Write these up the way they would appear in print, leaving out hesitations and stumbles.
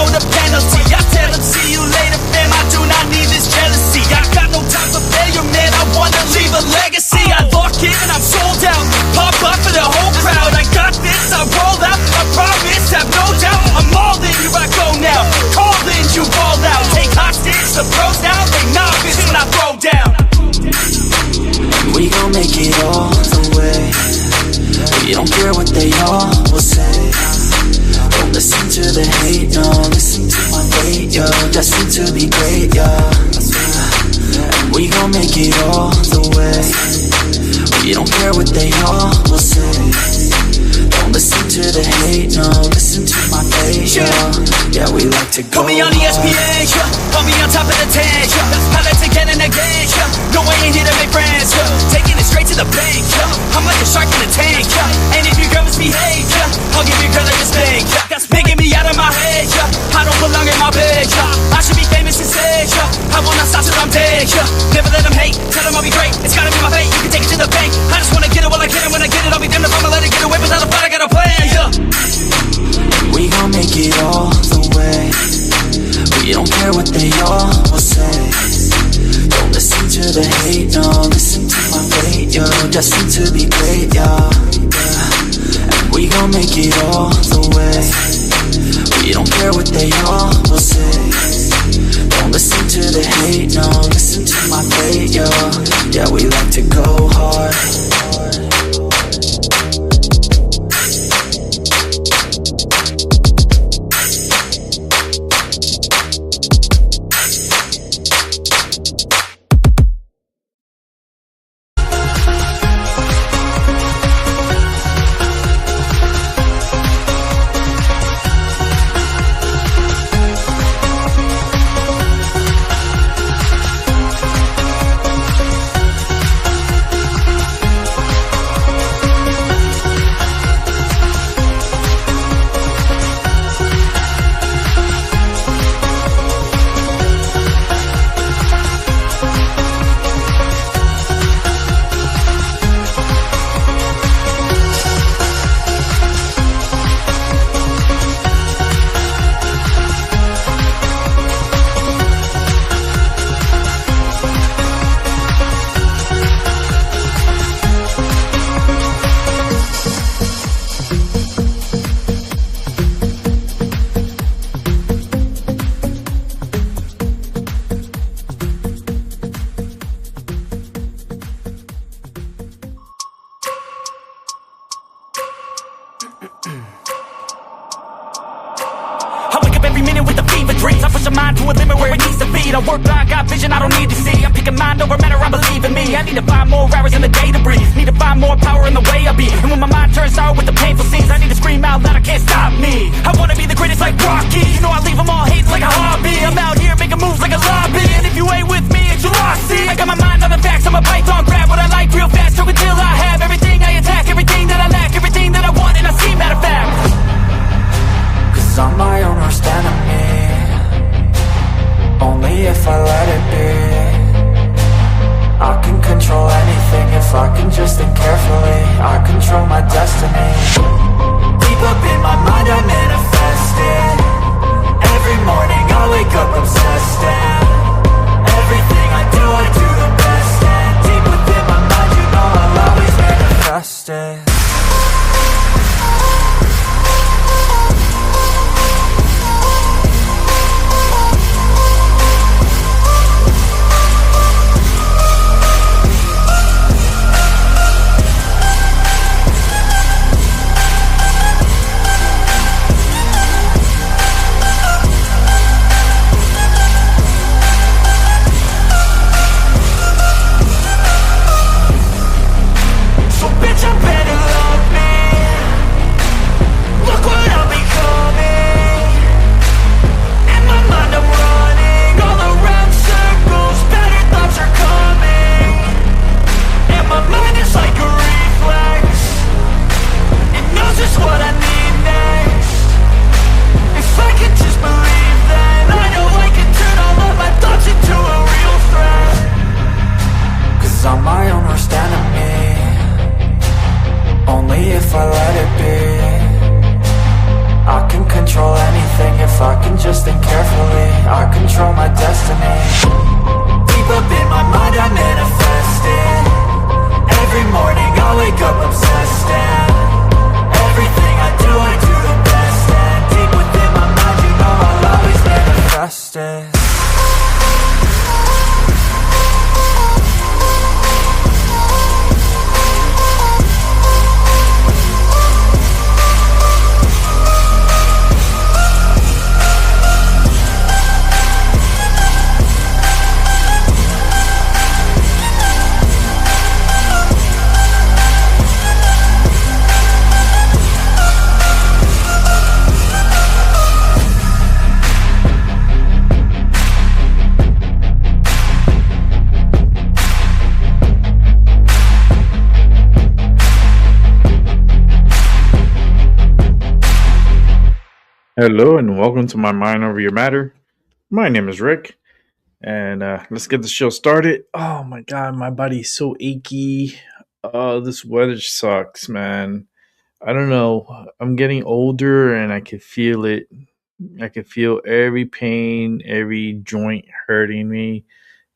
know the penalty. I tell them see you later fam, I do not need this jealousy. I got no time for failure man, I wanna leave a legacy. I lock in and I'm sold out, pop up for the whole crowd. I got this, I roll out, I promise, have no doubt. I'm all in, here I go now, call in, you ball out. Take hostage, the pros now, they novice when I throw down. We gon' make it all the way. We don't care what they all will say. Don't listen to the hate, no. Listen to my fate, yo. Destined to be great, yo. And we gon' make it all the way. We don't care what they all will say. Don't listen to the hate, no. Listen to my fate, yo. Yeah, we like to go put me on ESPN, yeah. Put me on top of the tank, yeah. Pilots again and again, yeah. No, I ain't here to make friends, yeah. Taking it straight to the bank, yeah. I'm like a shark in a tank, yeah. And if your girl misbehave, yeah, I'll give your girl a mistake, yeah. That's making me out of my head, yeah. I don't belong in my bed, yeah. I should be famous instead, yeah. I will not stop till I'm dead, yeah. Never let them hate, tell them I'll be great. It's gotta be my fate, you can take it to the bank. I just wanna get it while I can, and when I get it, I'll be damned if I'ma let it get away without a fight. I got a plan, yeah. We gon' make it all the way. We don't care what they all will say. Don't listen to the hate, no. Listen to my fate, yo. Destined to be great, yo. And we gon' make it all the way. We don't care what they all will say. Don't listen to the hate, no. Listen to my fate, yo. Yeah, we like to go hard. I wake up every minute with a fever dreams. I push a mind to a limit where it needs to be. I work blind, got vision I don't need to see. I'm picking mind over matter, I believe in me. I need to find more hours in the day to breathe. Need to find more power in the way I be. And when my mind turns sour with the painful scenes, I need to scream out loud, I can't stop me. I wanna be the greatest like Rocky. You know I leave them all hating like a hobby. I'm out here making moves like a lobby. And if you ain't with me, it's your loss. See, I got my mind on the facts, I'm a python. Grab what I like real fast, choke until I have everything I attack, everything that I lack, everything that I want, and I see, matter of fact. Cause I'm my own worst enemy. Only if I let it be. I can control anything if I can just think carefully. I control my destiny. Deep up in my mind I manifest it. Every morning I wake up obsessed, and everything I do the best. And deep within my mind you know I'll always manifest it. If I can just think carefully, I control my destiny. Deep up in my mind I manifest it. Every morning I wake up obsessed, and everything I do the best. And deep within my mind, you know I'll always manifest it. Hello and welcome to my Mind Over Your Matter. My name is Rick, and let's get the show started. Oh my god, my body's so achy. This weather sucks, man. I don't know. I'm getting older and I can feel it. I can feel every pain, every joint hurting me.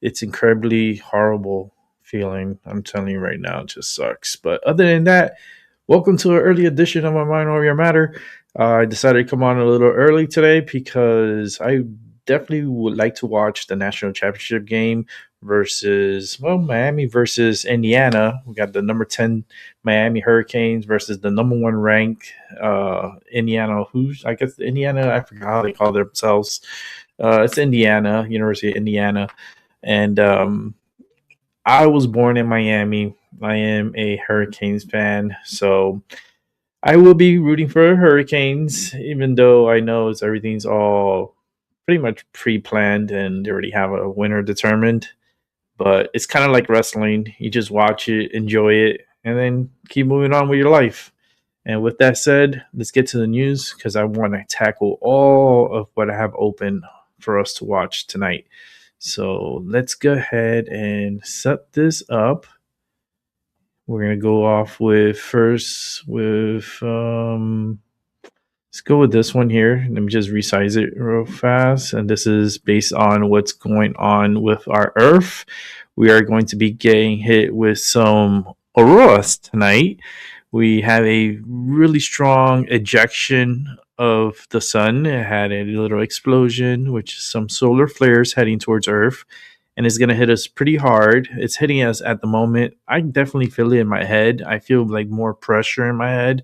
It's incredibly horrible feeling. I'm telling you right now, it just sucks. But other than that, welcome to an early edition of my Mind Over Your Matter. I decided to come on a little early today because I definitely would like to watch the national championship game versus, well, Miami versus Indiana. We got the number 10 Miami Hurricanes versus the number one ranked Indiana. Who's, I guess, Indiana, I forgot how they call themselves. It's Indiana, University of Indiana. And I was born in Miami. I am a Hurricanes fan. So I will be rooting for Hurricanes, even though I know everything's all pretty much pre-planned and they already have a winner determined. But it's kind of like wrestling. You just watch it, enjoy it, and then keep moving on with your life. And with that said, let's get to the news because I want to tackle all of what I have open for us to watch tonight. So let's go ahead and set this up. We're gonna go off with let's go with this one here. Let me just resize it real fast. And this is based on what's going on with our Earth. We are going to be getting hit with some auroras tonight. We have a really strong ejection of the sun. It had a little explosion, which is some solar flares heading towards Earth, and it's going to hit us pretty hard. It's hitting us at the moment. I definitely feel it in my head. I feel like more pressure in my head.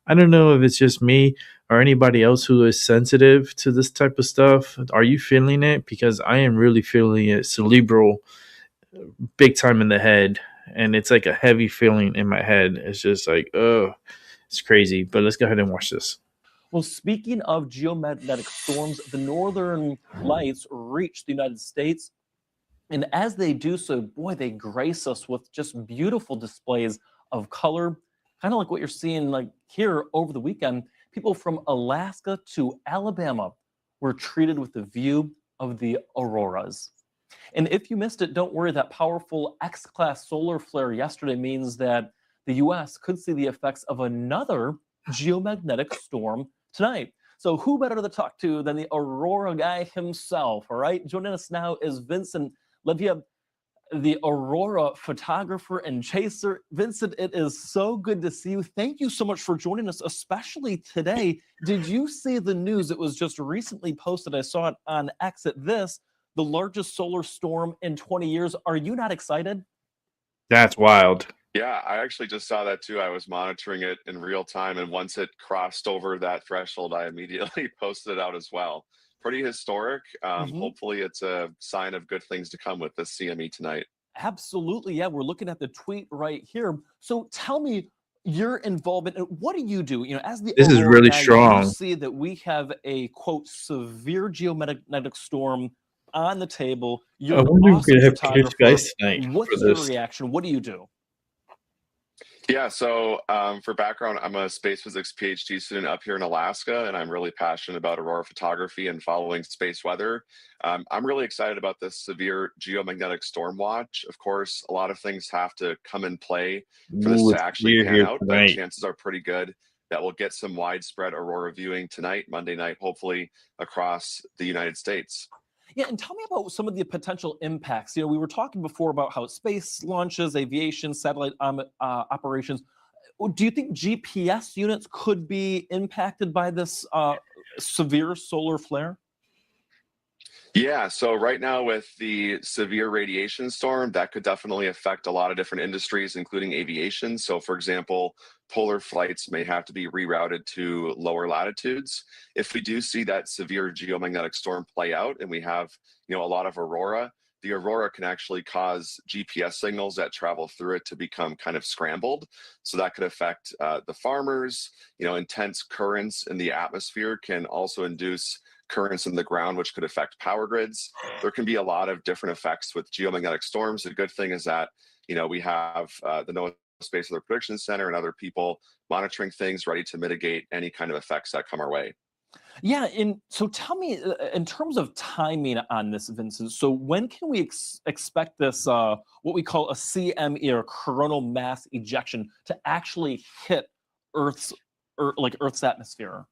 I don't know if it's just me or anybody else who is sensitive to this type of stuff. Are you feeling it? Because I am really feeling it cerebral, big time in the head. And it's like a heavy feeling in my head. It's just like, oh, it's crazy. But let's go ahead and watch this. Well, speaking of geomagnetic storms, the northern lights reach the United States. And as they do so, boy, they grace us with just beautiful displays of color, kind of like what you're seeing like here over the weekend. People from Alaska to Alabama were treated with the view of the auroras. And if you missed it, don't worry, that powerful X-class solar flare yesterday means that the U.S. could see the effects of another geomagnetic storm tonight. So who better to talk to than the aurora guy himself, all right? Joining us now is Vincent Levia, the aurora photographer and chaser. Vincent, it is so good to see you. Thank you so much for joining us, especially today. Did you see the news? It was just recently posted. I saw it on X at this, the largest solar storm in 20 years. Are you not excited? That's wild. Yeah, I actually just saw that too. I was monitoring it in real time, and once it crossed over that threshold, I immediately posted it out as well. Pretty historic. Hopefully it's a sign of good things to come with this CME tonight. Absolutely. Yeah, we're looking at the tweet right here. So tell me your involvement. What do you do? You know, as the This is aurora really guy, strong. You see that we have a quote severe geomagnetic storm on the table. You're I an wonder if awesome we could have clear photographer. skies tonight What's for your this. reaction? What do you do? Yeah, so for background, I'm a space physics PhD student up here in Alaska, and I'm really passionate about aurora photography and following space weather. I'm really excited about this severe geomagnetic storm watch. Of course, a lot of things have to come in play for this Ooh, to it's actually clear pan here out, but tonight. chances are pretty good that will get some widespread aurora viewing tonight, Monday night, hopefully across the United States. Yeah, and tell me about some of the potential impacts. You know, we were talking before about how space launches, aviation, satellite operations. Do you think GPS units could be impacted by this severe solar flare? Yeah, so right now with the severe radiation storm, that could definitely affect a lot of different industries, including aviation. So, for example, polar flights may have to be rerouted to lower latitudes. If we do see that severe geomagnetic storm play out and we have, a lot of aurora, the aurora can actually cause GPS signals that travel through it to become kind of scrambled. So that could affect the farmers. Intense currents in the atmosphere can also induce currents in the ground, which could affect power grids. There can be a lot of different effects with geomagnetic storms. The good thing is that, we have the NOAA Space Weather Prediction Center and other people monitoring things ready to mitigate any kind of effects that come our way. Yeah, and so tell me, in terms of timing on this, Vincent, so when can we expect this, what we call a CME, or coronal mass ejection, to actually hit Earth's atmosphere?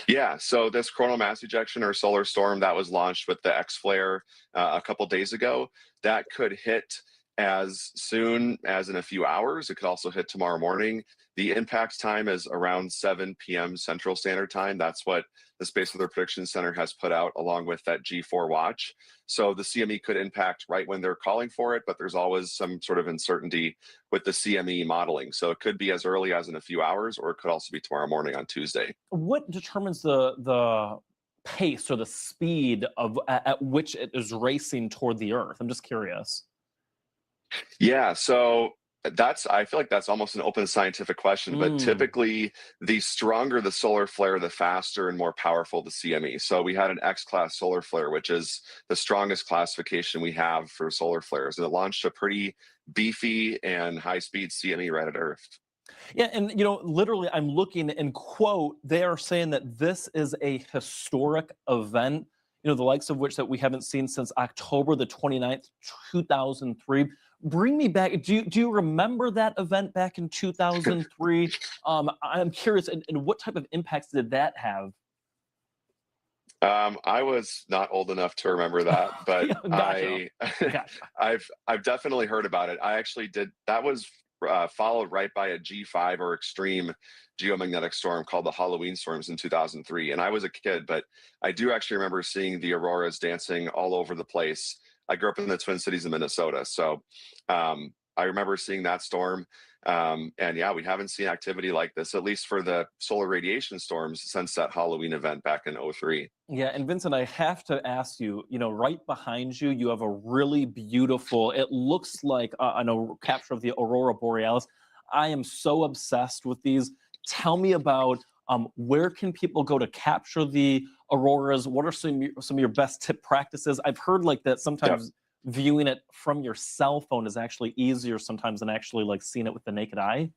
Yeah, so this coronal mass ejection or solar storm that was launched with the X flare a couple days ago, that could hit as soon as in a few hours. It could also hit tomorrow morning. The impact time is around 7 p.m. Central Standard Time. That's what the Space Weather Prediction Center has put out along with that G4 watch. So the CME could impact right when they're calling for it, but there's always some sort of uncertainty with the CME modeling. So it could be as early as in a few hours, or it could also be tomorrow morning on Tuesday. What determines the pace or the speed of at which it is racing toward the Earth? I'm just curious. Yeah, so I feel like that's almost an open scientific question, but typically the stronger the solar flare, the faster and more powerful the CME. So we had an X-class solar flare, which is the strongest classification we have for solar flares, and it launched a pretty beefy and high-speed CME right at Earth. Yeah, and literally, I'm looking and quote, they are saying that this is a historic event, the likes of which that we haven't seen since October the 29th, 2003. Bring me back. Do you remember that event back in 2003? I'm curious, and what type of impacts did that have? I was not old enough to remember that, but Gotcha. I've definitely heard about it. I actually did. That was followed right by a G5 or extreme geomagnetic storm called the Halloween storms in 2003. And I was a kid, but I do actually remember seeing the auroras dancing all over the place. I grew up in the Twin Cities of Minnesota, so I remember seeing that storm. And yeah, we haven't seen activity like this, at least for the solar radiation storms, since that Halloween event back in 2003. Yeah, and Vincent, I have to ask you, right behind you, you have a really beautiful, it looks like a capture of the Aurora Borealis. I am so obsessed with these. Tell me about where can people go to capture the auroras? What are some of your best tip practices? I've heard like that sometimes viewing it from your cell phone is actually easier sometimes than actually like seeing it with the naked eye.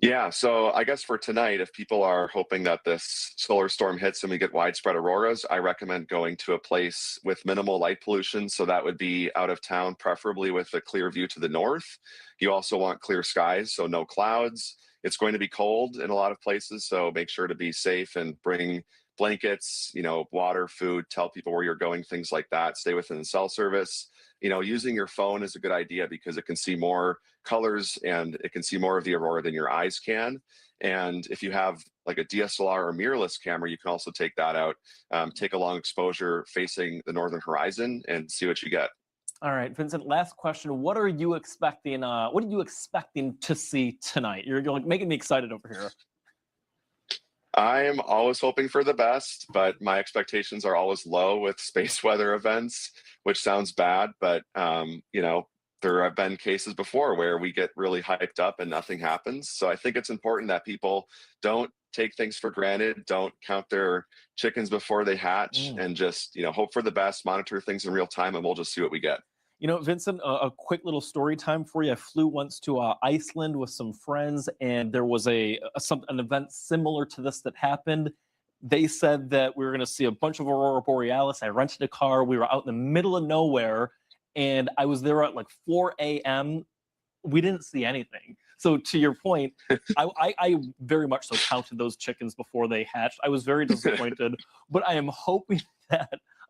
Yeah, so I guess for tonight, if people are hoping that this solar storm hits and we get widespread auroras, I recommend going to a place with minimal light pollution. So that would be out of town, preferably with a clear view to the north. You also want clear skies, so no clouds. It's going to be cold in a lot of places, so make sure to be safe and bring blankets, water, food, tell people where you're going, things like that. Stay within the cell service. Using your phone is a good idea because it can see more colors and it can see more of the aurora than your eyes can. And if you have like a DSLR or mirrorless camera, you can also take that out, take a long exposure facing the northern horizon and see what you get. All right, Vincent, last question. What are you expecting? What are you expecting to see tonight? You're like making me excited over here. I'm always hoping for the best, but my expectations are always low with space weather events, which sounds bad, but there have been cases before where we get really hyped up and nothing happens. So I think it's important that people don't take things for granted, don't count their chickens before they hatch, and just hope for the best, monitor things in real time, and we'll just see what we get. Vincent, a quick little story time for you. I flew once to Iceland with some friends, and there was an event similar to this that happened. They said that we were going to see a bunch of Aurora Borealis. I rented a car. We were out in the middle of nowhere, and I was there at like 4 a.m. We didn't see anything. So to your point, I very much so counted those chickens before they hatched. I was very disappointed, but I am hoping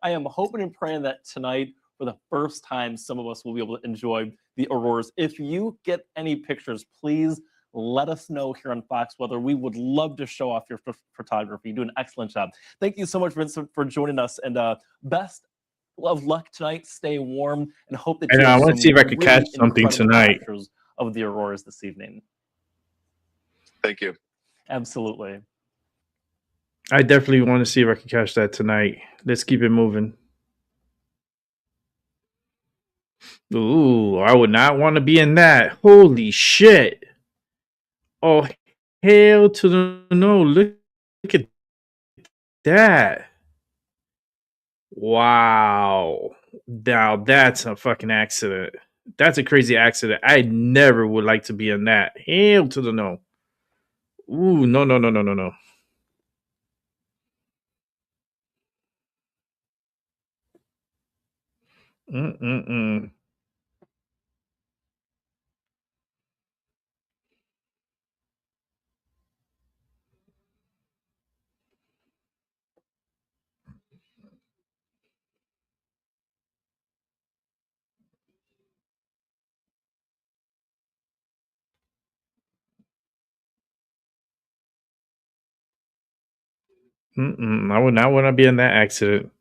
and praying that tonight, for the first time, some of us will be able to enjoy the auroras. If you get any pictures, please let us know here on Fox Weather. We would love to show off your photography. You do an excellent job. Thank you so much, Vincent, for joining us, and best of luck tonight. Stay warm, and hope that I want to see if I could really catch something incredible tonight. pictures of the auroras this evening. Thank you. Absolutely. I definitely want to see if I can catch that tonight. Let's keep it moving. Ooh, I would not want to be in that. Holy shit. Oh, hell to the no. Look at that. Wow. Now that's a fucking accident. That's a crazy accident. I never would like to be in that. Hell to the no. Ooh, no. Mm-mm-mm. I would not want to be in that accident.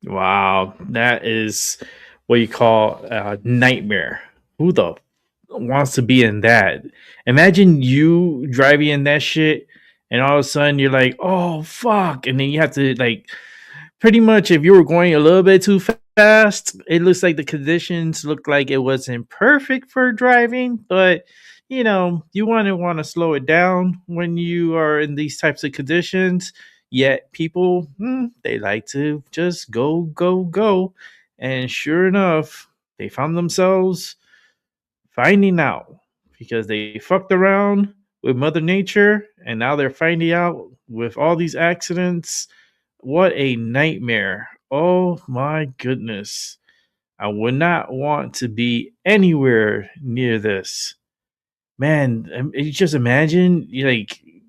Wow, that is what you call a nightmare. Who the wants to be in that? Imagine you driving in that shit, and all of a sudden you're like, "Oh fuck!" and then you have to like, pretty much, if you were going a little bit too fast, it looks like the conditions looked like it wasn't perfect for driving, but you want to slow it down when you are in these types of conditions. Yet people, they like to just go, and sure enough, they found themselves finding out because they fucked around with Mother Nature, and now they're finding out with all these accidents. What a nightmare. Oh my goodness. I would not want to be anywhere near this. Man, you just imagine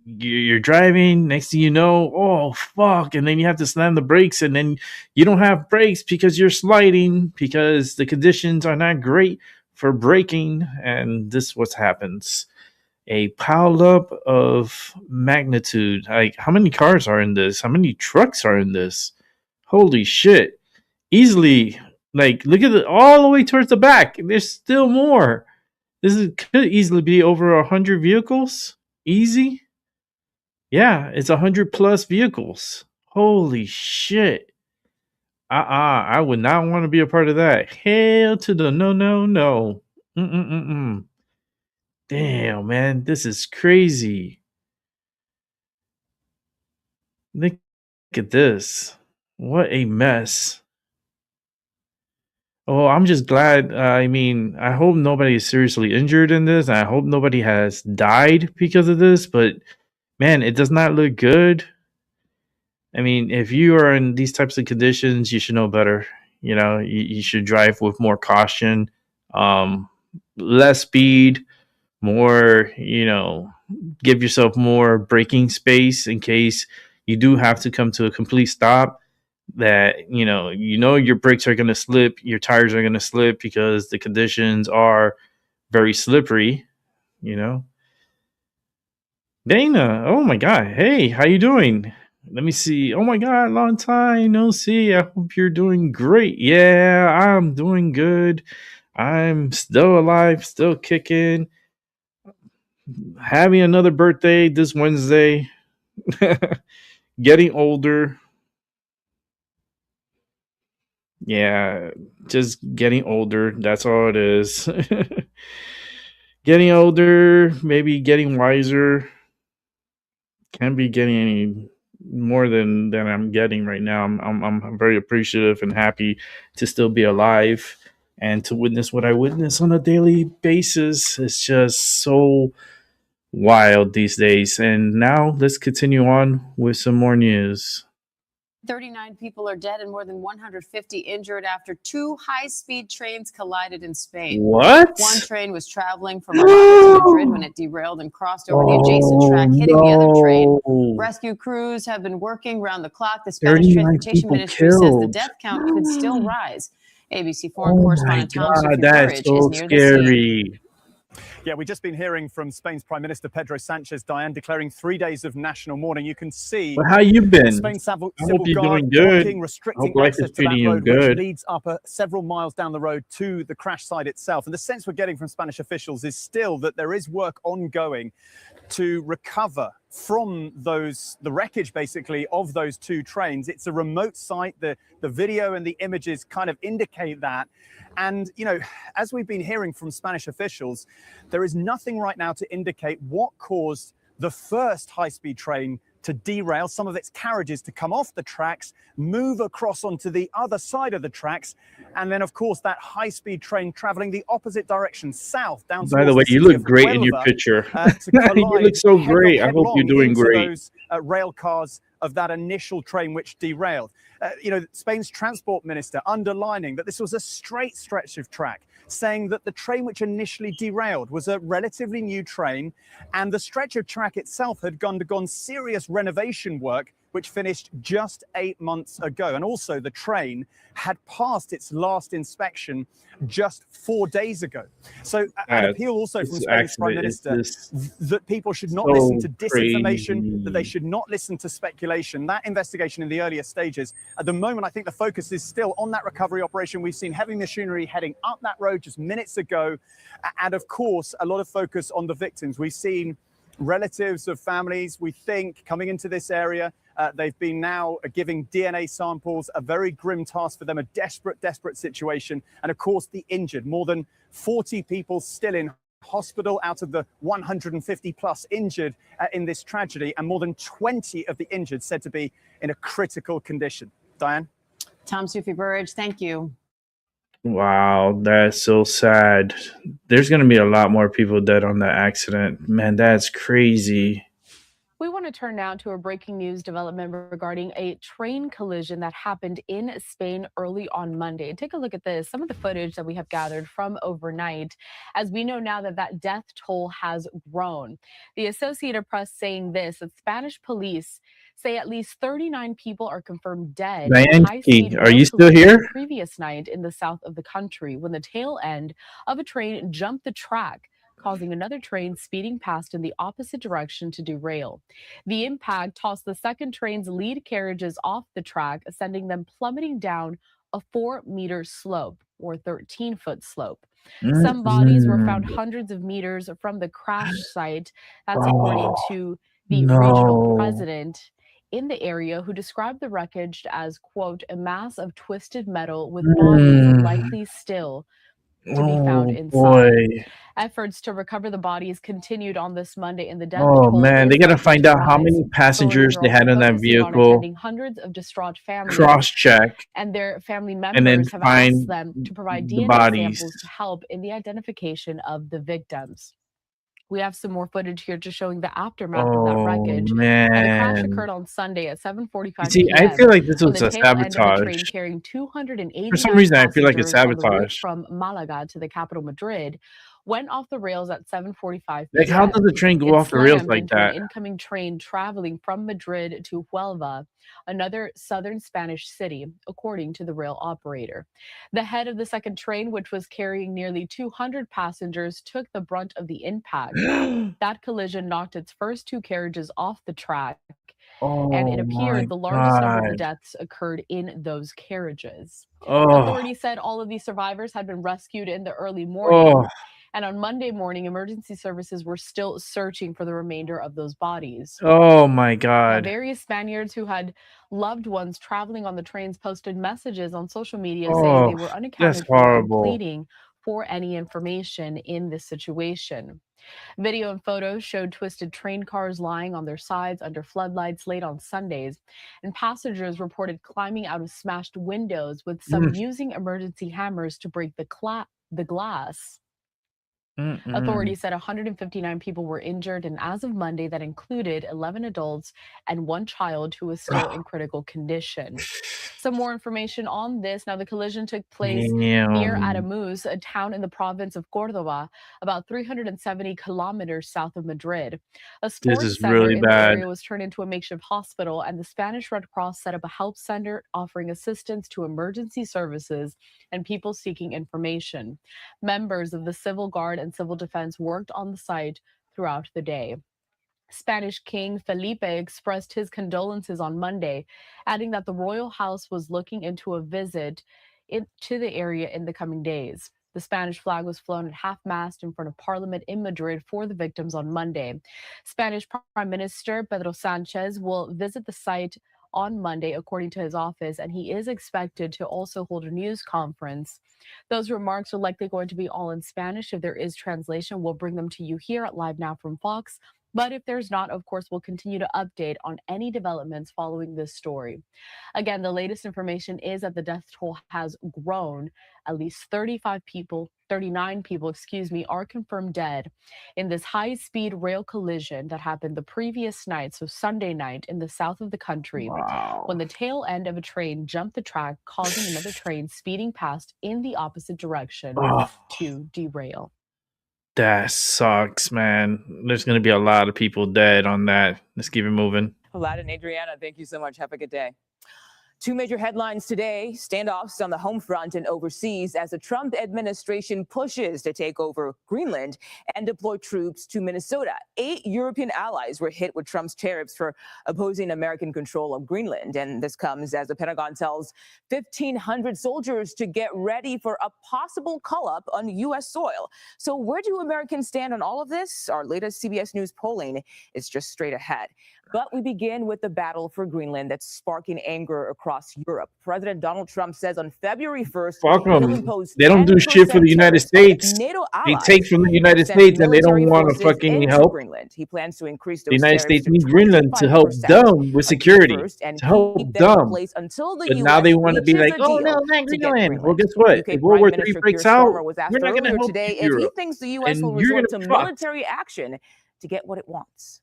you're driving, next thing you know, oh fuck, and then you have to slam the brakes, and then you don't have brakes because you're sliding because the conditions are not great for braking, and this what happens. A pile up of magnitude. Like, how many cars are in this? How many trucks are in this? Holy shit. Easily, like, look at it all the way towards the back. There's still more. Could easily be over 100 vehicles. Easy. Yeah, it's 100 plus vehicles. Holy shit. I would not want to be a part of that. Hell to the no. Mm-mm-mm-mm. Damn, man, this is crazy. Look at this. What a mess. Oh, I'm just glad. I hope nobody is seriously injured in this. I hope nobody has died because of this, but man, it does not look good. I mean, if you are in these types of conditions, you should know better. You should drive with more caution, um, less speed, more, give yourself more braking space in case you do have to come to a complete stop. That your brakes are going to slip, your tires are going to slip because the conditions are very slippery. you know Dana, oh my god, hey, how you doing? Let me see. Oh my god, long time no see. I hope you're doing great. Yeah, I'm doing good. I'm still alive, still kicking, having another birthday this Wednesday. Getting older. Yeah, just getting older. That's all it is. Getting older, maybe getting wiser. Can't be getting any more than I'm getting right now. I'm very appreciative and happy to still be alive and to witness what I witness on a daily basis. It's just so wild these days. And now let's continue on with some more news. 39 people are dead and more than 150 injured after two high-speed trains collided in Spain. What? One train was traveling from Malaga to Madrid when it derailed and crossed over the adjacent track, hitting the other train. Rescue crews have been working round the clock. The Spanish Transportation Ministry says the death count could still rise. ABC foreign correspondent Tom Sophie Burridge is near the scene. Yeah, we've just been hearing from Spain's Prime Minister Pedro Sanchez, Diane, declaring 3 days of national mourning. You can see. Well, how you been? Spain's I civil hope you're guard doing good. blocking, restricting life is access to that treating you road, good. which leads up several miles down the road to the crash site itself. And the sense we're getting from Spanish officials is still that there is work ongoing to recover from the wreckage, basically, of those two trains. It's a remote site. The video and the images kind of indicate that. And, you know, as we've been hearing from Spanish officials, there is nothing right now to indicate what caused the first high-speed train to derail, some of its carriages to come off the tracks, move across onto the other side of the tracks, and then, of course, that high-speed train traveling the opposite direction, south, down. By the way, you look great in your picture. You look so great. I hope you're doing great. Those rail cars of that initial train which derailed. You know, Spain's transport minister underlining that this was a straight stretch of track, saying that the train which initially derailed was a relatively new train, and the stretch of track itself had undergone serious renovation work, which finished just 8 months ago. And also the train had passed its last inspection just 4 days ago. So an appeal also from Spain's Prime Minister that people should not listen to disinformation, that they should not listen to speculation. That investigation in the earlier stages. At the moment, I think the focus is still on that recovery operation. We've seen heavy machinery heading up that road just minutes ago. And of course, a lot of focus on the victims. We've seen relatives of families, we think, coming into this area. They've been now giving DNA samples, a very grim task for them, a desperate situation. And of course, the injured, more than 40 people still in hospital out of the 150 plus injured in this tragedy, and more than 20 of the injured said to be in a critical condition. Diane? Tom Sophie Burridge, thank you. Wow, that's so sad. There's going to be a lot more people dead on that accident. Man, that's crazy. We want to turn now to a breaking news development regarding a train collision that happened in Spain early on Monday. Take a look at this, some of the footage that we have gathered from overnight, as we know now that that death toll has grown. The Associated Press saying this, that Spanish police say at least 39 people are confirmed dead. Diane, are you still here? The previous night in the south of the country, when the tail end of a train jumped the track, causing another train speeding past in the opposite direction to derail. The impact tossed the second train's lead carriages off the track, sending them plummeting down a 4-meter slope, or 13-foot slope. Some bodies were found hundreds of meters from the crash site. That's according to the regional president in the area, who described the wreckage as, quote, a mass of twisted metal with bodies likely still to be found inside. Efforts to recover the bodies continued on this Monday, and the death toll man, they gotta find out how many passengers they had in that vehicle. Hundreds of distraught families, cross-check, and their family members have asked them to provide DNA samples to help in the identification of the victims. We have some more footage here just showing the aftermath of that wreckage. Man. And the crash occurred on Sunday at 7:45 See, p.m. I feel like this was a train sabotage. Carrying 280 For some reason, I feel like it's sabotage. From Malaga to the capital, Madrid, went off the rails at 7:45 p.m. Like, how does the train go off the rails like that? An incoming train traveling from Madrid to Huelva, another southern Spanish city, according to the rail operator. The head of the second train, which was carrying nearly 200 passengers, took the brunt of the impact. That collision knocked its first two carriages off the track, and it appeared the largest number of the deaths occurred in those carriages. Authorities said all of these survivors had been rescued in the early morning. And on Monday morning, emergency services were still searching for the remainder of those bodies. Oh, my God. Now, various Spaniards who had loved ones traveling on the trains posted messages on social media saying they were unaccounted for and pleading for any information in this situation. Video and photos showed twisted train cars lying on their sides under floodlights late on Sundays, and passengers reported climbing out of smashed windows, with some using emergency hammers to break the glass. Authorities said 159 people were injured, and as of Monday, that included 11 adults and 1 child who was still in critical condition. Some more information on this. Now, the collision took place near Ademuz, a town in the province of Córdoba, about 370 kilometers south of Madrid. A sports center in the area was turned into a makeshift hospital, and the Spanish Red Cross set up a help center offering assistance to emergency services and people seeking information. Members of the Civil Guard and Civil Defense worked on the site throughout the day. Spanish King Felipe expressed his condolences on Monday, adding that the royal house was looking into a visit to the area in the coming days. The Spanish flag was flown at half-mast in front of Parliament in Madrid for the victims on Monday. Spanish Prime Minister Pedro Sánchez will visit the site on Monday, according to his office, and he is expected to also hold a news conference. Those remarks are likely going to be all in Spanish. If there is translation, we'll bring them to you here at Live Now from Fox. But if there's not, of course, we'll continue to update on any developments following this story. Again, the latest information is that the death toll has grown. At least 39 people, are confirmed dead in this high-speed rail collision that happened the previous night, so Sunday night, in the south of the country, when the tail end of a train jumped the track, causing another train speeding past in the opposite direction to derail. That sucks, man. There's going to be a lot of people dead on that. Let's keep it moving. Vlad and Adriana, thank you so much. Have a good day. 2 major headlines today: standoffs on the home front and overseas as the Trump administration pushes to take over Greenland and deploy troops to Minnesota. 8 European allies were hit with Trump's tariffs for opposing American control of Greenland. And this comes as the Pentagon tells 1,500 soldiers to get ready for a possible call-up on U.S. soil. So where do Americans stand on all of this? Our latest CBS News polling is just straight ahead. But we begin with the battle for Greenland that's sparking anger across Europe. President Donald Trump says on February 1st, he'll impose they don't do shit for the United States. They take from the United States and they don't want to fucking help. Greenland. He plans to increase those the United States needs Greenland to help them with security, to help them. But now they want to be like, oh no, not Greenland. Well, guess what? If World War III breaks out, we're not going to help today Europe. If he thinks the U.S. will resort to military action to get what it wants.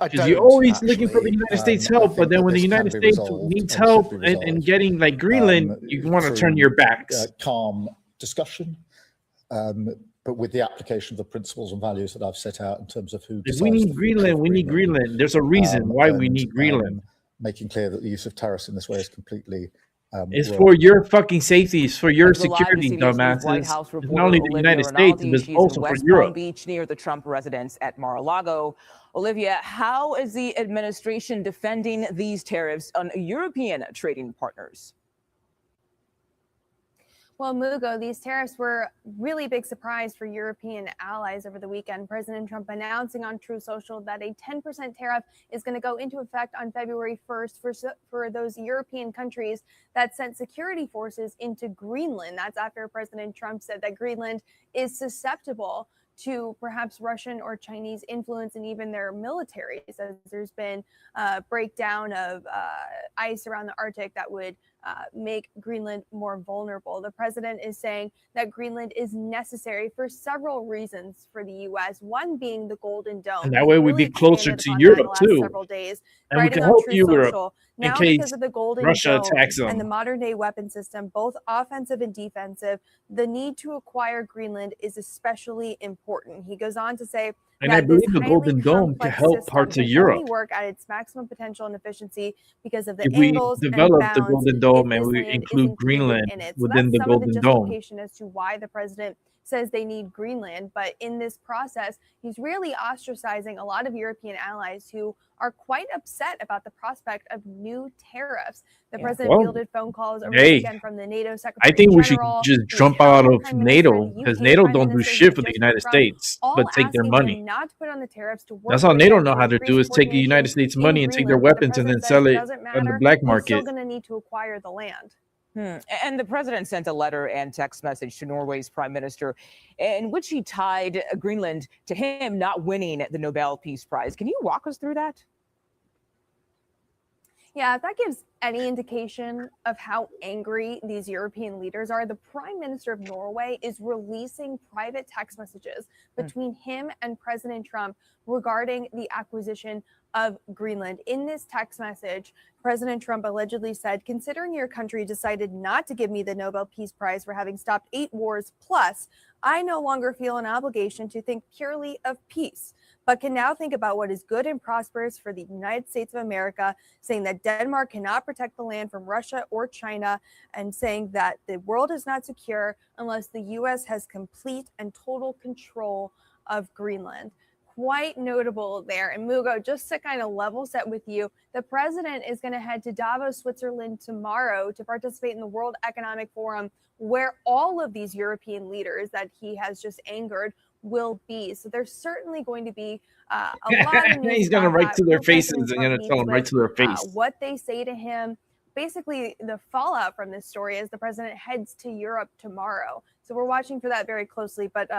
Because you're always looking for the United States help, but then when the United States needs help in getting like Greenland, you want to turn your backs. Calm discussion, but with the application of the principles and values that I've set out in terms of who. If we need Greenland, we need Greenland. There's a reason why we need Greenland. Making clear that the use of tariffs in this way is completely. It's for your fucking safety. It's for your security, dumbasses. It's not only the United States, but it's also for Europe. Beach near the Trump residence at Mar-a-Lago. Olivia, how is the administration defending these tariffs on European trading partners? Well, Mugo, these tariffs were a really big surprise for European allies over the weekend. President Trump announcing on Truth Social that a 10% tariff is going to go into effect on February 1st for those European countries that sent security forces into Greenland. That's after President Trump said that Greenland is susceptible to perhaps Russian or Chinese influence in even their militaries, as there's been a breakdown of ice around the Arctic that would make Greenland more vulnerable. The president is saying that Greenland is necessary for several reasons for the U.S., one being the Golden Dome. And that way we'd be closer to Europe, too. And we can help Europe in case Russia attacks them. And the modern-day weapon system, both offensive and defensive, the need to acquire Greenland is especially important. He goes on to say, and I believe the Golden Dome can help parts of Europe. Work at its maximum potential and efficiency because of the if we angles develop and the Golden Dome and we include Greenland within the Golden Dome. As to why the president says they need Greenland, but in this process, he's really ostracizing a lot of European allies who are quite upset about the prospect of new tariffs. The president fielded phone calls over the weekend from the NATO Secretary I think we should just jump out of NATO because NATO don't do shit for the United States, but take their money. Not to put on the tariffs to work. That's all NATO know how to do is take the United States money and take their weapons and then sell it on the black market. Still going to need to acquire the land. And the president sent a letter and text message to Norway's prime minister in which he tied Greenland to him not winning the Nobel Peace Prize. Can you walk us through that? Yeah, that gives any indication of how angry these European leaders are, the Prime Minister of Norway is releasing private text messages between him and President Trump regarding the acquisition of Greenland. In this text message, President Trump allegedly said, "Considering your country decided not to give me the Nobel Peace Prize for having stopped 8 wars, plus I no longer feel an obligation to think purely of peace, but can now think about what is good and prosperous for the United States of America," saying that Denmark cannot protect the land from Russia or China, and saying that the world is not secure unless the U.S. has complete and total control of Greenland. Quite notable there. And Mugo, just to kind of level set with you, the president is going to head to Davos, Switzerland tomorrow to participate in the World Economic Forum, where all of these European leaders that he has just angered will be. So there's certainly going to be a lot of news. He's going to about write that, to their who faces President and Trump going to tell them meets right with, to their face. what they say to him. Basically, the fallout from this story is the president heads to Europe tomorrow. So we're watching for that very closely, but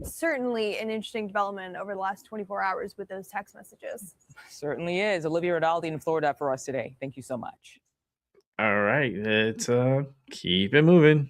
certainly an interesting development over the last 24 hours with those text messages. Certainly is. Olivia Rinaldi in Florida for us today. Thank you so much. All right, let's keep it moving.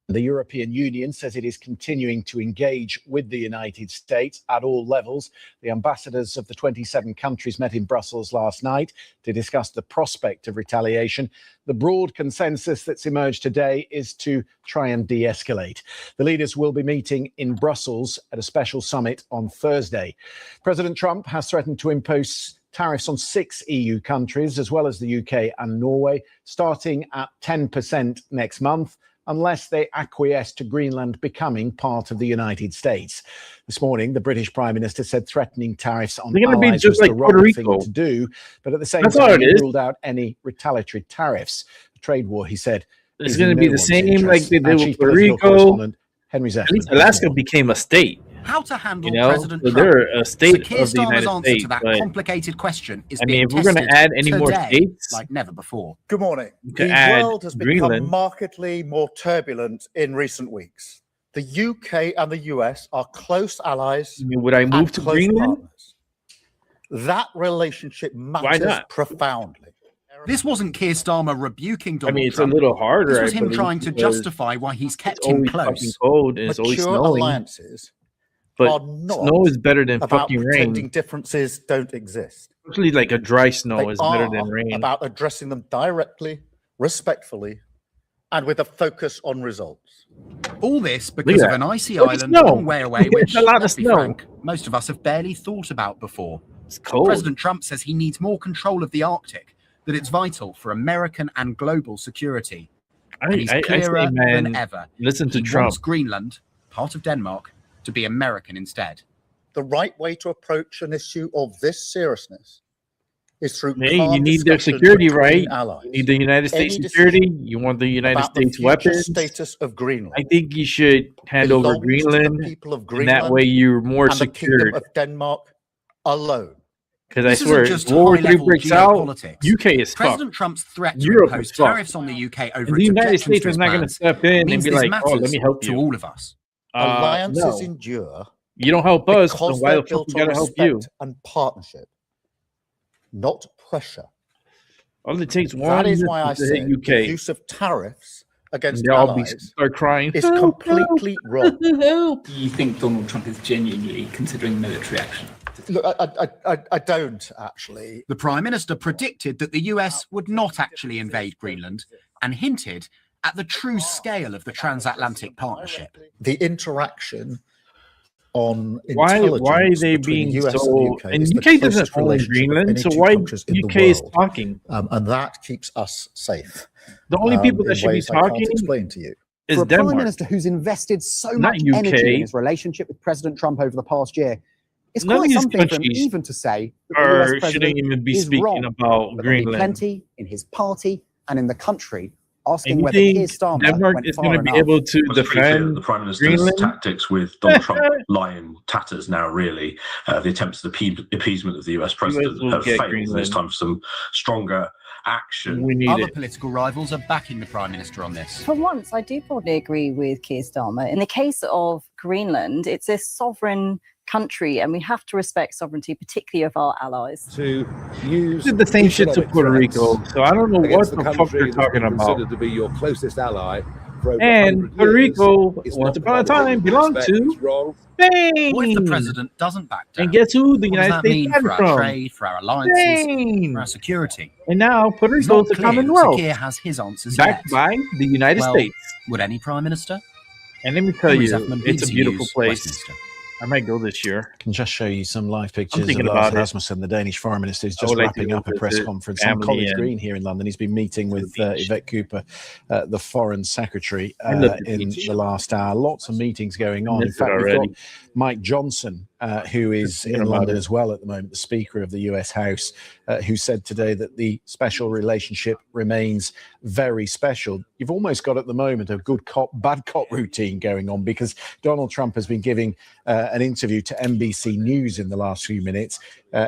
The European Union says it is continuing to engage with the United States at all levels. The ambassadors of the 27 countries met in Brussels last night to discuss the prospect of retaliation. The broad consensus that's emerged today is to try and de-escalate. The leaders will be meeting in Brussels at a special summit on Thursday. President Trump has threatened to impose tariffs on 6 EU countries, as well as the UK and Norway, starting at 10% next month, unless they acquiesce to Greenland becoming part of the United States. This morning, the British Prime Minister said threatening tariffs on allies was the wrong thing to do, but at the same time, he ruled out any retaliatory tariffs. The trade war, he said, it's going to be the same like they did with Puerto Rico. At least Alaska became a state. How to handle President Trump. They're a state Keir of the United answer States. to that But, complicated question is I mean, being if we're going to tested add any more today states, like never before. Good morning. to The add world has become Greenland, markedly more turbulent in recent weeks. The UK and the US are close allies. I mean, would I move and to close Greenland? partners. That relationship Why matters not? profoundly. This wasn't Keir Starmer rebuking I Donald mean, it's Trump. a little harder. This was I him believe, trying to because justify why he's kept it's him always fucking close. cold and it's always Mature snowing. alliances But are not snow is better than about fucking pretending rain. differences don't exist. Especially like a dry snow They is better are than rain. about addressing them directly, respectfully, and with a focus on results. All this because Look of at an that. icy Look at island snow. a long way away, which, It's a lot of let's be snow. frank, most of us have barely thought about before. It's cold. President Trump says he needs more control of the Arctic, that it's vital for American and global security. And he's I clearer say, man, than ever. listen to He Trump. wants Greenland, part of Denmark, to be American instead. The right way to approach an issue of this seriousness is through Hey, calm you need their discussion security, between right? allies. You need the United States Any security. You want the United about the States future weapons. status of Greenland I think you should hand over belongs to the Greenland, people of and Greenland that way you're more and the Kingdom secured. of Denmark alone. Because I This swear, isn't just if World War III high-level breaks out, geopolitics. UK is fucked. President Trump's threat to Europe impose is fucked. tariffs on the UK over And the its United objections States to is his not going to plans step in and means be this like, "Oh, let matters me help to you." all of us. Alliances No. endure You don't help us, then because why they're the fuck built we on gotta help you? respect and partnership, not pressure. All it takes one That is why I to hit said the UK, use of tariffs against and they all be allies start crying. is "Help, completely wrong. help." Do you think Donald Trump is genuinely considering military action? Look, I don't actually. The Prime Minister predicted that the US would not actually invade Greenland and hinted at the true scale of the transatlantic partnership. The interaction on Why are intelligence they between being the US so? and the UK And is the UK doesn't closest own relationship of Greenland, any so two why countries in the UK is world. talking? And that keeps us safe. The only people in that should be ways I can't talking explain to you. is For a Prime Denmark. Minister who's invested so Not much UK. energy in his relationship with President Trump over the past year, it's None of quite these something for him countries even to say that the Or US shouldn't president even be is speaking wrong. about But there'll be Greenland. plenty in his party and in the country asking And you whether Keir think Starmer Denmark went is far going to be enough. able to Well, it's pretty clear that defend the Prime Minister's Greenland? tactics with Donald Trump lying tatters now, really, the attempts at appeasement of the US president will have get failed. And it's Greenland. time for some stronger action. We need Other it. political rivals are backing the Prime Minister on this. For once, I do broadly agree with Keir Starmer. In the case of Greenland, it's a sovereign country, and we have to respect sovereignty, particularly of our allies. To use Did the same shit to Puerto Rico, so I don't know what the fuck they're talking about. Considered to be your closest ally for over And 100 Puerto years. Rico, It's once not upon a divided time, in belonged respect, to it's wrong. Spain. What if the president doesn't back down? And guess who the What does United that States mean got for it our from? trade, for our alliances, Spain. for our security? And now Puerto It's Rico not is the clear that Commonwealth, Sakir has his answers backed yet. by the United Well, States. would any prime minister? And let me tell Henry you, Zeffman, it's a BBC beautiful News, place. Westminster. I might go this year. I can just show you some live pictures of thinking Lars about it. Rasmussen, the Danish foreign minister, who's I just would like to wrapping go up a press visit conference on family College and Green here in London. He's been meeting with Yvette Cooper, the foreign secretary, I love the in beach. the last hour. Lots of meetings going on. In Missed it fact, we've already. got Mike Johnson, who is Thinking in about London it. as well at the moment, the Speaker of the US House, who said today that the special relationship remains very special. You've almost got at the moment a good cop, bad cop routine going on, because Donald Trump has been giving an interview to NBC News in the last few minutes,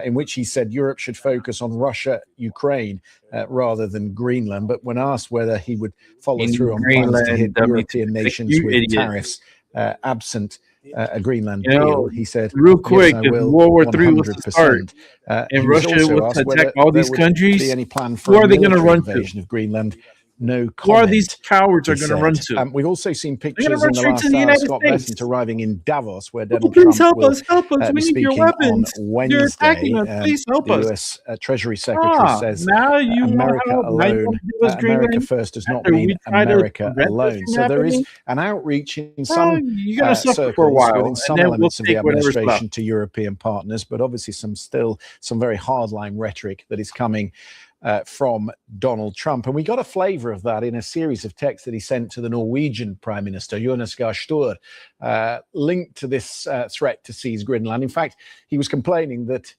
in which he said Europe should focus on Russia, Ukraine, rather than Greenland. But when asked whether he would follow through on plans to hit European nations with tariffs absent a Greenland deal, he said, real quick, yes, I if will, World War III was to start 100%. and He was Russia also was asked to attack whether all there these would countries, be any plan for who a are they going to military run invasion to? of Greenland. No Who are comment, these cowards are he going to run said. to? We've also seen They're pictures going to run in the straight last to the hour. United Scott States. Bessent arriving in Davos, where Oh, Donald please Trump help will us, help us. be We need your speaking on weapons. They're attacking Wednesday. us. Please help The us. US Treasury Secretary says now you America want help. Now you alone, want to give us America Greenland first does not after mean we try to America prevent this alone. from So there is happening? an outreach in Well, some you're going to suffer circles for a while, within and some then we'll elements of the take whatever's administration left. to European partners, but obviously some very hardline rhetoric that is coming from Donald Trump. And we got a flavor of that in a series of texts that he sent to the Norwegian Prime Minister, Jonas Gahr Støre, linked to this threat to seize Greenland. In fact, he was complaining that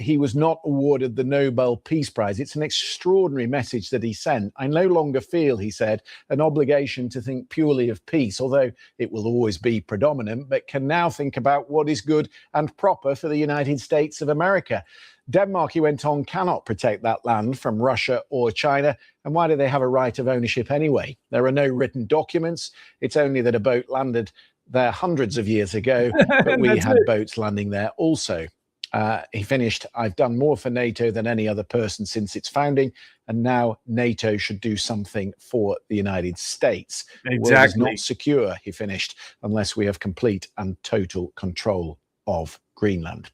he was not awarded the Nobel Peace Prize. It's an extraordinary message that he sent. I no longer feel, he said, an obligation to think purely of peace, although it will always be predominant, but can now think about what is good and proper for the United States of America. Denmark, he went on, cannot protect that land from Russia or China. And why do they have a right of ownership anyway? There are no written documents. It's only that a boat landed there hundreds of years ago, but we had boats landing there also. He finished, I've done more for NATO than any other person since its founding, and now NATO should do something for the United States. The world is not secure, he finished, unless we have complete and total control of Greenland.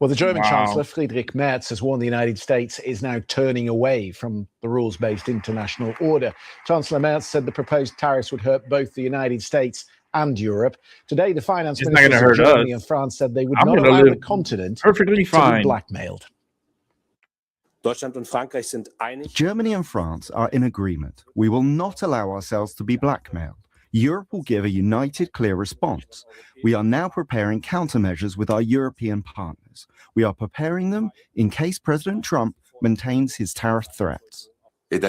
Well, the German Chancellor, Friedrich Merz, has warned the United States is now turning away from the rules-based international order. Chancellor Merz said the proposed tariffs would hurt both the United States and Europe. Today, the finance ministers of Germany and France said they would not allow the continent perfectly fine to be blackmailed. Germany and France are in agreement. We will not allow ourselves to be blackmailed. Europe will give a united, clear response. We are now preparing countermeasures with our European partners. We are preparing them in case President Trump maintains his tariff threats. So,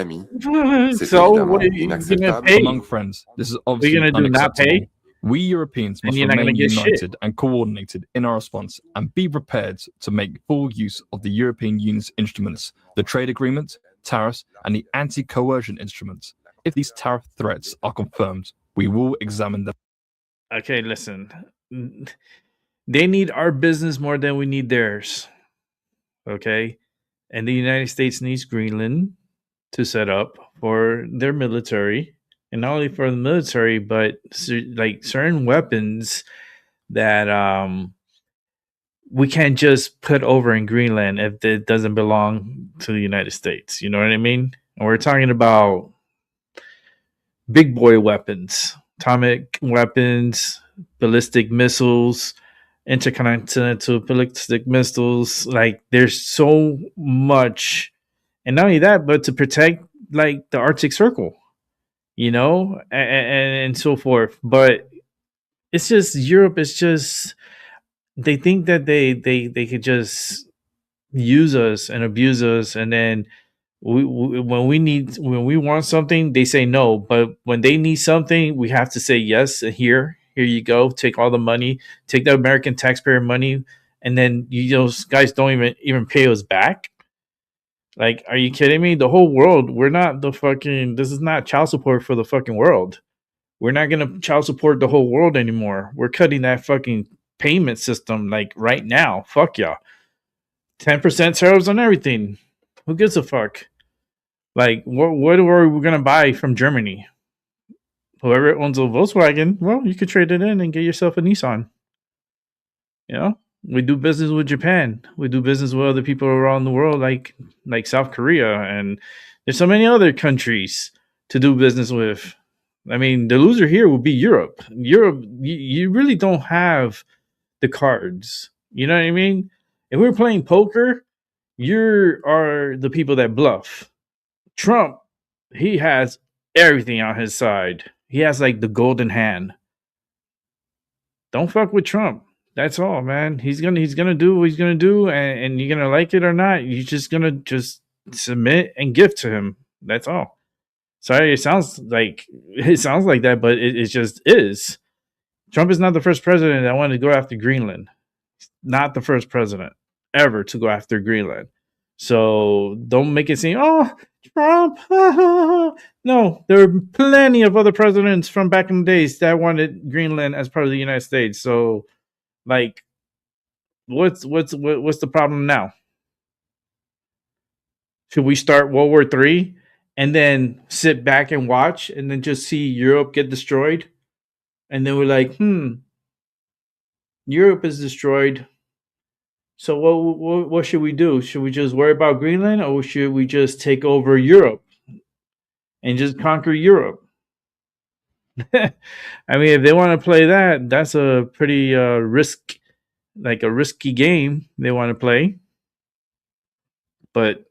what are you going to pay? Among friends, this is obviously unacceptable. We Europeans must remain united and coordinated in our response and be prepared to make full use of the European Union's instruments, the trade agreement, tariffs, and the anti-coercion instruments. If these tariff threats are confirmed, we will examine them. Okay, listen. They need our business more than we need theirs. Okay? And the United States needs Greenland to set up for their military. And not only for the military, but like certain weapons that we can't just put over in Greenland if it doesn't belong to the United States. You know what I mean? And we're talking about big boy weapons, atomic weapons, ballistic missiles, intercontinental ballistic missiles. Like there's so much. And not only that, but to protect like the Arctic Circle. You know, and so forth. But it's just Europe is just, they think that they could just use us and abuse us, and then when we want something, they say no. But when they need something, we have to say yes. Here you go. Take all the money. Take the American taxpayer money, and then those guys don't even pay us back. Like, are you kidding me? The whole world, we're not this is not child support for the fucking world. We're not going to child support the whole world anymore. We're cutting that fucking payment system like right now. Fuck y'all. 10% tariffs on everything. Who gives a fuck? Like, what are we gonna buy from Germany? Whoever owns a Volkswagen, well, you could trade it in and get yourself a Nissan. You know, we do business with Japan. We do business with other people around the world, like South Korea, and there's so many other countries to do business with. I mean, the loser here would be Europe. Europe, you really don't have the cards. You know what I mean? If we're playing poker, you are the people that bluff. Trump, he has everything on his side. He has like the golden hand. Don't fuck with Trump. That's all, man. He's gonna do what he's gonna do, and you're gonna like it or not. You're just gonna just submit and give to him. That's all. Sorry, it sounds like that, but it just is. Trump is not the first president that wanted to go after Greenland. Not the first president ever to go after Greenland. So don't make it seem, oh, Trump. No, there were plenty of other presidents from back in the days that wanted Greenland as part of the United States. So, like, what's the problem now? Should we start World War III and then sit back and watch and then just see Europe get destroyed? And then we're like, Europe is destroyed. So what should we do? Should we just worry about Greenland, or should we just take over Europe and just conquer Europe? I mean, if they want to play that, that's a pretty risky game they want to play. But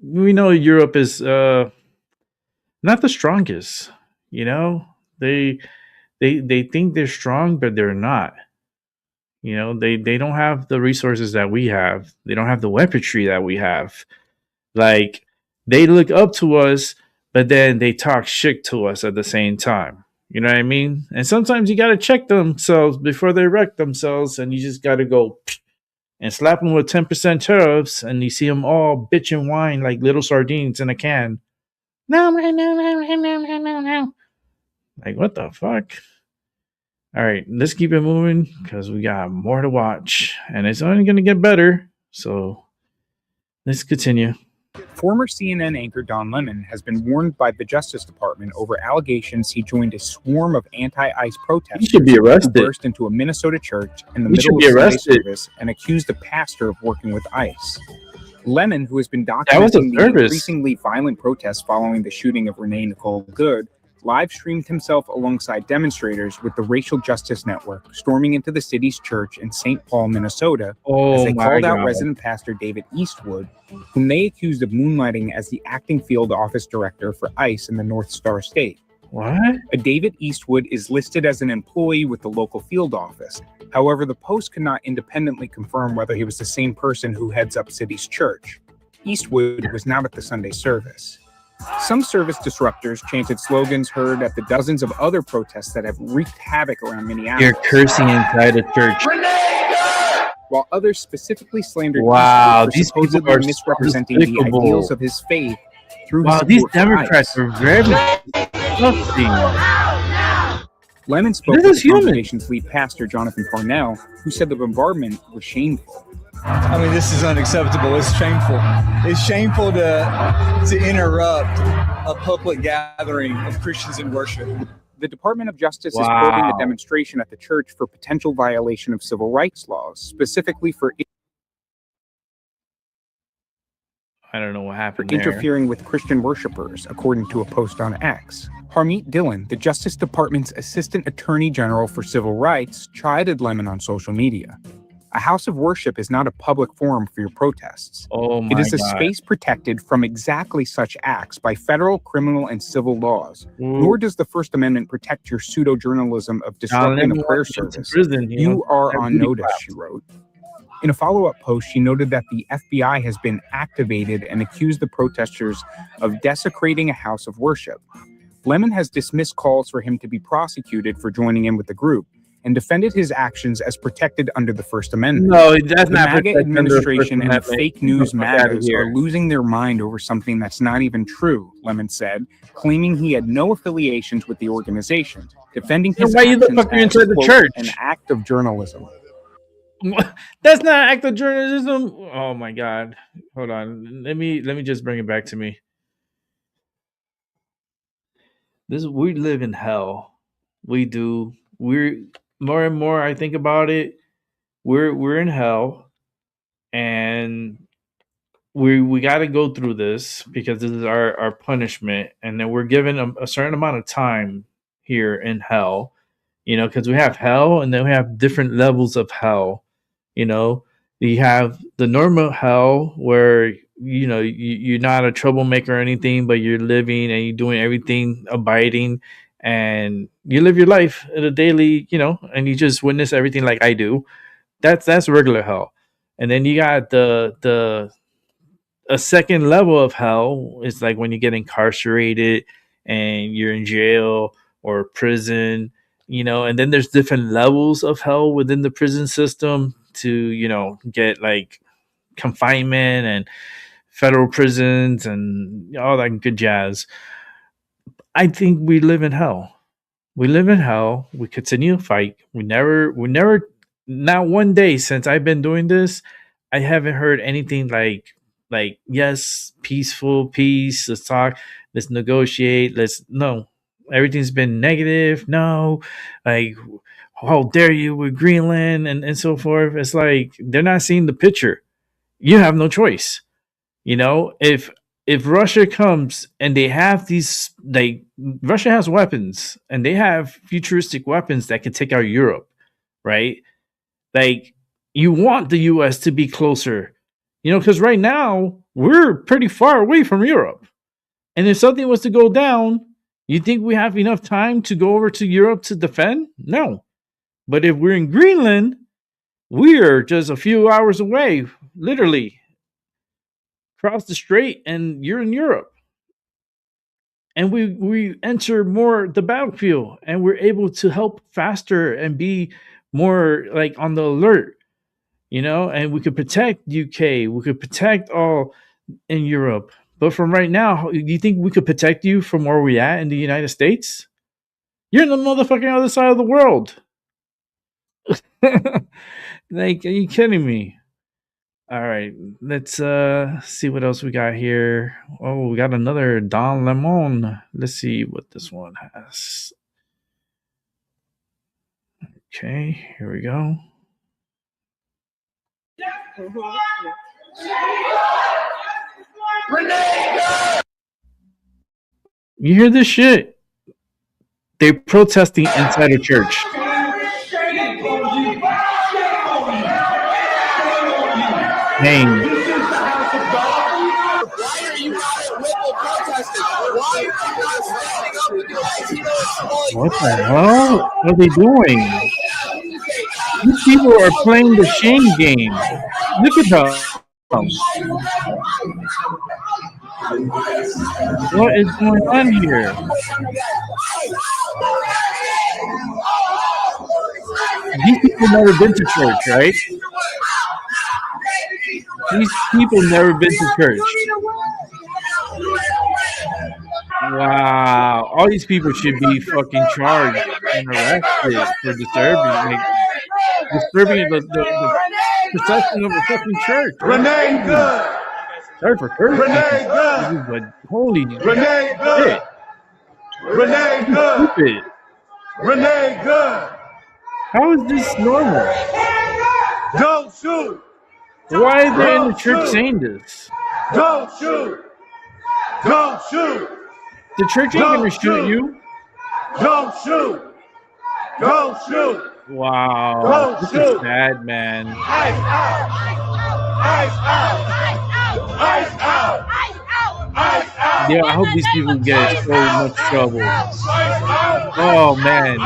we know Europe is not the strongest. You know, they think they're strong, but they're not. You know, they don't have the resources that we have. They don't have the weaponry that we have. Like, they look up to us, but then they talk shit to us at the same time. You know what I mean? And sometimes you got to check themselves before they wreck themselves, and you just got to go and slap them with 10% tariffs, and you see them all bitch and whine like little sardines in a can. No. Like, what the fuck? All right, let's keep it moving because we got more to watch, and it's only going to get better. So let's continue. Former CNN anchor Don Lemon has been warned by the Justice Department over allegations he joined a swarm of anti-ICE protesters He should be arrested. who burst into a Minnesota church in the He should middle be of Sunday arrested. service and accused the pastor of working with ICE. Lemon, who has been That was a documenting the service. increasingly violent protests following the shooting of Renee Nicole Good, live streamed himself alongside demonstrators with the Racial Justice Network, storming into the city's church in St. Paul, Minnesota, as they called out resident pastor David Eastwood, whom they accused of moonlighting as the acting field office director for ICE in the North Star State. What? A David Eastwood is listed as an employee with the local field office. However, the Post could not independently confirm whether he was the same person who heads up city's church. Eastwood was not at the Sunday service. Some service disruptors chanted slogans heard at the dozens of other protests that have wreaked havoc around Minneapolis. You're cursing inside a church. While others specifically slandered Wow, Eastwood for these people supposedly are so misrepresenting the despicable. ideals of his faith through Wow, his these support for Democrats ICE. are very disgusting. Lemon spoke This with is the human. congregation's lead pastor, Jonathan Parnell, who said the bombardment was shameful. I mean, this is unacceptable. It's shameful. It's shameful to interrupt a public gathering of Christians in worship. The Department of Justice is probing the Wow. demonstration at the church for potential violation of civil rights laws, specifically for I don't know what happened there. interfering with Christian worshipers, according to a post on X. Harmeet Dillon, the Justice Department's Assistant Attorney General for Civil Rights, chided Lemon on social media. A house of worship is not a public forum for your protests. Oh my It is a God. space protected from exactly such acts by federal, criminal, and civil laws. Ooh. Nor does the First Amendment protect your pseudo-journalism of disrupting Lemon a prayer wants to go to service. prison, you You know, are that on booty notice, clap. she wrote. In a follow-up post, she noted that the FBI has been activated and accused the protesters of desecrating a house of worship. Lemon has dismissed calls for him to be prosecuted for joining in with the group and defended his actions as protected under the First Amendment. No, that's the not MAGA protected under the First administration and the Amendment. fake news Get the fuck outta matters here. are losing their mind over something that's not even true, Lemon said, claiming he had no affiliations with the organization, defending Then his why you the actions fuck are as, inside the quote, church? an act of journalism. That's not act of journalism. Oh my god. Hold on. Let me just bring it back to me. We live in hell. We do. We're more and more I think about it, we're in hell, and we got to go through this because this is our punishment, and then we're given a certain amount of time here in hell, because we have hell and then we have different levels of hell. You have the normal hell where you're not a troublemaker or anything, but you're living and you're doing everything abiding, and you live your life in a daily, and you just witness everything like I do. That's regular hell. And then you got the a second level of hell is like when you get incarcerated and you're in jail or prison, and then there's different levels of hell within the prison system to, get like confinement and federal prisons and all that good jazz. I think we live in hell. We live in hell. We continue to fight. We never, not one day since I've been doing this, I haven't heard anything like, yes, peaceful, peace, let's talk, let's negotiate, no. Everything's been negative. No, like, how dare you with Greenland and so forth. It's like they're not seeing the picture. You have no choice. If Russia comes and they have these, like, Russia has weapons and they have futuristic weapons that can take out Europe, right? Like, you want the US to be closer, because right now we're pretty far away from Europe. And if something was to go down, you think we have enough time to go over to Europe to defend? No. But if we're in Greenland, we're just a few hours away, literally cross the strait and you're in Europe. And we enter more the battlefield and we're able to help faster and be more like on the alert, and we could protect UK, we could protect all in Europe. But from right now, do you think we could protect you from where we at in the United States? You're in the motherfucking other side of the world. Like, are you kidding me? All right, let's see what else we got here. Oh, we got another Don Lemon. Let's see what this one has. Okay, here we go. You hear this shit? They're protesting inside a church. Dang. What the hell are they doing? These people are playing the shame game. Look at them. What is going on here? These people never been to church, right? These people never been to church. Wow. All these people should be fucking charged and arrested for disturbing the procession of a fucking church. Renee Good. Sorry for cursing. Renee Good. But holy Renee Good. shit. Renee Good. Stupid. Renee Good. How is this normal? Don't shoot. Why are they in the church saying this? Don't shoot. Don't shoot. The church ain't gonna shoot you. Don't shoot. Don't shoot. Wow. This is sad, man. Ice out. Ice out. Ice out. Ice out. Yeah, I hope these people get so much trouble. Oh man.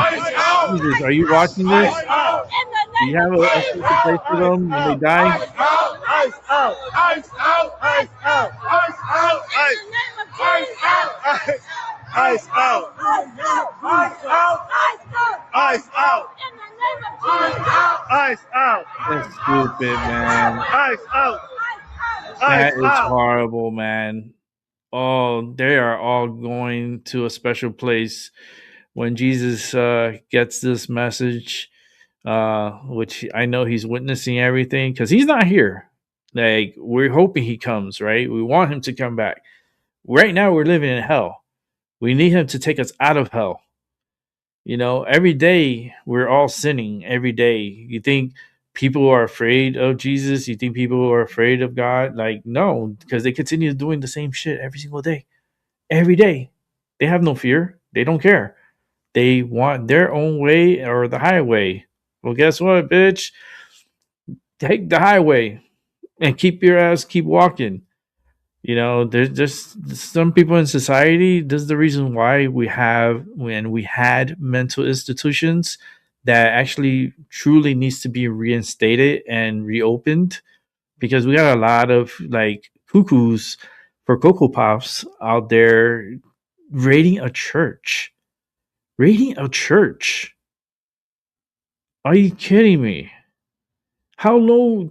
Jesus, are you watching this? Do you have a special place for them when they die? Ice out. Ice out. Ice out. Ice out. Ice out. Ice out. Ice out. Ice out. Ice out. Ice out. That's stupid, man. Ice out. That is horrible, man. Oh, they are all going to a special place when Jesus gets this message. which I know he's witnessing everything because he's not here. Like, we're hoping he comes, right? We want him to come back. Right now, we're living in hell. We need him to take us out of hell. You know, every day we're all sinning. Every day. You think people are afraid of Jesus? You think people are afraid of God? Like, no, because they continue doing the same shit every single day. Every day. They have no fear. They don't care. They want their own way or the highway. Well, guess what, bitch? Take the highway and keep walking. You know, there's just some people in society. This is the reason why we had mental institutions that actually truly needs to be reinstated and reopened, because we got a lot of like cuckoos for Cocoa Puffs out there raiding a church. Raiding a church. Are you kidding me? How low,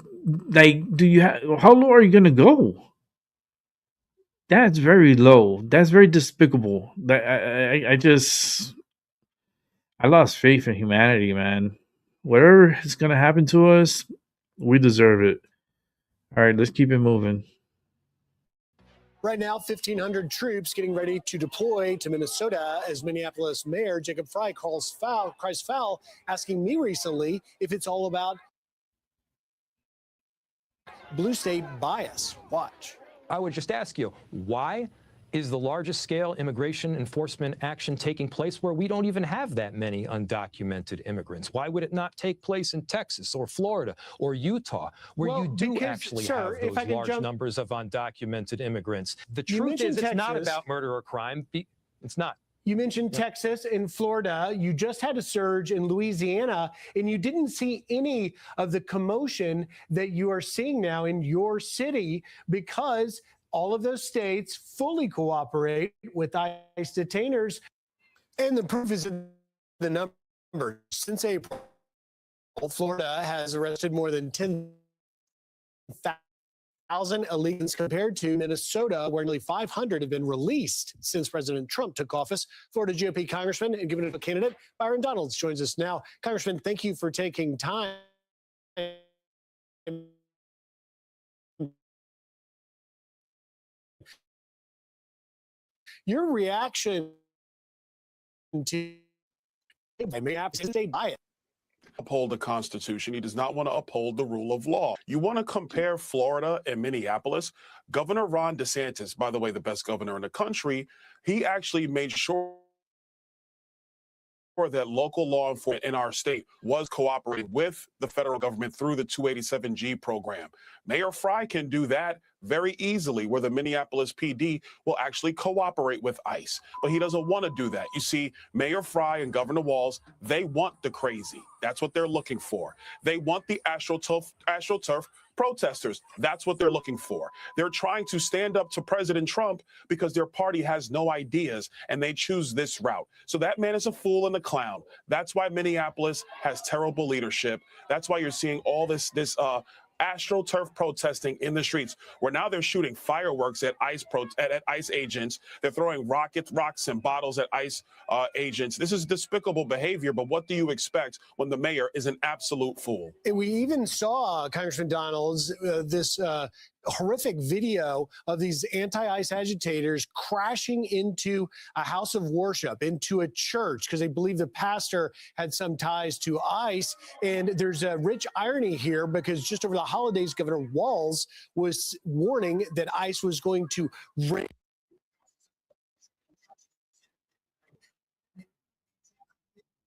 like, how low are you gonna go? That's very low. That's very despicable. I lost faith in humanity, man. Whatever is gonna happen to us, we deserve it. All right, let's keep it moving. Right now, 1,500 troops getting ready to deploy to Minnesota as Minneapolis Mayor Jacob Frey cries foul, asking me recently if it's all about blue state bias. Watch. I would just ask you, why is the largest scale immigration enforcement action taking place where we don't even have that many undocumented immigrants? Why would it not take place in Texas or Florida or Utah, where you do actually have those large numbers of undocumented immigrants? The truth is, it's not about murder or crime. It's not. You mentioned Texas and Florida. You just had a surge in Louisiana, and you didn't see any of the commotion that you are seeing now in your city because all of those states fully cooperate with ICE detainers. And the proof is in the numbers. Since April, Florida has arrested more than 10,000 illegals compared to Minnesota, where nearly 500 have been released since President Trump took office. Florida GOP Congressman and gubernatorial candidate Byron Donalds joins us now. Congressman, thank you for taking time. Your reaction to Minneapolis state bias? Uphold the Constitution. He does not want to uphold the rule of law. You want to compare Florida and Minneapolis? Governor Ron DeSantis, by the way, the best governor in the country, he actually made sure that local law enforcement in our state was cooperating with the federal government through the 287G program. Mayor Frey can do that very easily, where the Minneapolis PD will actually cooperate with ICE. But he doesn't want to do that. You see, Mayor Frey and Governor Walz, they want the crazy. That's what they're looking for. They want the AstroTurf protesters. That's what they're looking for. They're trying to stand up to President Trump because their party has no ideas, and they choose this route. So that man is a fool and a clown. That's why Minneapolis has terrible leadership. That's why you're seeing all this AstroTurf protesting in the streets, where now they're shooting fireworks at ICE agents. They're throwing rocks, and bottles at ICE agents. This is despicable behavior, but what do you expect when the mayor is an absolute fool? And we even saw, Congressman Donalds, this horrific video of these anti-ICE agitators crashing into a house of worship, into a church, because they believe the pastor had some ties to ICE. And there's a rich irony here, because just over the holidays, Governor Walz was warning that ICE was going to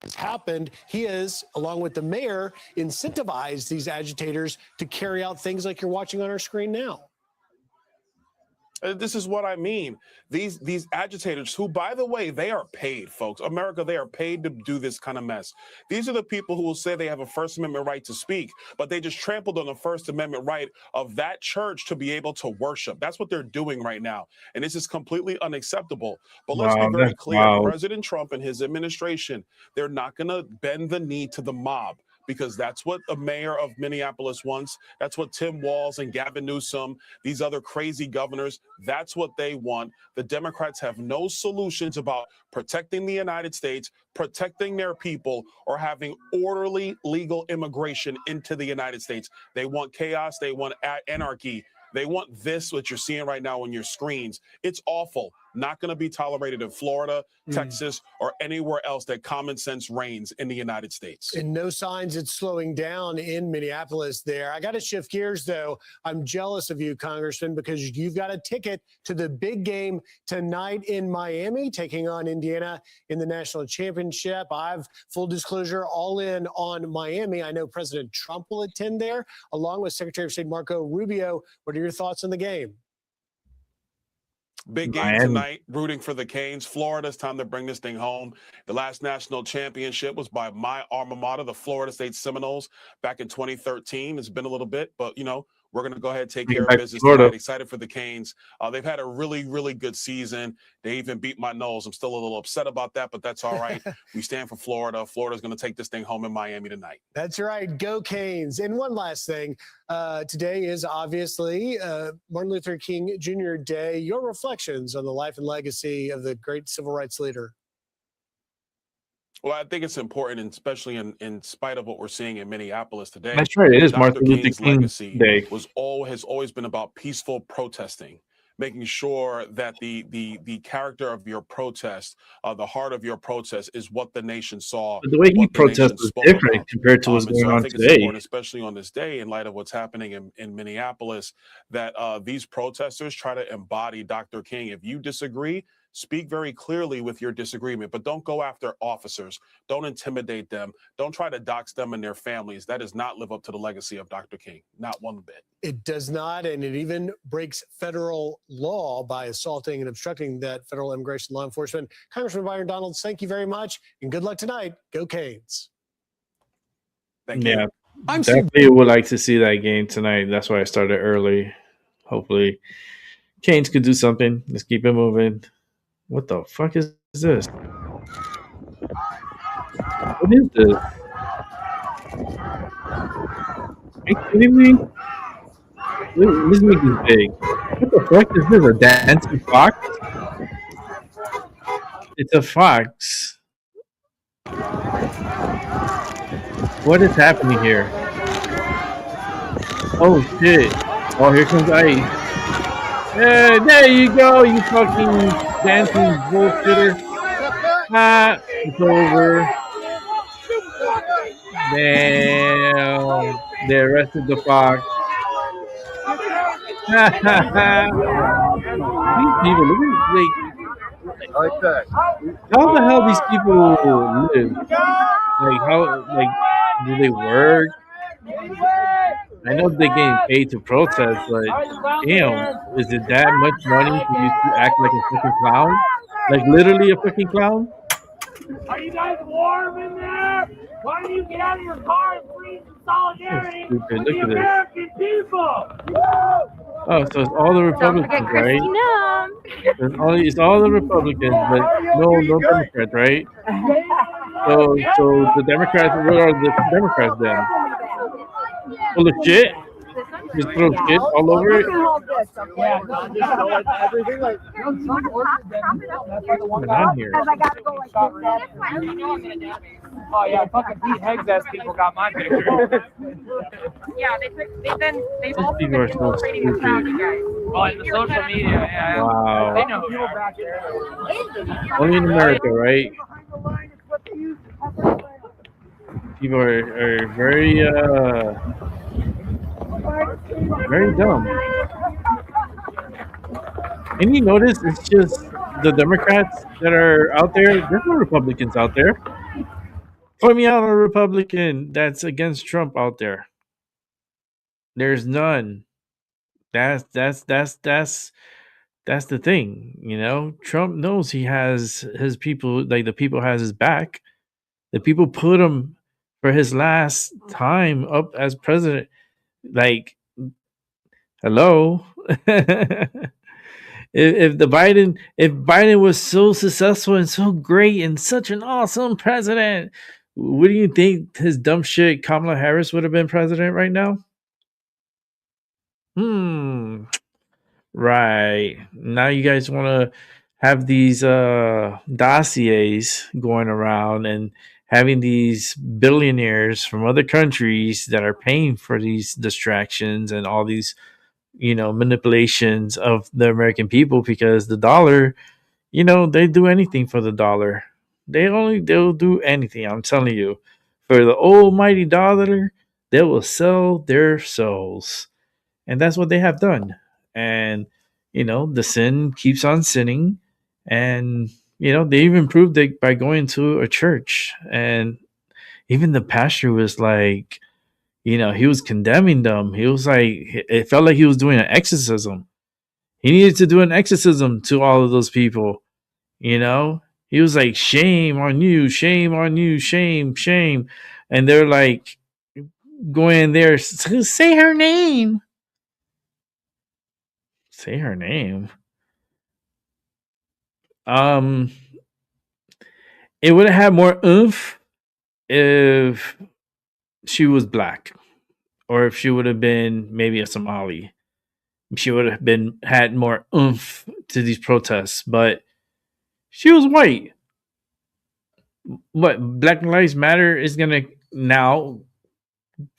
has happened. He has, along with the mayor, incentivized these agitators to carry out things like you're watching on our screen now. This is what I mean. These agitators, who, by the way, they are paid, folks. America, they are paid to do this kind of mess. These are the people who will say they have a First Amendment right to speak, but they just trampled on the First Amendment right of that church to be able to worship. That's what they're doing right now. And this is completely unacceptable. But let's be very clear. President Trump and his administration, they're not going to bend the knee to the mob. because that's what the mayor of Minneapolis wants. That's what Tim Walz and Gavin Newsom, these other crazy governors, that's what they want. The Democrats have no solutions about protecting the United States, protecting their people, or having orderly legal immigration into the United States. They want chaos. They want anarchy. They want this, what you're seeing right now on your screens. It's awful. Not going to be tolerated in Florida, Texas, or anywhere else that common sense reigns in the United States. And no signs it's slowing down in Minneapolis there. I got to shift gears, though. I'm jealous of you, Congressman, because you've got a ticket to the big game tonight in Miami, taking on Indiana in the national championship. I've, full disclosure, all in on Miami. I know President Trump will attend there, along with Secretary of State Marco Rubio. What are your thoughts on the game? Big game tonight, rooting for the Canes. Florida, it's time to bring this thing home. The last national championship was by my alma mater, the Florida State Seminoles, back in 2013. It's been a little bit, but, you know, we're going to go ahead and take care of business tonight. Excited for the Canes. They've had a really, really good season. They even beat my nose. I'm still a little upset about that, but that's all right. We stand for Florida. Florida's going to take this thing home in Miami tonight. That's right. Go Canes. And one last thing. Today is obviously Martin Luther King Jr. Day. Your reflections on the life and legacy of the great civil rights leader. Well, I think it's important, and especially in spite of what we're seeing in Minneapolis today. That's right. It is Dr. Martin Luther King's King legacy Day. has always been about peaceful protesting, making sure that the character of your protest, the heart of your protest, is what the nation saw. But the way he protested was different compared to what's going on I think it's today. important, especially on this day, in light of what's happening in Minneapolis, that these protesters try to embody Dr. King. If you disagree, speak very clearly with your disagreement, but don't go after officers. Don't intimidate them. Don't try to dox them and their families. That does not live up to the legacy of Dr. King, not one bit. It does not, and it even breaks federal law by assaulting and obstructing that federal immigration law enforcement. Congressman Byron Donalds, thank you very much, and good luck tonight. Go Canes. Thank you. Yeah, definitely would like to see that game tonight. That's why I started early. Hopefully, Canes could do something. Let's keep it moving. What the fuck is this? What is this? Are you kidding me? This make this big. What the fuck is this? A dancing fox? It's a fox. What is happening here? Oh shit. Oh, here comes Ice. Yeah, there you go, you fucking dancing bullshitter. Ah, it's over. Damn. They arrested the fox. These people, like that. How the hell these people live? Like, how, like, do they work? I know they're getting paid to protest, but damn, is it that much money for you to act like a fucking clown? Like literally a fucking clown? Are you guys warm in there? Why don't you get out of your car and freeze in solidarity with the American people? Oh, so it's all the Republicans, right? It's all the Republicans, but no Democrats, right? So the Democrats, what are the Democrats then? Full of shit? Just throw shit all over it? What's on here? Oh yeah, fucking Pete Heggs ass people got my picture. Yeah, they've all been infiltrating the crowd, you guys. Oh, in the social media, yeah. Wow. They know who you back there. Only in America, right? People are very very dumb. And you notice it's just the Democrats that are out there. There's no Republicans out there. Point me out a Republican that's against Trump out there. There's none. That's the thing, you know. Trump knows he has his people, like the people has his back. The people put him for his last time up as president. Like, hello. If Biden was so successful and so great and such an awesome president, What do you think his dumb shit Kamala Harris would have been president right now? Right. Now you guys want to have these dossiers going around and having these billionaires from other countries that are paying for these distractions and all these, manipulations of the American people, because the dollar, they do anything for the dollar. They'll do anything. I'm telling you, for the almighty dollar, they will sell their souls. And that's what they have done. And the sin keeps on sinning. And they even proved it by going to a church. And even the pastor was like, he was condemning them. He was like, it felt like he was doing an exorcism. He needed to do an exorcism to all of those people. He was like, shame on you, shame on you, shame, shame. And they're like going there, say her name. Say her name. It would have had more oomph if she was black, or if she would have been maybe a Somali. She would have had more oomph to these protests, but she was white. What, Black Lives Matter is gonna now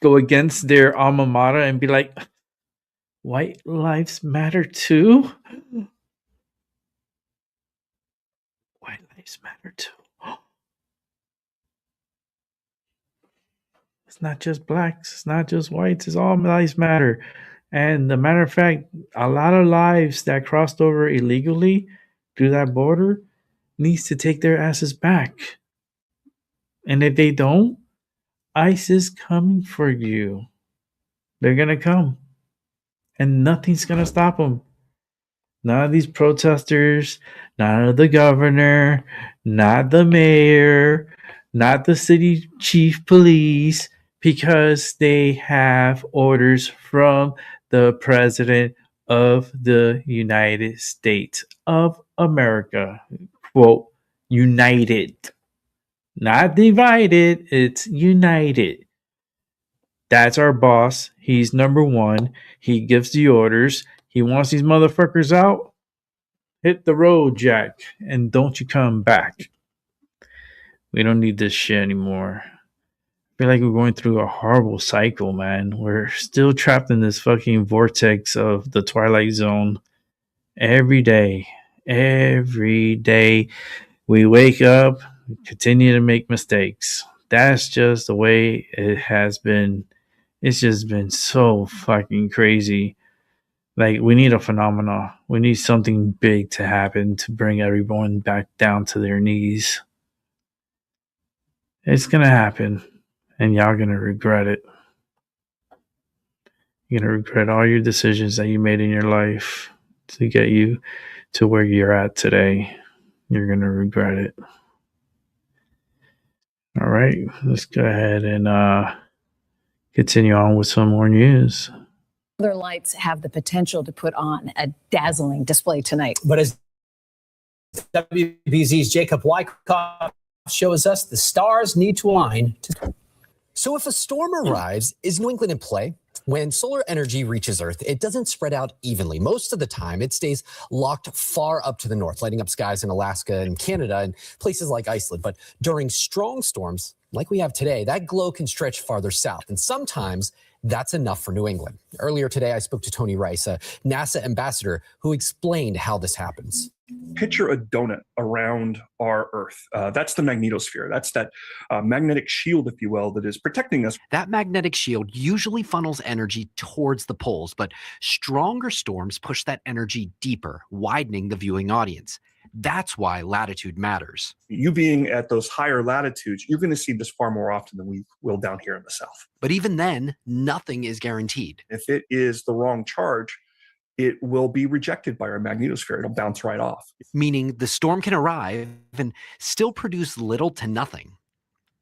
go against their alma mater and be like, white lives matter too? White lives matter too. It's not just blacks, it's not just whites, it's all lives matter. And the matter of fact, a lot of lives that crossed over illegally through that border needs to take their asses back. And if they don't, ICE is coming for you. They're gonna come. And nothing's gonna stop them. None of these protesters, none of the governor, not the mayor, not the city chief police, because they have orders from the president of the United States of America. Quote, united. Not divided, it's united. That's our boss. He's number one. He gives the orders. He wants these motherfuckers out. Hit the road, Jack, and don't you come back. We don't need this shit anymore. I feel like we're going through a horrible cycle, man. We're still trapped in this fucking vortex of the Twilight Zone. Every day, we wake up, continue to make mistakes. That's just the way it has been. It's just been so fucking crazy. Like, we need a phenomena. We need something big to happen to bring everyone back down to their knees. It's gonna happen, and y'all gonna regret it. You're gonna regret all your decisions that you made in your life to get you to where you're at today. You're gonna regret it. All right, let's go ahead and continue on with some more news. Other lights have the potential to put on a dazzling display tonight. But as WBZ's Jacob Wyckoff shows us, the stars need to align. So if a storm arrives, is New England in play? When solar energy reaches Earth, it doesn't spread out evenly. Most of the time, it stays locked far up to the north, lighting up skies in Alaska and Canada and places like Iceland. But during strong storms, like we have today, that glow can stretch farther south. And sometimes that's enough for New England. Earlier today, I spoke to Tony Rice, a NASA ambassador, who explained how this happens. Picture a donut around our Earth. That's the magnetosphere. That's that magnetic shield, if you will, that is protecting us. That magnetic shield usually funnels energy towards the poles, but stronger storms push that energy deeper, widening the viewing audience. That's why latitude matters. You being at those higher latitudes, you're going to see this far more often than we will down here in the south. But even then, nothing is guaranteed. If it is the wrong charge, it will be rejected by our magnetosphere. It'll bounce right off. Meaning the storm can arrive and still produce little to nothing.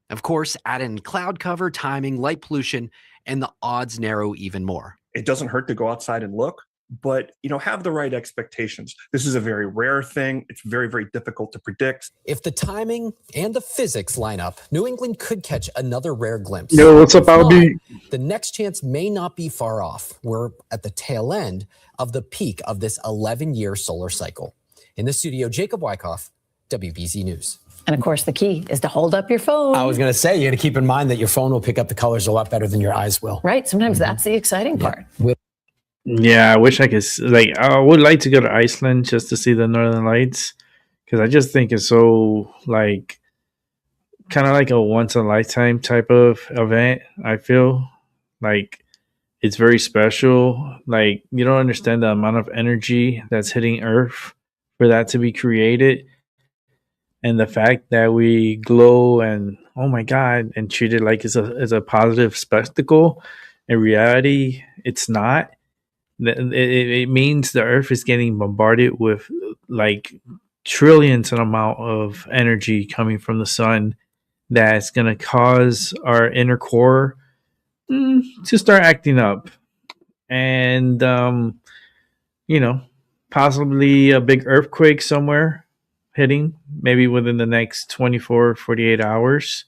Of course, add in cloud cover, timing, light pollution, and the odds narrow even more. It doesn't hurt to go outside and look, but have the right expectations. This is a very rare thing. It's very, very difficult to predict. If the timing and the physics line up, New England could catch another rare glimpse. Yo, what's up, If not, Albie? the next chance may not be far off. We're at the tail end of the peak of this 11-year solar cycle. In the studio, Jacob Wyckoff, WBZ News. And of course, the key is to hold up your phone. I was going to say, you got to keep in mind that your phone will pick up the colors a lot better than your eyes will. Right. Sometimes that's the exciting part. Yeah, I wish I could. I would like to go to Iceland just to see the Northern Lights, because I just think it's so kind of like a once in a lifetime type of event. I feel like it's very special. Like, you don't understand the amount of energy that's hitting Earth for that to be created. And the fact that we glow and, oh my God, and treat it like it's a positive spectacle. In reality, it's not. It means the Earth is getting bombarded with like trillions of amount of energy coming from the sun that's going to cause our inner core to start acting up. And, possibly a big earthquake somewhere hitting, maybe within the next 24, 48 hours.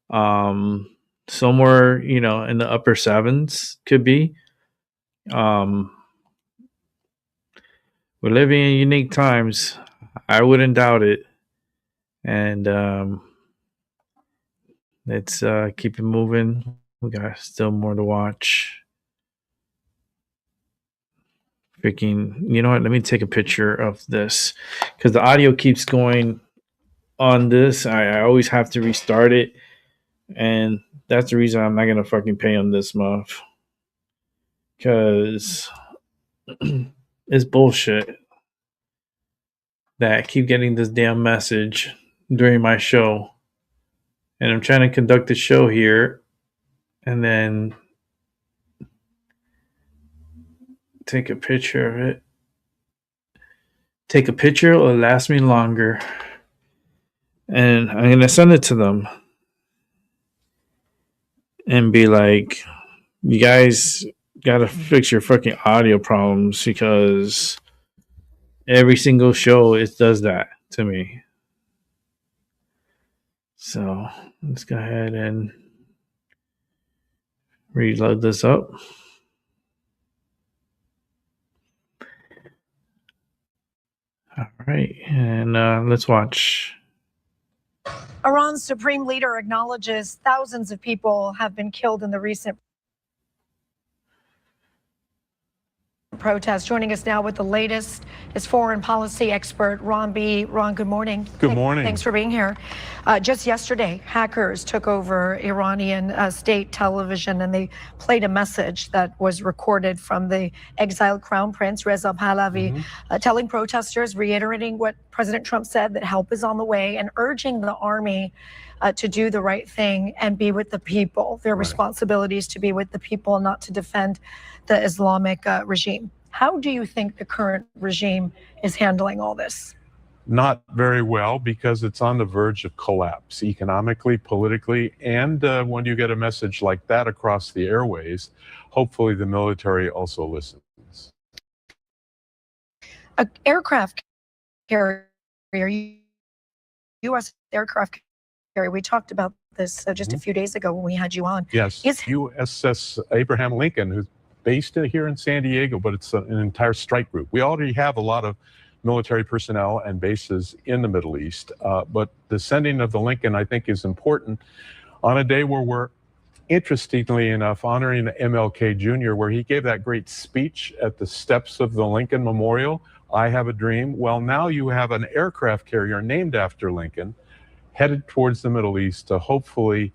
Somewhere, in the upper sevens could be. We're living in unique times. I wouldn't doubt it. And let's keep it moving. We got still more to watch. You know what? Let me take a picture of this because the audio keeps going on this. I always have to restart it, and that's the reason I'm not gonna fucking pay on this month because it's bullshit that I keep getting this damn message during my show, and I'm trying to conduct the show here, and then take a picture of it. Take a picture, it'll last me longer. And I'm going to send it to them. And be like, you guys got to fix your fucking audio problems because every single show it does that to me. So let's go ahead and reload this up. All right, and let's watch. Iran's supreme leader acknowledges thousands of people have been killed in the recent protests. Joining us now with the latest is foreign policy expert Ron B. Ron, good morning. Good morning. Thanks for being here. Just yesterday, hackers took over Iranian state television and they played a message that was recorded from the exiled Crown Prince Reza Pahlavi, telling protesters, reiterating what President Trump said, that help is on the way, and urging the army to do the right thing and be with the people. Their responsibility is to be with the people, not to defend the Islamic regime. How do you think the current regime is handling all this? Not very well, because it's on the verge of collapse economically, politically, and when you get a message like that across the airways, hopefully the military also listens. An aircraft carrier, U.S. aircraft carrier, we talked about this just a few days ago when we had you on. Yes, USS Abraham Lincoln, who's based here in San Diego, but it's an entire strike group. We already have a lot of military personnel and bases in the Middle East, but the sending of the Lincoln, I think, is important on a day where we're, interestingly enough, honoring MLK Jr., where he gave that great speech at the steps of the Lincoln Memorial, I Have a Dream. Well, now you have an aircraft carrier named after Lincoln headed towards the Middle East to hopefully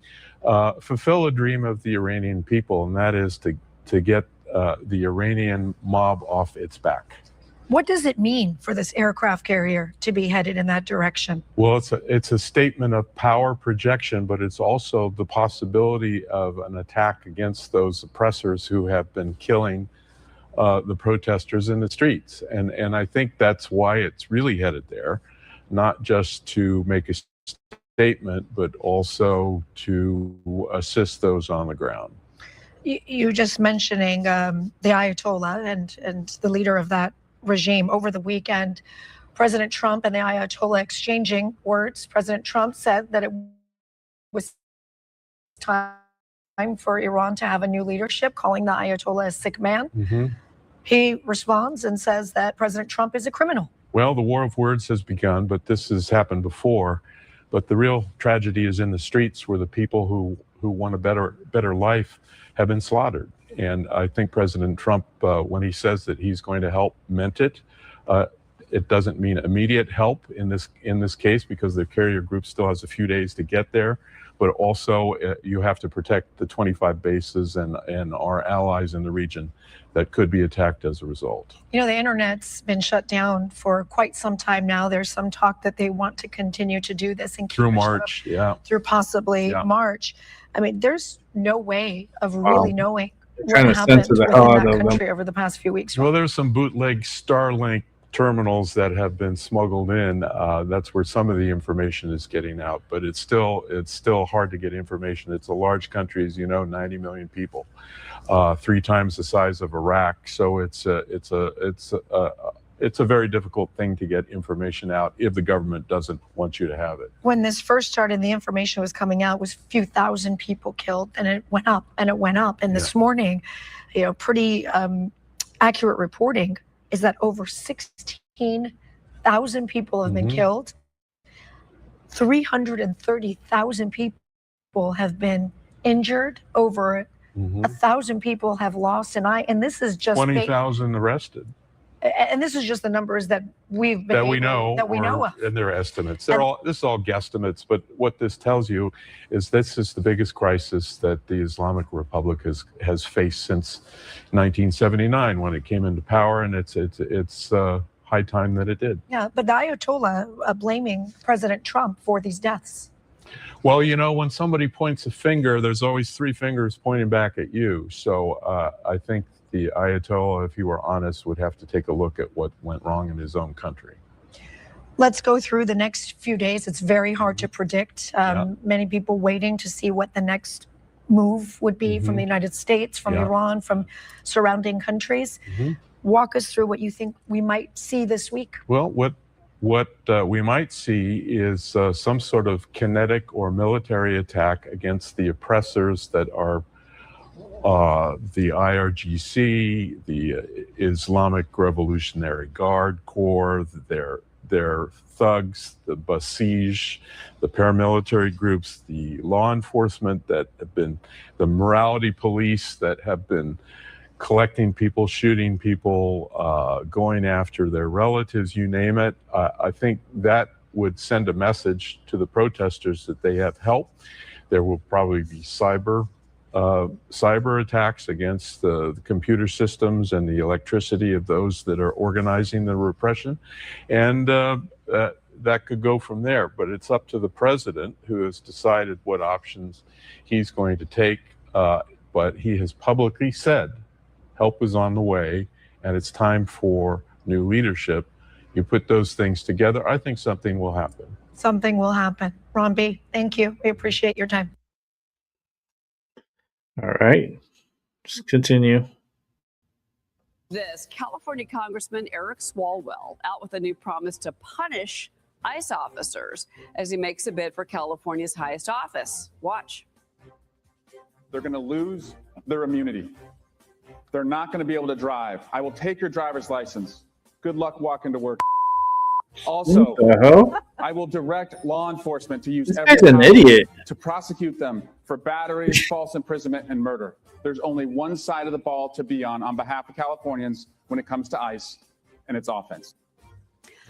fulfill a dream of the Iranian people, and that is to get the Iranian mob off its back. What does it mean for this aircraft carrier to be headed in that direction? Well, it's a statement of power projection, but it's also the possibility of an attack against those oppressors who have been killing the protesters in the streets. And I think that's why it's really headed there, not just to make a statement, but also to assist those on the ground. You just mentioning the Ayatollah and the leader of that regime. Over the weekend, President Trump and the Ayatollah exchanging words. President Trump said that it was time for Iran to have a new leadership, calling the Ayatollah a sick man. He responds and says that President Trump is a criminal. Well, the war of words has begun, but this has happened before. But the real tragedy is in the streets, where the people who want a better life have been slaughtered. And I think President Trump, when he says that he's going to help, meant it. It doesn't mean immediate help in this case, because the carrier group still has a few days to get there. But also, you have to protect the 25 bases and our allies in the region that could be attacked as a result. You know, the internet's been shut down for quite some time now. There's some talk that they want to continue to do this and Through March, yeah. Through possibly March. I mean, there's no way of really knowing what happened within that country over the past few weeks. Well, there's some bootleg Starlink terminals that have been smuggled in. That's where some of the information is getting out, but it's still hard to get information. It's a large country, as you know, 90 million people, 3 times the size of Iraq. So it's a very difficult thing to get information out if the government doesn't want you to have it. When this first started, the information was coming out, was a few thousand people killed, and it went up and it went up. And this morning, you know, pretty accurate reporting is that over 16,000 people have been killed. 330,000 people have been injured. Over 1,000 people have lost an eye. And this is just 20,000 arrested. And this is just the numbers that we've been we know of. And their estimates. This is all guesstimates, but what this tells you is this is the biggest crisis that the Islamic Republic has faced since 1979 when it came into power, and it's high time that it did. Yeah, but the Ayatollah blaming President Trump for these deaths. Well, you know, when somebody points a finger, there's always 3 fingers pointing back at you. So I think the Ayatollah, if he were honest, would have to take a look at what went wrong in his own country. Let's go through the next few days. It's very hard to predict. Many people waiting to see what the next move would be from the United States, from Iran, from surrounding countries. Walk us through what you think we might see this week. Well, what we might see is some sort of kinetic or military attack against the oppressors that are the IRGC, the Islamic Revolutionary Guard Corps, their thugs, the Basij, the paramilitary groups, the law enforcement that have been, the morality police that have been collecting people, shooting people, going after their relatives, you name it. I think that would send a message to the protesters that they have help. There will probably be cyber attacks against the computer systems and the electricity of those that are organizing the repression. And that could go from there. But it's up to the president, who has decided what options he's going to take. But he has publicly said help is on the way, and it's time for new leadership. You put those things together, I think something will happen. Something will happen. Ron B., thank you. We appreciate your time. All right, just continue. This California Congressman Eric Swalwell out with a new promise to punish ICE officers as he makes a bid for California's highest office. Watch. They're going to lose their immunity. They're not going to be able to drive. I will take your driver's license. Good luck walking to work. Also, I will direct law enforcement to use every power to prosecute them for battery, false imprisonment, and murder. There's only one side of the ball to be on behalf of Californians when it comes to ICE, and it's offense.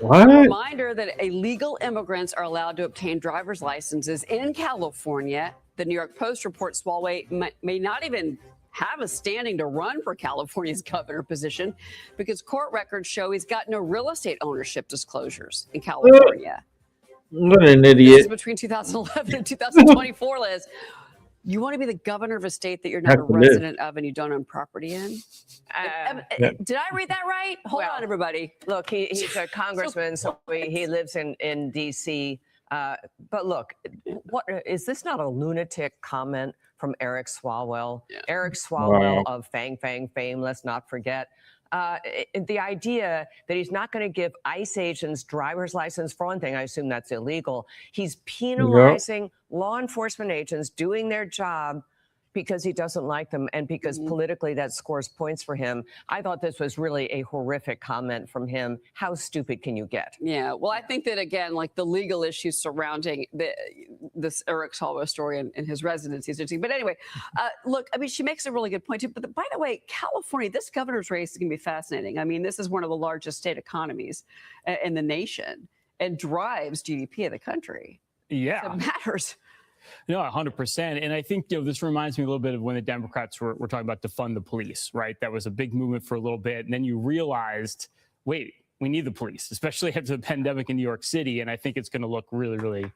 A reminder that illegal immigrants are allowed to obtain driver's licenses in California. The New York Post reports Swalwell may not even have a standing to run for California's governor position because court records show he's got no real estate ownership disclosures in California. What an idiot. This is between 2011 and 2024, Liz. You want to be the governor of a state that you're not a resident of and you don't own property in? Did I read that right? Hold on, everybody. Look, he's a congressman, so he lives in D.C. But look, what is this not a lunatic comment from Eric Swalwell. Eric Swalwell of Fang Fang fame, let's not forget. The idea that he's not going to give ICE agents driver's license for one thing, I assume that's illegal. He's penalizing law enforcement agents doing their job because he doesn't like them and because politically that scores points for him. I thought this was really a horrific comment from him. How stupid can you get? Yeah, well, I think that, again, like the legal issues surrounding this Eric Swalwell story and his residency is interesting. But anyway, look, I mean, she makes a really good point, too. But by the way, California, this governor's race is going to be fascinating. I mean, this is one of the largest state economies in the nation and drives GDP of the country. Yeah. So it matters. No, 100%. And I think, this reminds me a little bit of when the Democrats were talking about defund the police, right? That was a big movement for a little bit. And then you realized, wait, we need the police, especially after the pandemic in New York City. And I think it's going to look really, really,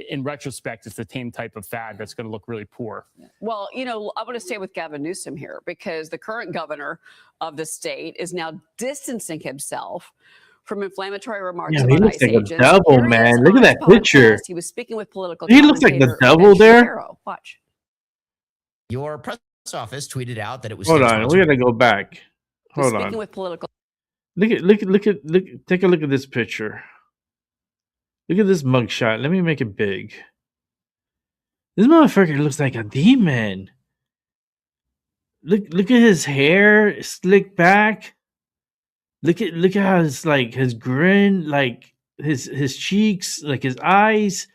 in retrospect, it's the same type of fad that's going to look really poor. Well, I want to stay with Gavin Newsom here because the current governor of the state is now distancing himself from inflammatory remarks Yeah, about he looks ICE like agents. a devil, Here he is man. Look on at that his picture. podcast. He was speaking with political He looks like the commentator devil Ben there. Shapiro. Watch. Your press office tweeted out that it was. Hold on, we gotta go back. Hold Speaking on. with political. Look. Take a look at this picture. Look at this mugshot. Let me make it big. This motherfucker looks like a demon. Look at his hair slicked back. Look at how his grin, like his cheeks, like his eyes,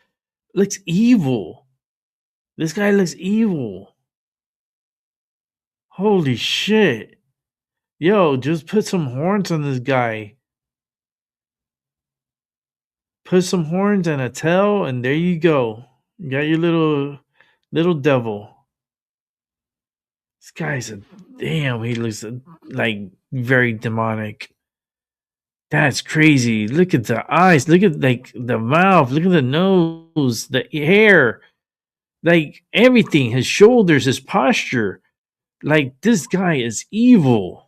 looks evil. This guy looks evil. Holy shit. Yo, just put some horns on this guy. Put some horns and a tail, and there you go. You got your little devil. This guy's he looks like very demonic. That's crazy. Look at the eyes. Look at the mouth. Look at the nose, the hair, like everything. His shoulders, his posture. Like this guy is evil.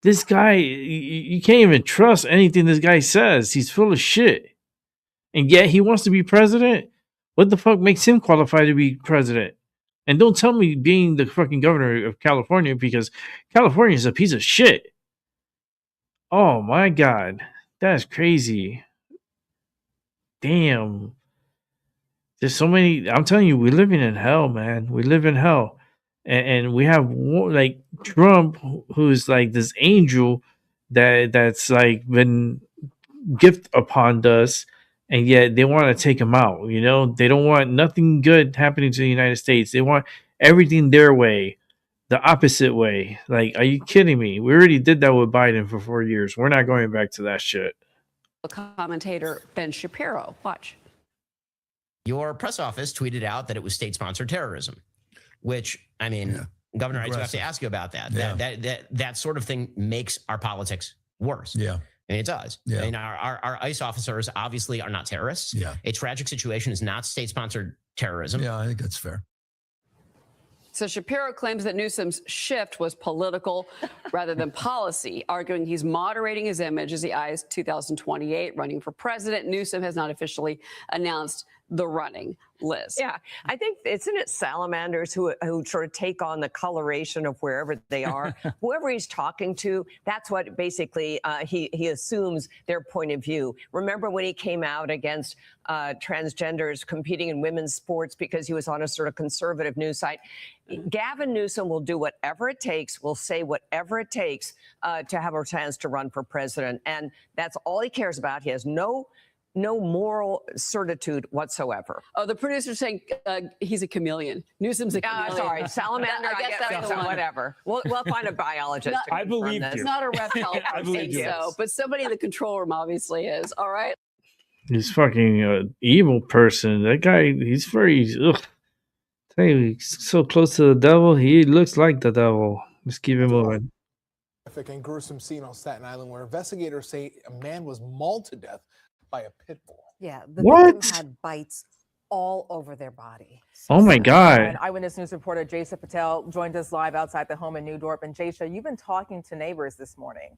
This guy, you can't even trust anything this guy says. He's full of shit. And yet he wants to be president? What the fuck makes him qualified to be president? And don't tell me being the fucking governor of California, because California is a piece of shit. Oh my God. That's crazy. Damn. There's so many. I'm telling you, we're living in hell, man. We live in hell. And we have like Trump, who's like this angel that's like been gift upon us, and yet they want to take him out. They don't want nothing good happening to the United States. They want everything their way, the opposite way. Like, are you kidding me? We already did that with Biden for 4 years. We're not going back to that shit. Commentator Ben Shapiro. Watch. Your press office tweeted out that it was state-sponsored terrorism, which, I mean, Governor, I do have to ask you about that. Yeah. That sort of thing makes our politics worse. Yeah. And it does. Yeah. I mean, our ICE officers obviously are not terrorists. Yeah. A tragic situation is not state-sponsored terrorism. Yeah, I think that's fair. So Shapiro claims that Newsom's shift was political rather than policy, arguing he's moderating his image as he eyes 2028 running for president. Newsom has not officially announced the running list. Yeah, I think, isn't it salamanders who sort of take on the coloration of wherever they are? Whoever he's talking to, that's what basically he assumes their point of view. Remember when he came out against transgenders competing in women's sports because he was on a sort of conservative news site? Gavin Newsom will do whatever it takes, will say whatever it takes to have a chance to run for president. And that's all he cares about. He has no moral certitude whatsoever. Oh, the producer's saying he's a chameleon. Newsom's a chameleon. Sorry, salamander, I guess that's whatever. We'll find a biologist. I believe this. It's not a reptile. I believe so, but somebody in the control room obviously is. All right. He's fucking evil person. That guy, he's very, tell you, he's so close to the devil, he looks like the devil. Let's keep it moving. And gruesome scene on Staten Island where investigators say a man was mauled to death by a pit bull. Yeah, the What? victim had bites all over their body. Oh my God. And Eyewitness News reporter Jaisha Patel joined us live outside the home in New Dorp. And Jaisha, you've been talking to neighbors this morning.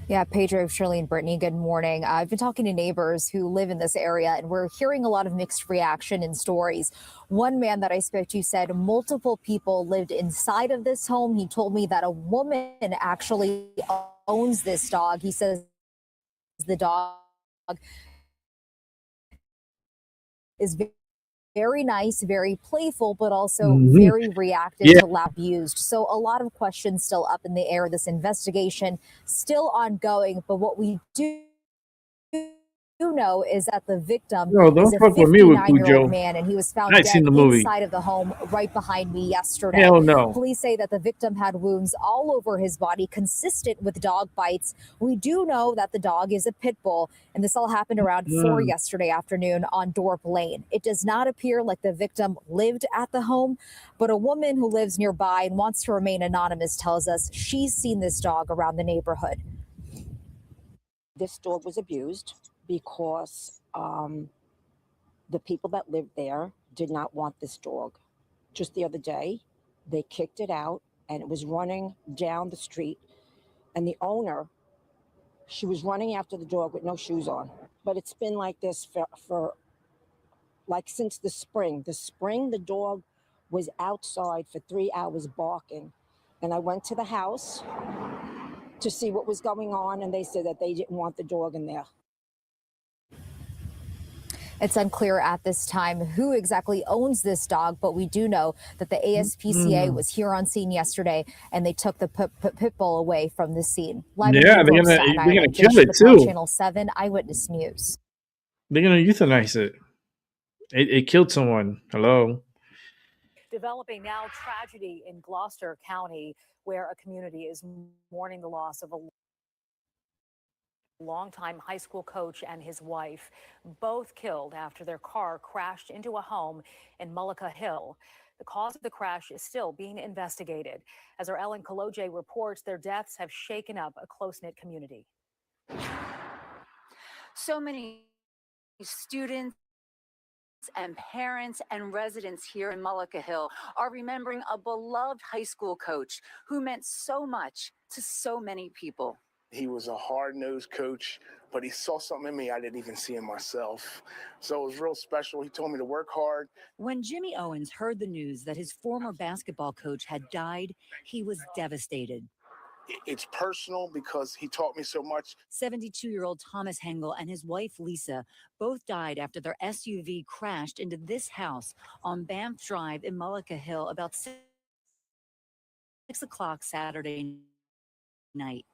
Yeah, Pedro, Shirley, and Brittany, good morning. I've been talking to neighbors who live in this area, and we're hearing a lot of mixed reaction and stories. One man that I spoke to said multiple people lived inside of this home. He told me that a woman actually owns this dog. He says the dog is very nice, very playful, but also very reactive to loud abused. So a lot of questions still up in the air. This investigation still ongoing, but what we do know is that the victim No, don't is a fuck with me with 59-year-old Cujo. man, and he was found I dead seen the movie. inside of the home right behind me yesterday. Hell no. Police say that the victim had wounds all over his body consistent with dog bites. We do know that the dog is a pit bull, and this all happened around 4 yesterday afternoon on Dorp Lane. It does not appear like the victim lived at the home, but a woman who lives nearby and wants to remain anonymous tells us she's seen this dog around the neighborhood. This dog was abused because the people that lived there did not want this dog. Just the other day, they kicked it out and it was running down the street. And the owner, she was running after the dog with no shoes on. But it's been like this for like since the spring. The dog was outside for 3 hours barking. And I went to the house to see what was going on, and they said that they didn't want the dog in there. It's unclear at this time who exactly owns this dog, but we do know that the ASPCA was here on scene yesterday, and they took the pit bull away from the scene. Live Yeah, they're gonna kill it too. Channel 7 Eyewitness News. They're gonna euthanize it. It killed someone. Hello. Developing now tragedy in Gloucester County, where a community is mourning the loss of a longtime high school coach and his wife, both killed after their car crashed into a home in Mullica Hill. The cause of the crash is still being investigated. As our Ellen Koloje reports, their deaths have shaken up a close-knit community. So many students and parents and residents here in Mullica Hill are remembering a beloved high school coach who meant so much to so many people. He was a hard-nosed coach, but he saw something in me I didn't even see in myself. So it was real special. He told me to work hard. When Jimmy Owens heard the news that his former basketball coach had died, he was devastated. It's personal because he taught me so much. 72-year-old Thomas Hengel and his wife, Lisa, both died after their SUV crashed into this house on Banff Drive in Mullica Hill about 6 o'clock Saturday night.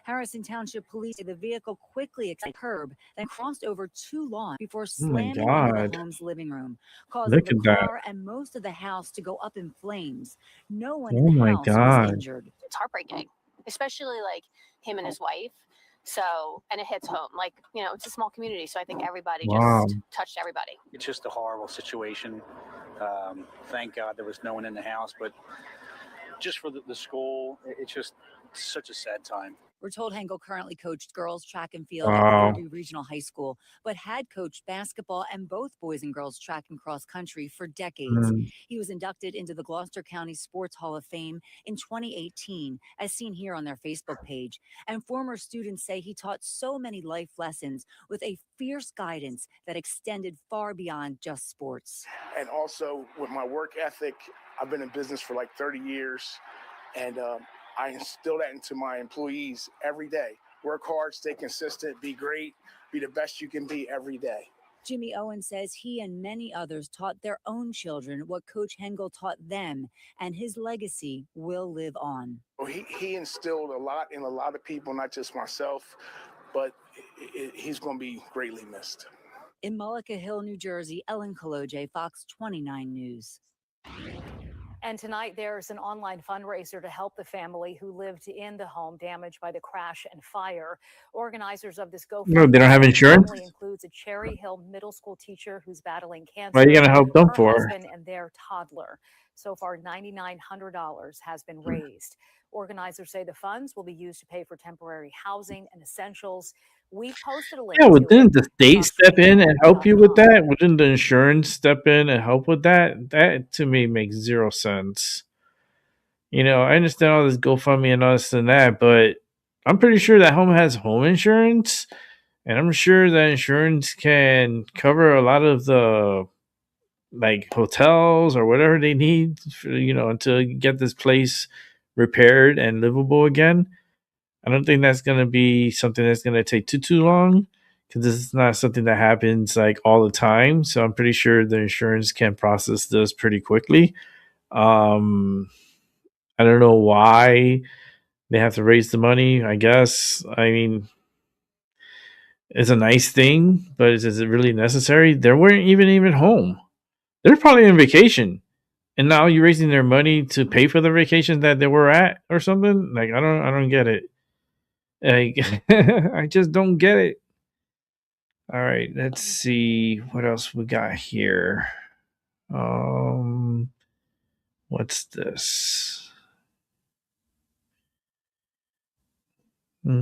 Harrison Township Police say the vehicle quickly exited the curb, then crossed over two lawns before slamming into the home's living room, causing the car and most of the house to go up in flames. No one in the house was injured. It's heartbreaking, especially like him and his wife. So, and it hits home. Like, you know, it's a small community, so I think everybody just touched everybody. It's just a horrible situation. Thank God there was no one in the house, but just for the school, it's just such a sad time. We're told Hengel currently coached girls track and field at Purdue Regional High School, but had coached basketball and both boys and girls track and cross country for decades. He was inducted into the Gloucester County Sports Hall of Fame in 2018, as seen here on their Facebook page. And former students say he taught so many life lessons with a fierce guidance that extended far beyond just sports. And also with my work ethic, I've been in business for like 30 years, and I instill that into my employees every day. Work hard, stay consistent, be great, be the best you can be every day. Jimmy Owens says he and many others taught their own children what Coach Hengel taught them, and his legacy will live on. Well, he instilled a lot in a lot of people, not just myself, but he's going to be greatly missed. In Mullica Hill, New Jersey, Ellen Koloje, Fox 29 News. And tonight, there's an online fundraiser to help the family who lived in the home damaged by the crash and fire. Organizers of this GoFundMe No, they don't have insurance? includes a Cherry Hill middle school teacher who's battling cancer. What are you going to help them her for? husband and their toddler. So far, $9,900 has been raised. Organizers say the funds will be used to pay for temporary housing and essentials. We posted a link. Yeah, well, didn't the state step in and help you with that? Wouldn't the insurance step in and help with that? That to me makes zero sense. You know, I understand all this GoFundMe and all this and that, but I'm pretty sure that home has home insurance, and I'm sure that insurance can cover a lot of the like hotels or whatever they need, until you get this place repaired and livable again. I don't think that's going to be something that's going to take too long, because this is not something that happens like all the time. So I'm pretty sure the insurance can process this pretty quickly. Um, I don't know why they have to raise the money. I guess, I mean, it's a nice thing, but is it really necessary? They weren't even home. They're probably on vacation, and now you're raising their money to pay for the vacation that they were at or something. Like, I don't get it. Like, I just don't get it. All right, let's see what else we got here. What's this? All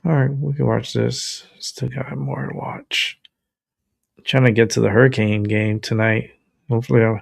right, we can watch this. Still got more to watch. Trying to get to the hurricane game tonight. Hopefully,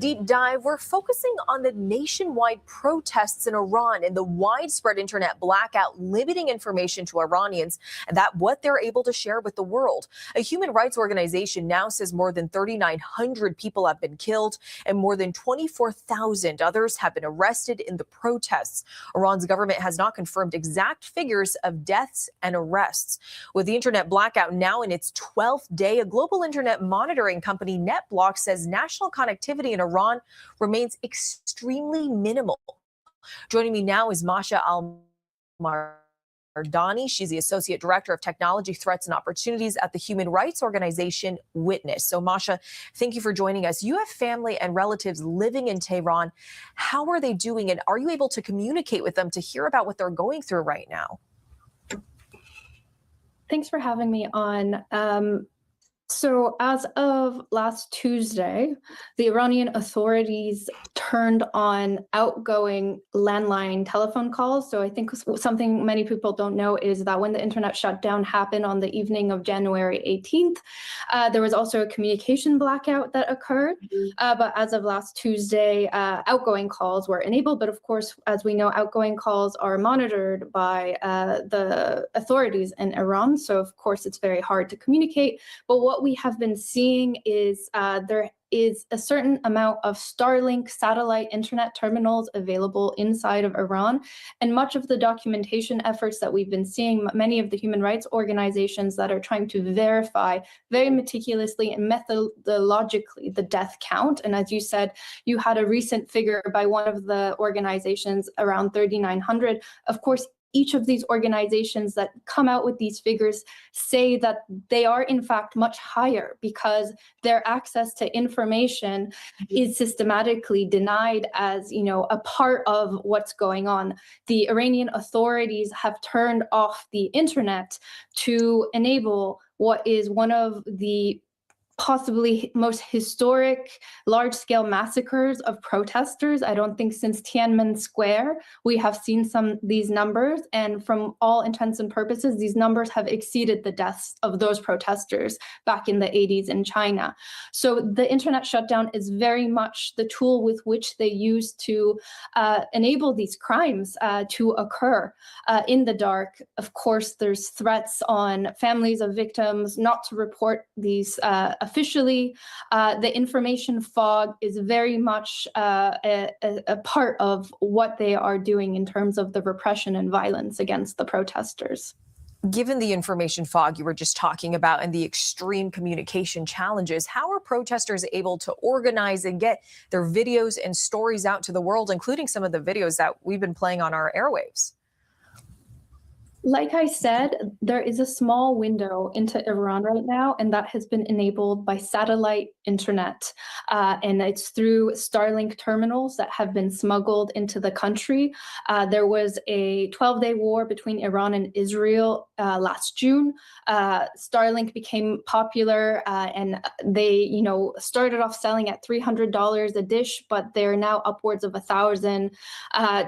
Deep dive, we're focusing on the nationwide protests in Iran and the widespread internet blackout limiting information to Iranians and that what they're able to share with the world. A human rights organization now says more than 3,900 people have been killed and more than 24,000 others have been arrested in the protests. Iran's government has not confirmed exact figures of deaths and arrests. With the internet blackout now in its 12th day, a global internet monitoring company, NetBlock, says national connectivity in Iran remains extremely minimal. Joining me now is Masha Al-Mardani. She's the Associate Director of Technology Threats and Opportunities at the human rights organization Witness. So Masha, thank you for joining us. You have family and relatives living in Tehran. How are they doing, and are you able to communicate with them to hear about what they're going through right now? Thanks for having me on. So as of last Tuesday, the Iranian authorities turned on outgoing landline telephone calls. So I think something many people don't know is that when the internet shutdown happened on the evening of January 18th, there was also a communication blackout that occurred. But as of last Tuesday, outgoing calls were enabled. But of course, as we know, outgoing calls are monitored by the authorities in Iran. So of course, it's very hard to communicate. But what we have been seeing is there is a certain amount of Starlink satellite internet terminals available inside of Iran. And much of the documentation efforts that we've been seeing, many of the human rights organizations that are trying to verify very meticulously and methodologically the death count. And as you said, you had a recent figure by one of the organizations around 3,900. Of course, each of these organizations that come out with these figures say that they are in fact much higher because their access to information is systematically denied as, a part of what's going on. The Iranian authorities have turned off the internet to enable what is one of the possibly most historic large-scale massacres of protesters. I don't think since Tiananmen Square we have seen these numbers, and from all intents and purposes, these numbers have exceeded the deaths of those protesters back in the 80s in China. So the internet shutdown is very much the tool with which they use to enable these crimes to occur in the dark. Of course, there's threats on families of victims not to report these officially. The information fog is very much a part of what they are doing in terms of the repression and violence against the protesters. Given the information fog you were just talking about and the extreme communication challenges, how are protesters able to organize and get their videos and stories out to the world, including some of the videos that we've been playing on our airwaves? Like I said, there is a small window into Iran right now, and that has been enabled by satellite internet. And it's through Starlink terminals that have been smuggled into the country. There was a 12-day war between Iran and Israel last June. Starlink became popular and they, started off selling at $300 a dish, but they're now upwards of $1,000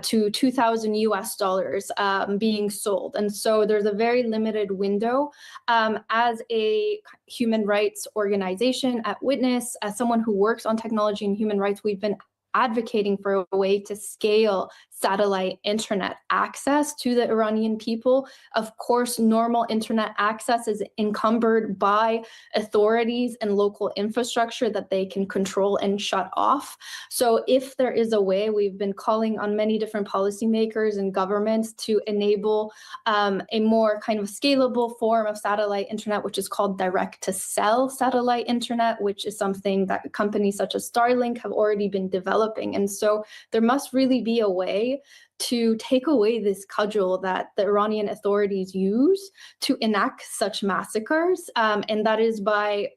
to $2,000 US being sold. And so there's a very limited window. As a human rights organization at Witness, as someone who works on technology and human rights, we've been advocating for a way to scale satellite internet access to the Iranian people. Of course, normal internet access is encumbered by authorities and local infrastructure that they can control and shut off. So if there is a way, we've been calling on many different policymakers and governments to enable a more kind of scalable form of satellite internet, which is called direct-to-cell satellite internet, which is something that companies such as Starlink have already been developing. And so there must really be a way to take away this cudgel that the Iranian authorities use to enact such massacres, and that is by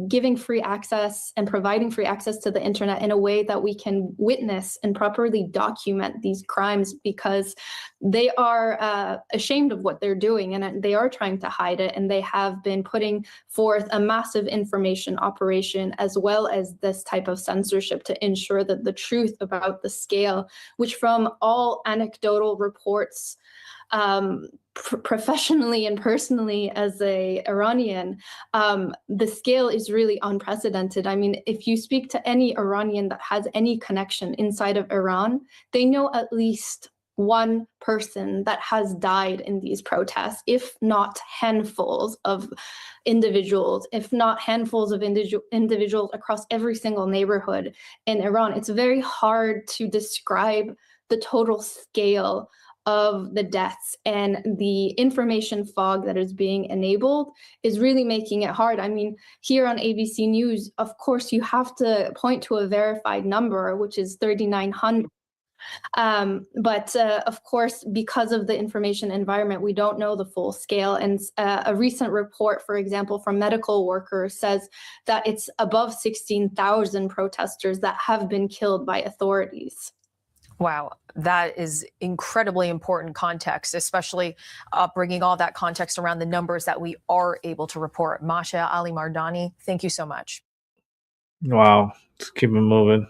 giving free access and providing free access to the internet in a way that we can witness and properly document these crimes, because they are ashamed of what they're doing and they are trying to hide it. And they have been putting forth a massive information operation as well as this type of censorship to ensure that the truth about the scale, which from all anecdotal reports, professionally and personally as a Iranian, the scale is really unprecedented. I mean, if you speak to any Iranian that has any connection inside of Iran, they know at least one person that has died in these protests, if not handfuls of individuals, if not handfuls of individuals across every single neighborhood in Iran. It's very hard to describe the total scale of the deaths, and the information fog that is being enabled is really making it hard. I mean, here on ABC News, of course, you have to point to a verified number, which is 3,900. But of course, because of the information environment, we don't know the full scale. And a recent report, for example, from medical workers says that it's above 16,000 protesters that have been killed by authorities. Wow, that is incredibly important context, especially bringing all that context around the numbers that we are able to report. Masha Ali Mardani, thank you so much. Wow, let's keep it moving.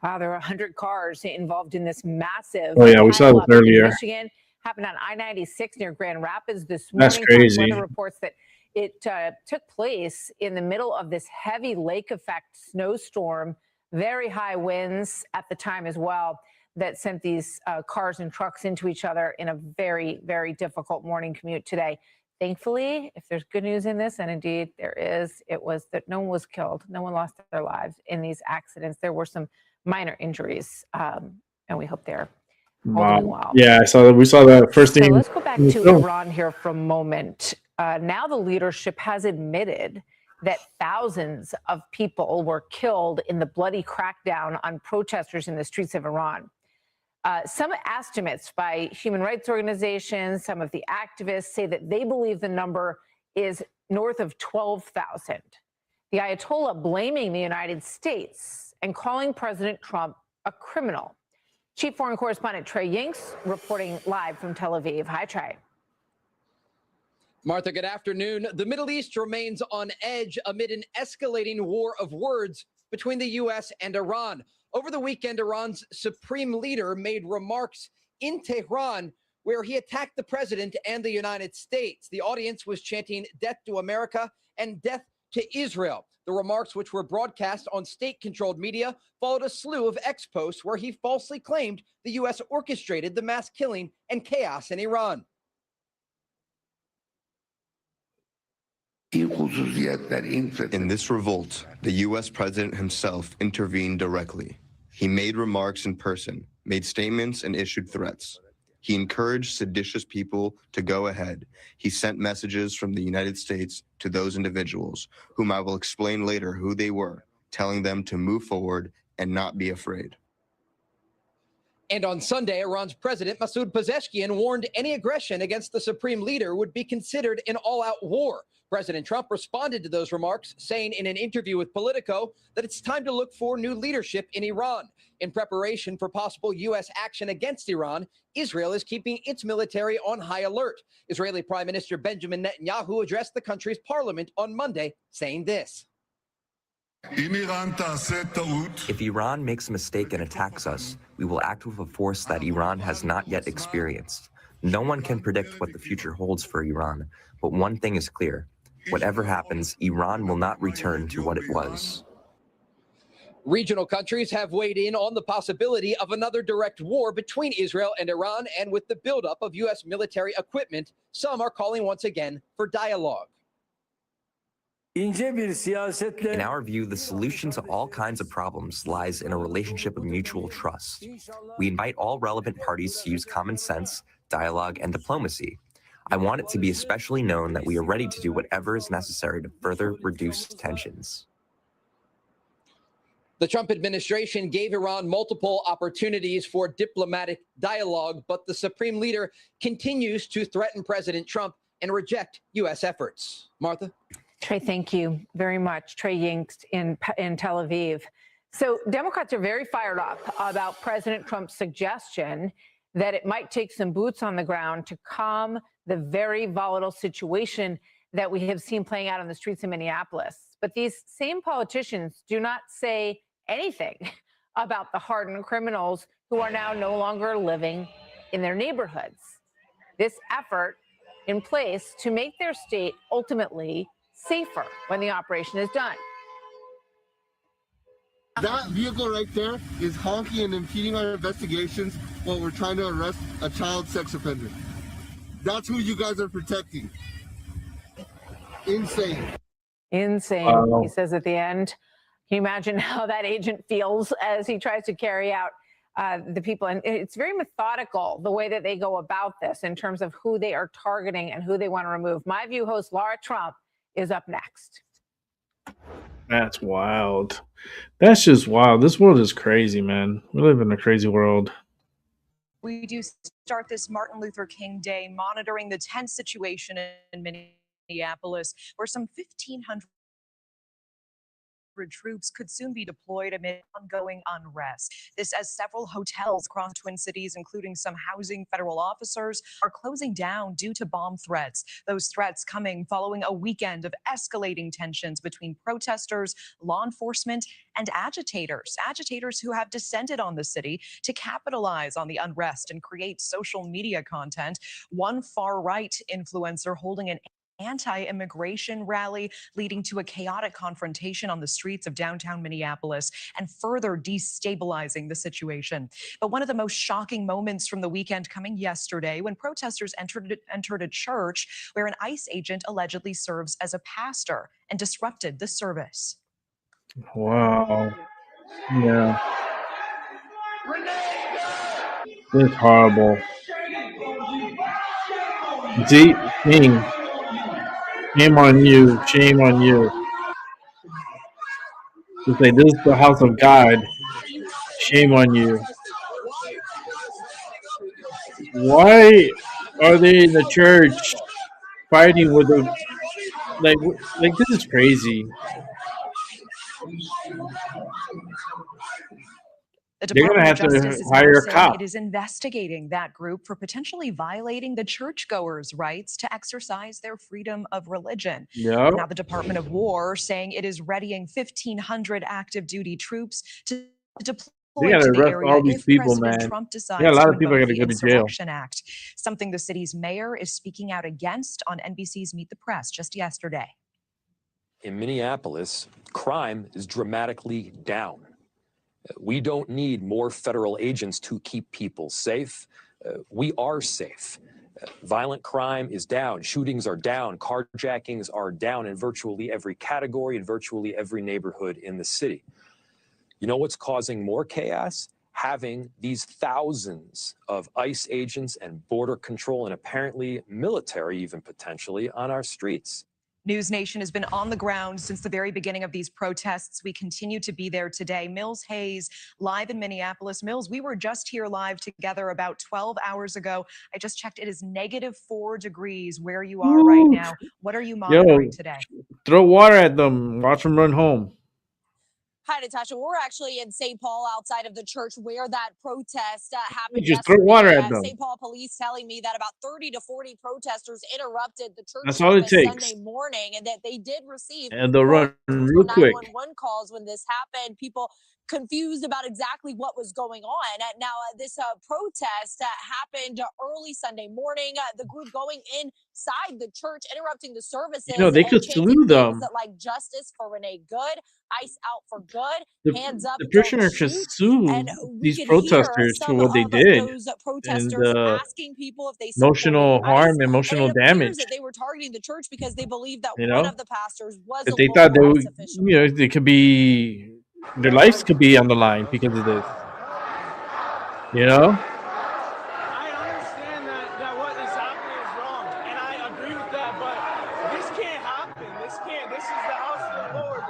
Wow, there were 100 cars involved in this massive. Oh yeah, we saw this earlier. In Michigan, happened on I-96 near Grand Rapids this That's morning. crazy. Weather reports that it took place in the middle of this heavy lake effect snowstorm. Very high winds at the time as well that sent these cars and trucks into each other in a very, very difficult morning commute today. Thankfully, if there's good news in this, and indeed there is, it was that no one was killed. No one lost their lives in these accidents. There were some minor injuries, and we hope they're all doing well. Yeah, I saw that. We saw that first thing. So let's go back to Iran here for a moment. Now the leadership has admitted that thousands of people were killed in the bloody crackdown on protesters in the streets of Iran. Some estimates by human rights organizations, some of the activists say that they believe the number is north of 12,000. The Ayatollah blaming the United States and calling President Trump a criminal. Chief Foreign Correspondent Trey Yinks reporting live from Tel Aviv. Hi, Trey. Martha, good afternoon. The Middle East remains on edge amid an escalating war of words between the U.S. and Iran. Over the weekend, Iran's supreme leader made remarks in Tehran where he attacked the president and the United States. The audience was chanting "Death to America" and "Death to Israel." The remarks, which were broadcast on state-controlled media, followed a slew of X posts where he falsely claimed the U.S. orchestrated the mass killing and chaos in Iran. In this revolt, the U.S. president himself intervened directly. He made remarks in person, made statements, and issued threats. He encouraged seditious people to go ahead. He sent messages from the United States to those individuals, whom I will explain later who they were, telling them to move forward and not be afraid. And on Sunday, Iran's president, Masoud Pezeshkian, warned any aggression against the supreme leader would be considered an all-out war. President Trump responded to those remarks, saying in an interview with Politico that it's time to look for new leadership in Iran. In preparation for possible U.S. action against Iran, Israel is keeping its military on high alert. Israeli Prime Minister Benjamin Netanyahu addressed the country's parliament on Monday, saying this. If Iran makes a mistake and attacks us, we will act with a force that Iran has not yet experienced. No one can predict what the future holds for Iran, but one thing is clear. Whatever happens, Iran will not return to what it was. Regional countries have weighed in on the possibility of another direct war between Israel and Iran, and with the buildup of U.S. military equipment, some are calling once again for dialogue. In our view, the solution to all kinds of problems lies in a relationship of mutual trust. We invite all relevant parties to use common sense, dialogue, and diplomacy. I want it to be especially known that we are ready to do whatever is necessary to further reduce tensions. The Trump administration gave Iran multiple opportunities for diplomatic dialogue, but the supreme leader continues to threaten President Trump and reject U.S. efforts. Martha? Trey, thank you very much. Trey Yingst in Tel Aviv. So Democrats are very fired up about President Trump's suggestion that it might take some boots on the ground to calm the very volatile situation that we have seen playing out on the streets of Minneapolis. But these same politicians do not say anything about the hardened criminals who are now no longer living in their neighborhoods. This effort in place to make their state ultimately safer when the operation is done. That vehicle right there is honking and impeding our investigations while we're trying to arrest a child sex offender. That's who you guys are protecting. Insane. Insane, he says at the end. Can you imagine how that agent feels as he tries to carry out the people? And it's very methodical, the way that they go about this in terms of who they are targeting and who they want to remove. My View host Laura Trump is up next. That's wild. That's just wild. This world is crazy, man. We live in a crazy world. We do start this Martin Luther King Day monitoring the tense situation in Minneapolis, where some 1,500 troops could soon be deployed amid ongoing unrest. This as several hotels across Twin Cities, including some housing federal officers, are closing down due to bomb threats. Those threats coming following a weekend of escalating tensions between protesters, law enforcement, and agitators. Agitators who have descended on the city to capitalize on the unrest and create social media content. One far-right influencer holding an anti-immigration rally, leading to a chaotic confrontation on the streets of downtown Minneapolis and further destabilizing the situation. But one of the most shocking moments from the weekend coming yesterday when protesters entered a church where an ICE agent allegedly serves as a pastor and disrupted the service. Wow. Yeah. It's horrible. Deep King. Shame on you. Shame on you. To say this is the house of God. Shame on you. Why are they in the church fighting with the like this is crazy. The They're gonna Department have of Justice to is now hire a saying cop. it is investigating that group for potentially violating the churchgoers' rights to exercise their freedom of religion. Yep. Now the Department of War saying it is readying 1,500 active duty troops to deploy They gotta to the arrest area all these if people, President man. Trump Yeah, a decides lot to of people invoke gotta the go to jail. Insurrection Act, something the city's mayor is speaking out against on NBC's Meet the Press just yesterday. In Minneapolis, crime is dramatically down. We don't need more federal agents to keep people safe. We are safe. Violent crime is down. Shootings are down. Carjackings are down in virtually every category, in virtually every neighborhood in the city. You know what's causing more chaos? Having these thousands of ICE agents and border control and apparently military, even potentially, on our streets. News Nation has been on the ground since the very beginning of these protests. We continue to be there today. Mills Hayes, live in Minneapolis. Mills, we were just here live together about 12 hours ago. I just checked. It is -4 degrees where you are right now. What are you monitoring today? Throw water at them. Watch them run home. Hi, Natasha. We're actually in St. Paul outside of the church where that protest happened Just yesterday. throw water at them. St. Paul police telling me that about 30 to 40 protesters interrupted the church That's all it service takes. Sunday morning, and that they did receive And they'll run real quick. 911 calls when this happened. People confused about exactly what was going on. Now, this protest happened early Sunday morning. The group going inside the church, interrupting the services, You know, they could chanting sue things them. like "Justice for Renee Good," "ICE out for good," The, "Hands up, the don't prisoner could shoot." sue And we these could hear protesters for some what they of did those and protesters asking people if they supported emotional ICE. harm, And emotional it appears damage. that they were targeting the church because they believed that You one know, of the pastors was a that they thought they local would, ICE official. you know, they could be, their lives could be on the line because of this. You know, I understand that what is happening is wrong, and I agree with that, but this can't happen. This is the house of the Lord.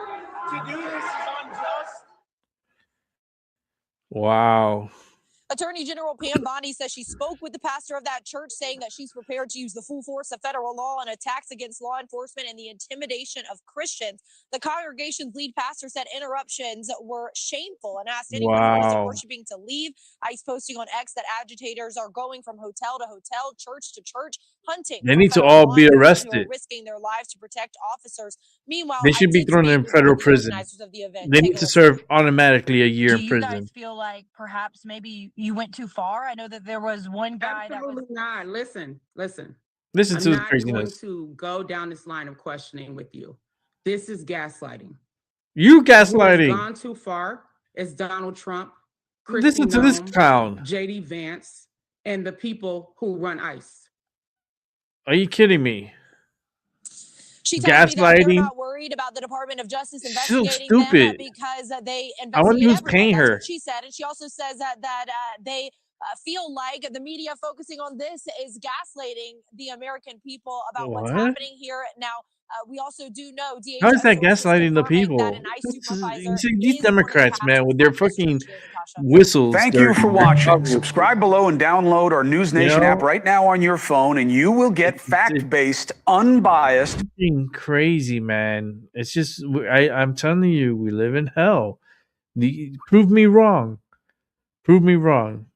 To do this is unjust. wow. Attorney General Pam Bondi says she spoke with the pastor of that church, saying that she's prepared to use the full force of federal law on attacks against law enforcement and the intimidation of Christians. The congregation's lead pastor said interruptions were shameful and asked anyone who wasn't Wow. worshiping to leave. ICE posting on X that agitators are going from hotel to hotel, church to church, hunting They for need to federal all law be enforcement who are arrested. risking their lives to protect officers. Meanwhile, They I should be did thrown speak in with one federal of the prison. organizers of the event. They Take need a to listen. serve automatically a year Do in you prison. guys feel like perhaps maybe you went too far? I know that there was one guy that was not. Listen. Listen I'm to the not going craziness. to go down this line of questioning with you. This is gaslighting. You Who has gaslighting. gone too far is Donald Trump, Kristi Listen to this Noem, clown. JD Vance, and the people who run ICE. Are you kidding me? She told me that they're Gaslighting. not worried about the Department of Justice So investigating them stupid. because they I wonder investigate who's everyone. paying That's her. what she said. And she also says that they feel like the media focusing on this is gaslighting the American people about what's What? happening here. Now, we also do know How is DHS that sources gaslighting the confirming that people? an ICE You supervisor see, these is one of the Democrats, man, pastors with their at this fucking church here, Natasha. whistles. Thank you for watching. Obviously. Subscribe below and download our News You Nation app know, right now on your phone, and you will get fact-based, unbiased. fucking crazy, man. It's just, I'm telling you, we live in hell. Prove me wrong. Prove me wrong.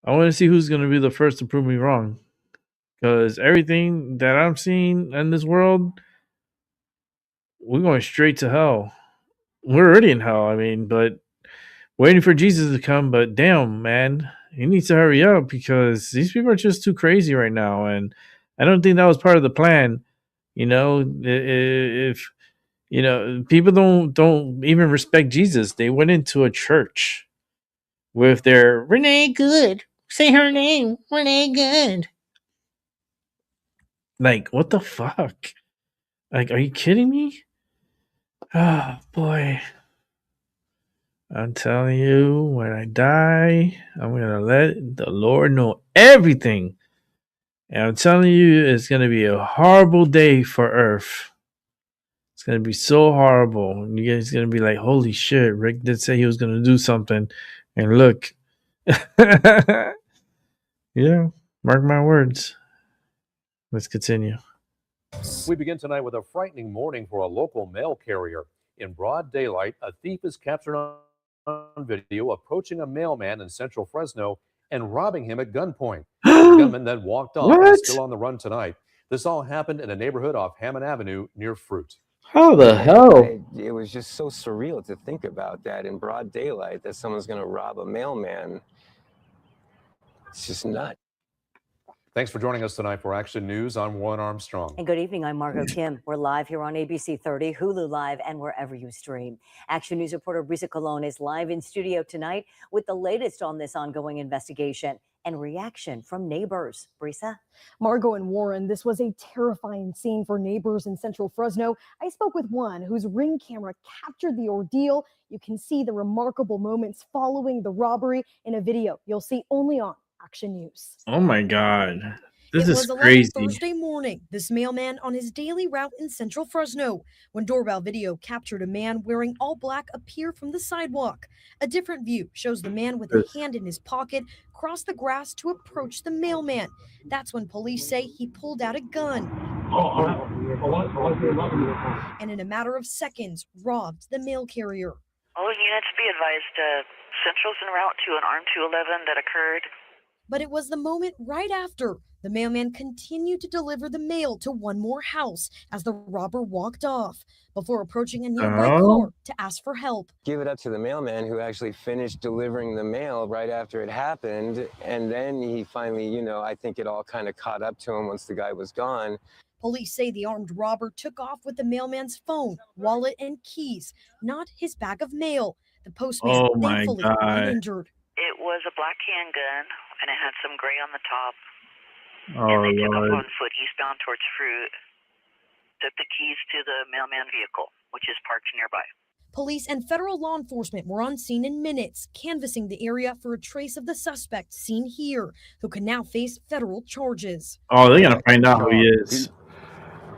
I want to see who's going to be the first to prove me wrong. Because everything that I'm seeing in this world, we're going straight to hell. We're already in hell, I mean, but waiting for Jesus to come. But damn, man, he needs to hurry up because these people are just too crazy right now. And I don't think that was part of the plan. You know, if you know, people don't even respect Jesus. They went into a church with their Renee Good. Say her name, Renee Good. Like, what the fuck? Like, are you kidding me? Oh boy. I'm telling you, when I die, I'm gonna let the Lord know everything. And I'm telling you, it's gonna be a horrible day for Earth. It's gonna be so horrible. And you guys gonna be like, holy shit, Rick did say he was gonna do something. And look. Yeah, mark my words. Let's continue. We begin tonight with a frightening morning for a local mail carrier. In broad daylight, a thief is captured on video approaching a mailman in central Fresno and robbing him at gunpoint. The gunman then walked off and is still on the run tonight. This all happened in a neighborhood off Hammond Avenue near Fruit. How the hell? It was just so surreal to think about that in broad daylight, that someone's going to rob a mailman. It's just nuts. Thanks for joining us tonight for Action News. I'm Warren Armstrong. And good evening. I'm Margot Kim. We're live here on ABC 30, Hulu Live, and wherever you stream. Action News reporter Brisa Colon is live in studio tonight with the latest on this ongoing investigation and reaction from neighbors. Brisa? Margot and Warren, this was a terrifying scene for neighbors in central Fresno. I spoke with one whose Ring camera captured the ordeal. You can see the remarkable moments following the robbery in a video you'll see only on Action News. Oh my God. This It is was 11 crazy. Thursday morning, this mailman on his daily route in central Fresno, when doorbell video captured a man wearing all black appear from the sidewalk. A different view shows the man with a hand in his pocket cross the grass to approach the mailman. That's when police say he pulled out a gun. And in a matter of seconds, robbed the mail carrier. All units be advised, Central's en route to an armed 211 that occurred But it was the moment right after the mailman continued to deliver the mail to one more house as the robber walked off before approaching a nearby car to ask for help. Give it up to the mailman who actually finished delivering the mail right after it happened. And then he finally, I think it all kind of caught up to him once the guy was gone. Police say the armed robber took off with the mailman's phone, wallet, and keys, not his bag of mail. The postman thankfully uninjured. It was a black handgun, and it had some gray on the top. Oh, and they took off Lord. on foot eastbound towards Fruit. Took the keys to the mailman vehicle, which is parked nearby. Police and federal law enforcement were on scene in minutes, canvassing the area for a trace of the suspect seen here, who can now face federal charges. Oh, they're going to find out who he is.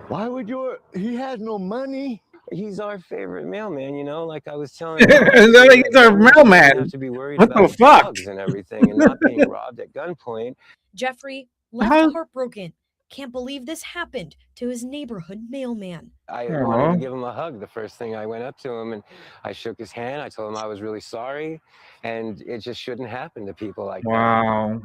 Why would he has no money? He's our favorite mailman, like I was telling you. He's our mailman. Have to be worried What about the fuck? drugs and everything and not being robbed at gunpoint. Jeffrey left heartbroken. Can't believe this happened to his neighborhood mailman. I wanted to give him a hug the first thing I went up to him, and I shook his hand. I told him I was really sorry, and it just shouldn't happen to people like that. Wow.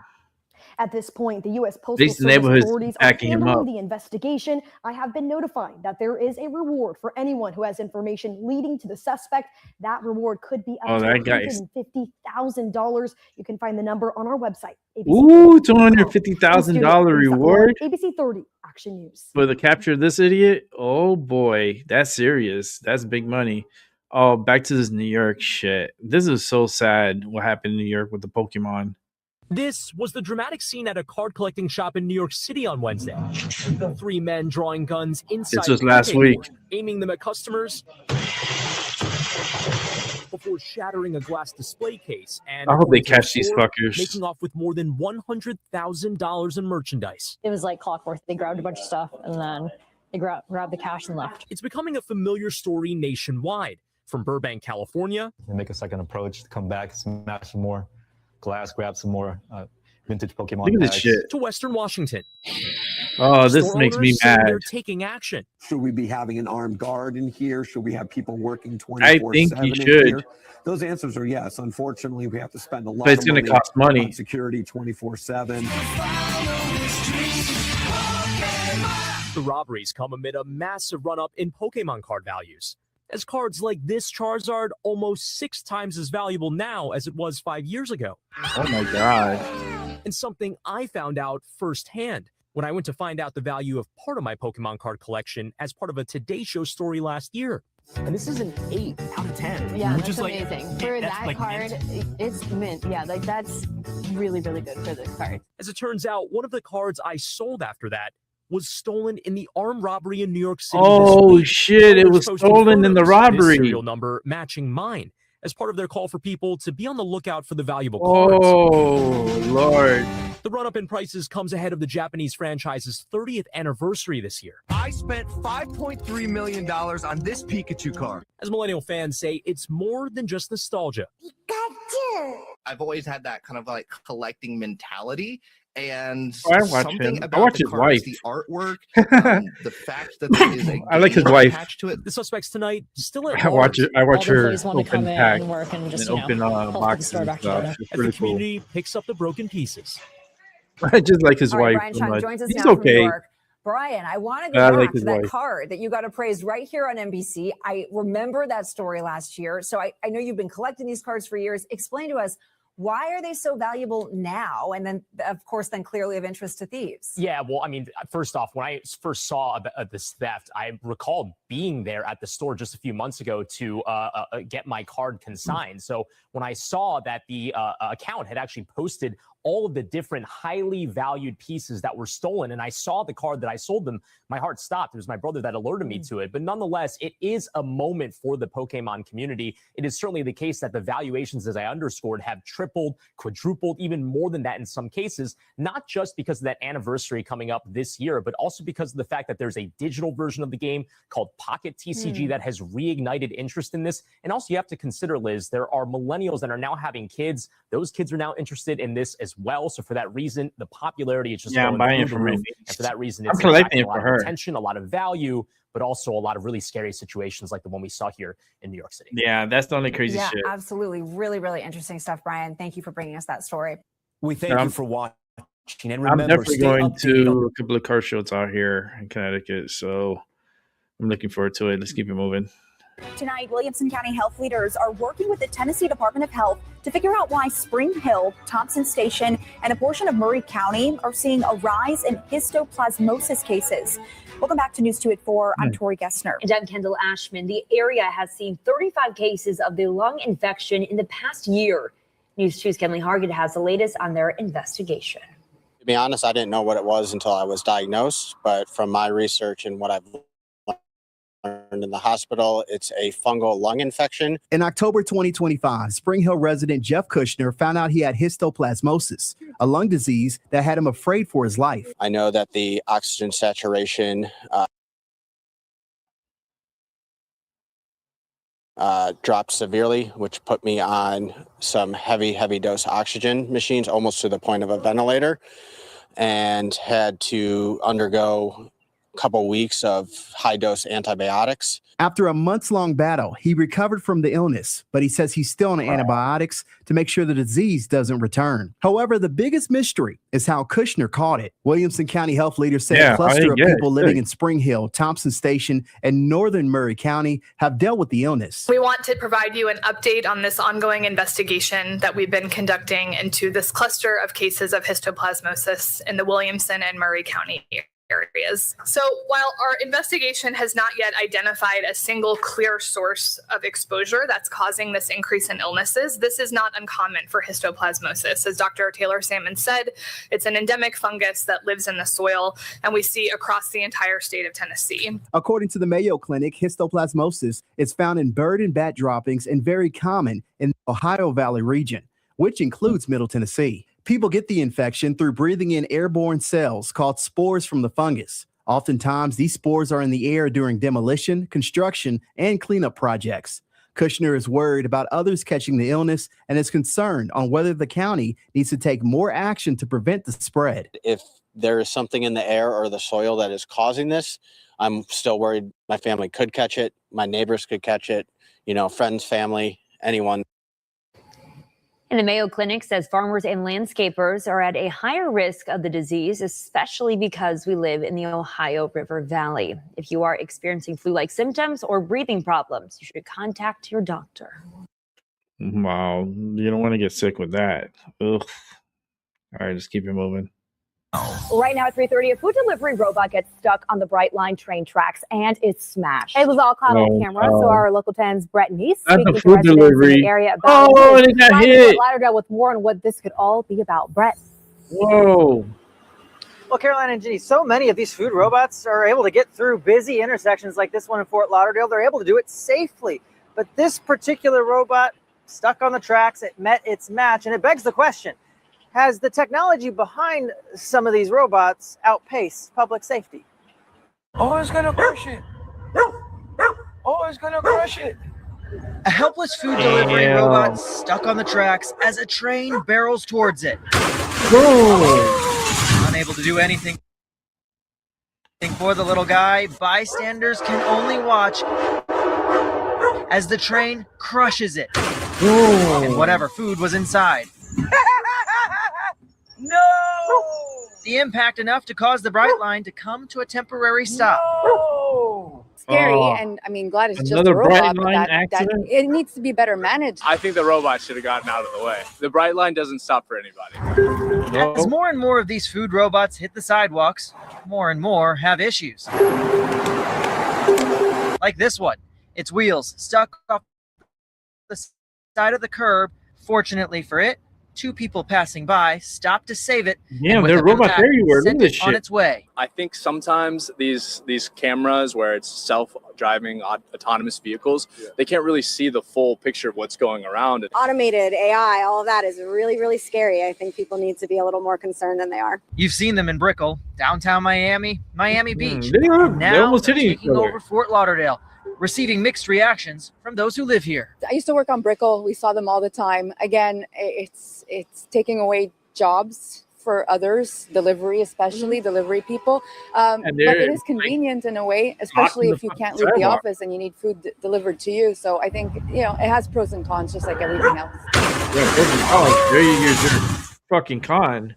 At this point, the U.S. Postal These Service neighborhoods authorities are backing him handling up. the investigation. I have been notified that there is a reward for anyone who has information leading to the suspect. That reward could be up to that guy's- $150,000. You can find the number on our website. Ooh, $250,000 reward ABC 30 Action News. for the capture of this idiot. Oh boy, that's serious. That's big money. Oh, back to this New York shit. This is so sad what happened in New York with the Pokemon. This was the dramatic scene at a card collecting shop in New York City on Wednesday. 3 men drawing guns inside. This was last week. Aiming them at customers before shattering a glass display case. And I hope they according to the catch these store, fuckers. Making off with more than $100,000 in merchandise. It was like clockwork. They grabbed a bunch of stuff and then they grabbed the cash and left. It's becoming a familiar story nationwide. From Burbank, California. And make a second approach, come back, smash some more glass, grab some more vintage Pokemon Look at this packs. shit. To Western Washington. Oh, this Store makes me owners say mad. They're taking action. Should we be having an armed guard in here? Should we have people working 24/7 I think you in should. here? Those answers are yes. Unfortunately, we have to spend a lot But it's of gonna money cost money. on security 24/7. The robberies come amid a massive run-up in Pokemon card values, as cards like this Charizard almost 6 times as valuable now as it was 5 years ago. Oh my god. And something I found out firsthand when I went to find out the value of part of my Pokemon card collection as part of a Today Show story last year. And this is an 8 out of 10. Yeah, which that's is like, amazing. For that's that like card, it's mint. Yeah, like that's really, really good for this card. As it turns out, one of the cards I sold after that was stolen in the armed robbery in New York City. Oh this week. shit, it Others was posting stolen in the photos, robbery. This serial number matching mine as part of their call for people to be on the lookout for the valuable cards. Oh Lord. The run-up in prices comes ahead of the Japanese franchise's 30th anniversary this year. I spent $5.3 million on this Pikachu card. As millennial fans say, it's more than just nostalgia. I've always had that kind of like collecting mentality. And I watch something him. I about watch the his cards, wife. the artwork, the fact that there is a I like his game wife. attached to it. The suspects tonight still at I watch large. it. I watch All the her employees want to open come in pack and work and just, and you know, open help put the boxes store and back stuff. together. It's As pretty the community picks up the broken pieces. cool. I just like his All right, wife Brian so Chung much. joins us He's now from New okay. York. Brian, I want to go I back like to his that wife. card that you got appraised right here on NBC. I remember that story last year. So I know you've been collecting these cards for years. Explain to us, why are they so valuable now? And then, of course, then clearly of interest to thieves. Yeah, well, I mean, first off, when I first saw this theft, I recalled being there at the store just a few months ago to get my card consigned. So when I saw that the account had actually posted all of the different highly valued pieces that were stolen, and I saw the card that I sold them, my heart stopped. It was my brother that alerted me to it. But nonetheless, it is a moment for the Pokemon community. It is certainly the case that the valuations, as I underscored, have tripled, quadrupled, even more than that in some cases, not just because of that anniversary coming up this year, but also because of the fact that there's a digital version of the game called Pocket TCG that has reignited interest in this. And also you have to consider, Liz, there are millennials that are now having kids. Those kids are now interested in this as well. So for that reason, the popularity is just Yeah, I'm going buying it through for the my roof. niece. And for that reason, I'm it's collecting attracting it a lot for of her. attention, a lot of value, but also a lot of really scary situations like the one we saw here in New York City. Yeah, that's the only crazy Yeah, shit. absolutely. Really, really interesting stuff, Brian. Thank you for bringing us that story. We thank you for watching. And remember, I'm definitely stay going updated to a couple of car shows out here in Connecticut, so I'm looking forward to it. Let's keep it moving. Tonight, Williamson County health leaders are working with the Tennessee Department of Health to figure out why Spring Hill, Thompson Station, and a portion of Murray County are seeing a rise in histoplasmosis cases. Welcome back to News 2 at 4. I'm Tori Gessner. And I'm Kendall Ashman. The area has seen 35 cases of the lung infection in the past year. News 2's Kenley Hargett has the latest on their investigation. To be honest, I didn't know what it was until I was diagnosed, but from my research and what I've learned in the hospital, it's a fungal lung infection. In October 2025, Spring Hill resident Jeff Kushner found out he had histoplasmosis, a lung disease that had him afraid for his life. I know that the oxygen saturation dropped severely, which put me on some heavy dose oxygen machines, almost to the point of a ventilator, and had to undergo a couple weeks of high dose antibiotics. After a months-long battle, he recovered from the illness, but he says he's still on antibiotics to make sure the disease doesn't return. However, the biggest mystery is how Kushner caught it. Williamson County health leaders say a cluster of people living in Spring Hill, Thompson Station, and northern Murray County have dealt with the illness. We want to provide you an update on this ongoing investigation that we've been conducting into this cluster of cases of histoplasmosis in the Williamson and Murray County areas. So while our investigation has not yet identified a single clear source of exposure that's causing this increase in illnesses, this is not uncommon for histoplasmosis. As Dr. Taylor Salmon said, it's an endemic fungus that lives in the soil, and we see across the entire state of Tennessee. According to the Mayo Clinic, histoplasmosis is found in bird and bat droppings and very common in the Ohio Valley region, which includes Middle Tennessee. People get the infection through breathing in airborne cells called spores from the fungus. Oftentimes, these spores are in the air during demolition, construction, and cleanup projects. Kushner is worried about others catching the illness and is concerned on whether the county needs to take more action to prevent the spread. If there is something in the air or the soil that is causing this, I'm still worried my family could catch it, my neighbors could catch it, friends, family, anyone. And the Mayo Clinic says farmers and landscapers are at a higher risk of the disease, especially because we live in the Ohio River Valley. If you are experiencing flu-like symptoms or breathing problems, you should contact your doctor. Wow, you don't want to get sick with that. Ugh. All right, just keep it moving. Right now at 3:30, a food delivery robot gets stuck on the Brightline train tracks and it's smashed. It was all caught on camera, so our local 10's Brett Neese speaking to residents in the area about it got hit. Fort Lauderdale with more on what this could all be about. Brett. Whoa. Well, Caroline and Ginny, so many of these food robots are able to get through busy intersections like this one in Fort Lauderdale. They're able to do it safely. But this particular robot stuck on the tracks, it met its match, and it begs the question, has the technology behind some of these robots outpaced public safety? Oh, it's gonna crush it. Oh, it's gonna crush it. A helpless food delivery robot stuck on the tracks as a train barrels towards it. Unable to do anything for the little guy, bystanders can only watch as the train crushes it and whatever food was inside. No! The impact enough to cause the Brightline to come to a temporary stop. No! Scary, and I mean, glad it's just Another a robot, Brightline but that it needs to be better managed. I think the robot should have gotten out of the way. The Brightline doesn't stop for anybody. As more and more of these food robots hit the sidewalks, more and more have issues. Like this one. Its wheels stuck off the side of the curb. Fortunately for it, two people passing by stopped to save it. Yeah, there are robots everywhere. Look at this on shit. its way. I think sometimes these cameras where it's self-driving autonomous vehicles, they can't really see the full picture of what's going around. Automated AI, all of that is really, really scary. I think people need to be a little more concerned than they are. You've seen them in Brickell, downtown Miami, Miami Beach. They're almost hitting each taking other. over Fort Lauderdale, receiving mixed reactions from those who live here. I used to work on Brickell. We saw them all the time. Again, it's taking away jobs for others, delivery, especially delivery people. But it is convenient in a way, especially if you can't leave the office and you need food delivered to you. So I think, it has pros and cons, just like everything else. Yeah, there you go. fucking con.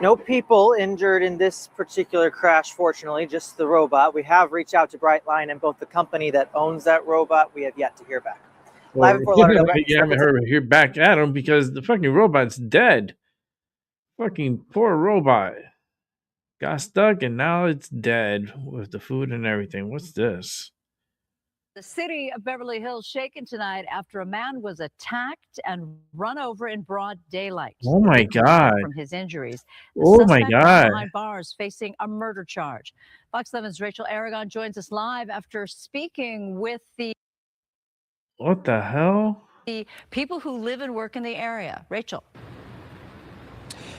No people injured in this particular crash, fortunately, just the robot. We have reached out to Brightline and both the company that owns that robot. We have yet to hear back. Live in Fort Lauderdale. You haven't heard back at him because the fucking robot's dead. Fucking poor robot. Got stuck and now it's dead with the food and everything. What's this? The city of Beverly Hills shaken tonight after a man was attacked and run over in broad daylight. Oh my God. From his injuries. Oh my God. Behind bars facing a murder charge. Fox 11's Rachel Aragon joins us live after speaking with the What the hell? people who live and work in the area. Rachel.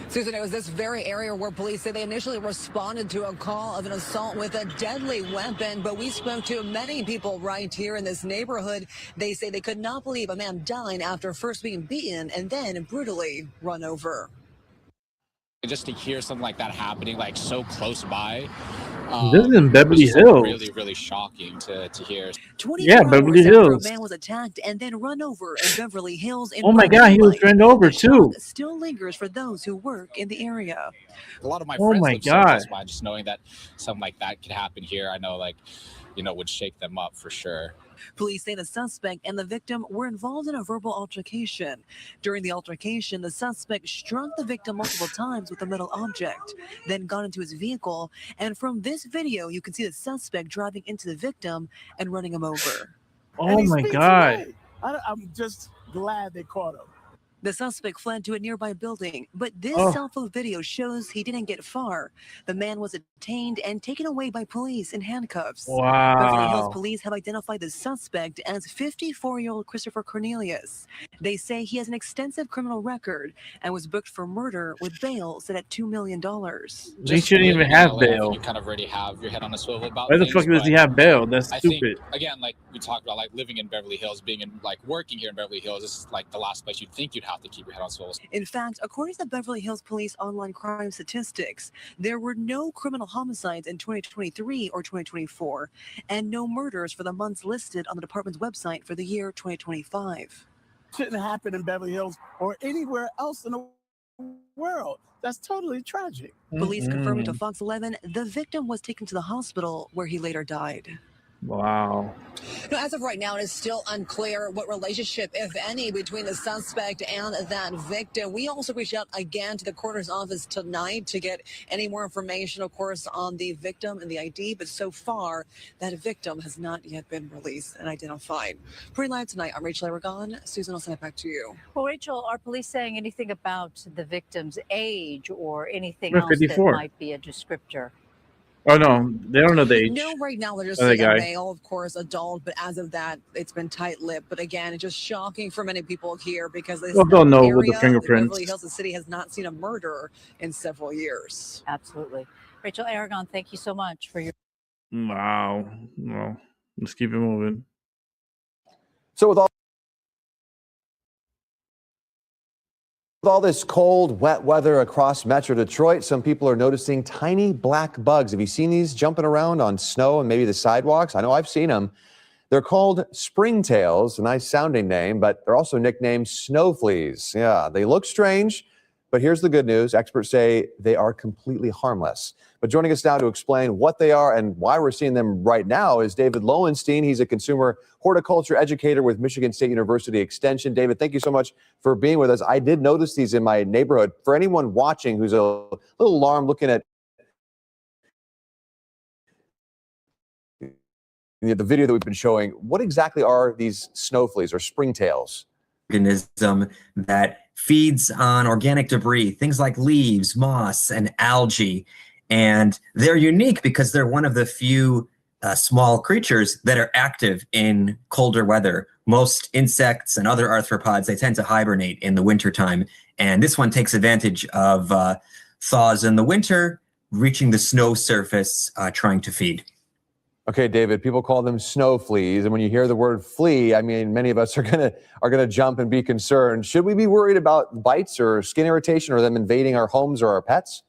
Susan, it was this very area where police say they initially responded to a call of an assault with a deadly weapon, but we spoke to many people right here in this neighborhood. They say they could not believe a man died after first being beaten and then brutally run over. Just to hear something like that happening, like so close by, this is in Beverly was Hills. really, really shocking to hear. 24 Beverly hours Hills. after a man was attacked and then run over in Beverly Hills. In Oh my broad God, he was daylight. run over The shock too. still lingers for those who work in the area. A lot of my Oh friends my live so God. close by. Just knowing that something like that could happen here, I know, like, would shake them up for sure. Police say the suspect and the victim were involved in a verbal altercation. During the altercation, the suspect struck the victim multiple times with a metal object, then got into his vehicle. And from this video, you can see the suspect driving into the victim and running him over. Oh my God. I'm just glad they caught him. The suspect fled to a nearby building, but this Oh. cell phone video shows he didn't get far. The man was detained and taken away by police in handcuffs. Wow. Beverly Hills police have identified the suspect as 54-year-old Christopher Cornelius. They say he has an extensive criminal record and was booked for murder with bail set at $2 million. They shouldn't even have LA, I think bail. you kind of already have your head on a swivel about Why the things, fuck does but he have bail? That's I stupid. think, again, like we talked about, like living in Beverly Hills, being in, like working here in Beverly Hills, this is like the last place you'd think you'd have to keep your head on swivel. In fact, according to the Beverly Hills Police online crime statistics, there were no criminal homicides in 2023 or 2024, and no murders for the months listed on the department's website for the year 2025. Shouldn't happen in Beverly Hills or anywhere else in the world. That's totally tragic. Police confirming to Fox 11 the victim was taken to the hospital where he later died. Wow. Now, as of right now, it is still unclear what relationship, if any, between the suspect and that victim. We also reached out again to the coroner's office tonight to get any more information, of course, on the victim and the ID. But so far, that victim has not yet been released and identified. Pretty live tonight, I'm Rachel Aragon. Susan, I'll send it back to you. Well, Rachel, are police saying anything about the victim's age or anything We're else that 54. might be a descriptor? Oh no, they don't know the age. No, right now they're just Other saying a guy. male, of course, adult, but as of that, it's been tight-lipped. But again, it's just shocking for many people here because this Well, they'll know area, with the fingerprints. Beverly Hills, the city has not seen a murder in several years. Absolutely. Rachel Aragon, thank you so much for your. Wow. Well, let's keep it moving. So with all this cold, wet weather across Metro Detroit, some people are noticing tiny black bugs. Have you seen these jumping around on snow and maybe the sidewalks? I know I've seen them. They're called springtails, a nice sounding name, but they're also nicknamed snow fleas. Yeah, they look strange, but here's the good news. Experts say they are completely harmless. But joining us now to explain what they are and why we're seeing them right now is David Lowenstein. He's a consumer horticulture educator with Michigan State University Extension. David, thank you so much for being with us. I did notice these in my neighborhood. For anyone watching who's a little alarmed looking at the video that we've been showing, what exactly are these snow fleas or springtails? Organism that feeds on organic debris, things like leaves, moss, and algae. And they're unique because they're one of the few small creatures that are active in colder weather. Most insects and other arthropods, they tend to hibernate in the wintertime. And this one takes advantage of thaws in the winter, reaching the snow surface, trying to feed. Okay, David, people call them snow fleas. And when you hear the word flea, I mean, many of us are gonna jump and be concerned. Should we be worried about bites or skin irritation or them invading our homes or our pets?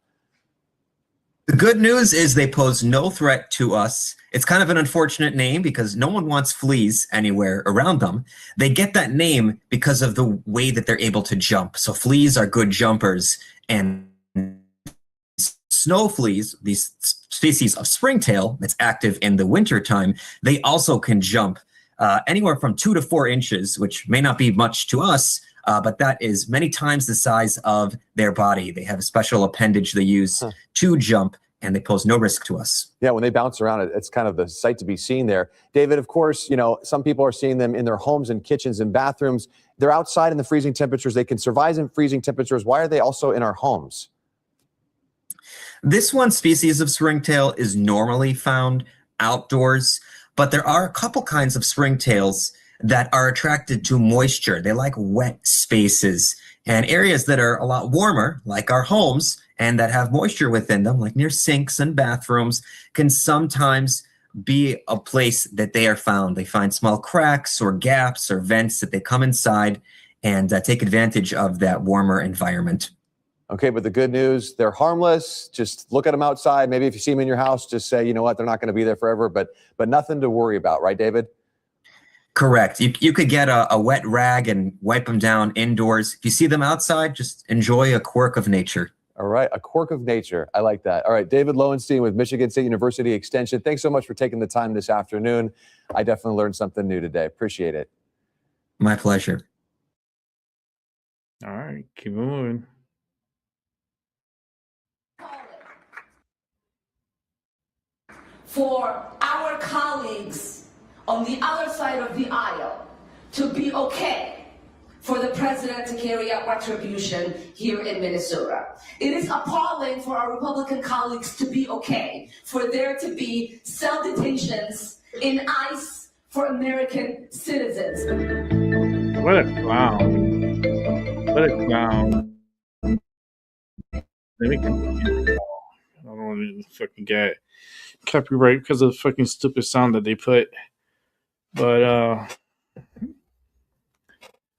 The good news is they pose no threat to us. It's kind of an unfortunate name because no one wants fleas anywhere around them. They get that name because of the way that they're able to jump. So fleas are good jumpers, and snow fleas, these species of springtail that's active in the wintertime, they also can jump anywhere from 2 to 4 inches, which may not be much to us, but that is many times the size of their body. They have a special appendage they use to jump, and they pose no risk to us. Yeah, when they bounce around, it's kind of the sight to be seen there. David, of course, you know, some people are seeing them in their homes and kitchens and bathrooms. They're outside in the freezing temperatures. They can survive in freezing temperatures. Why are they also in our homes? This one species of springtail is normally found outdoors, but there are a couple kinds of springtails that are attracted to moisture. They like wet spaces, and areas that are a lot warmer, like our homes, and that have moisture within them, like near sinks and bathrooms, can sometimes be a place that they are found. They find small cracks or gaps or vents that they come inside and take advantage of that warmer environment. Okay, but the good news, they're harmless. Just look at them outside. Maybe if you see them in your house, just say, you know what, they're not going to be there forever, but nothing to worry about, right, David? Correct. You could get a wet rag and wipe them down indoors. If you see them outside, just enjoy a quirk of nature. All right, a quirk of nature. I like that. All right, David Lowenstein with Michigan State University Extension. Thanks so much for taking the time this afternoon. I definitely learned something new today. Appreciate it. My pleasure. All right, keep moving. For our colleagues on the other side of the aisle to be okay for the president to carry out retribution here in Minnesota. It is appalling for our Republican colleagues to be okay for there to be cell detentions in ICE for American citizens. What a clown. What a clown. Let me continue. I don't want to fucking get copyright because of the fucking stupid sound that they put. But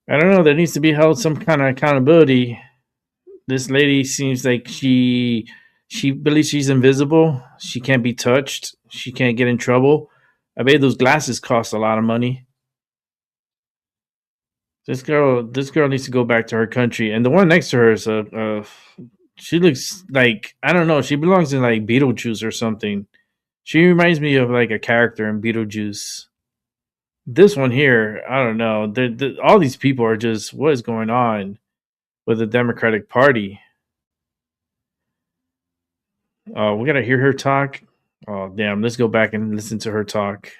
I don't know, there needs to be held some kind of accountability. This lady seems like she believes she's invisible. She can't be touched. She can't get in trouble. I bet those glasses cost a lot of money. This girl needs to go back to her country. And the one next to her is she looks like, I don't know, she belongs in like Beetlejuice or something. She reminds me of like a character in Beetlejuice. This one here, I don't know. All these people are just, what is going on with the Democratic Party? We gotta hear her talk. Oh damn! Let's go back and listen to her talk.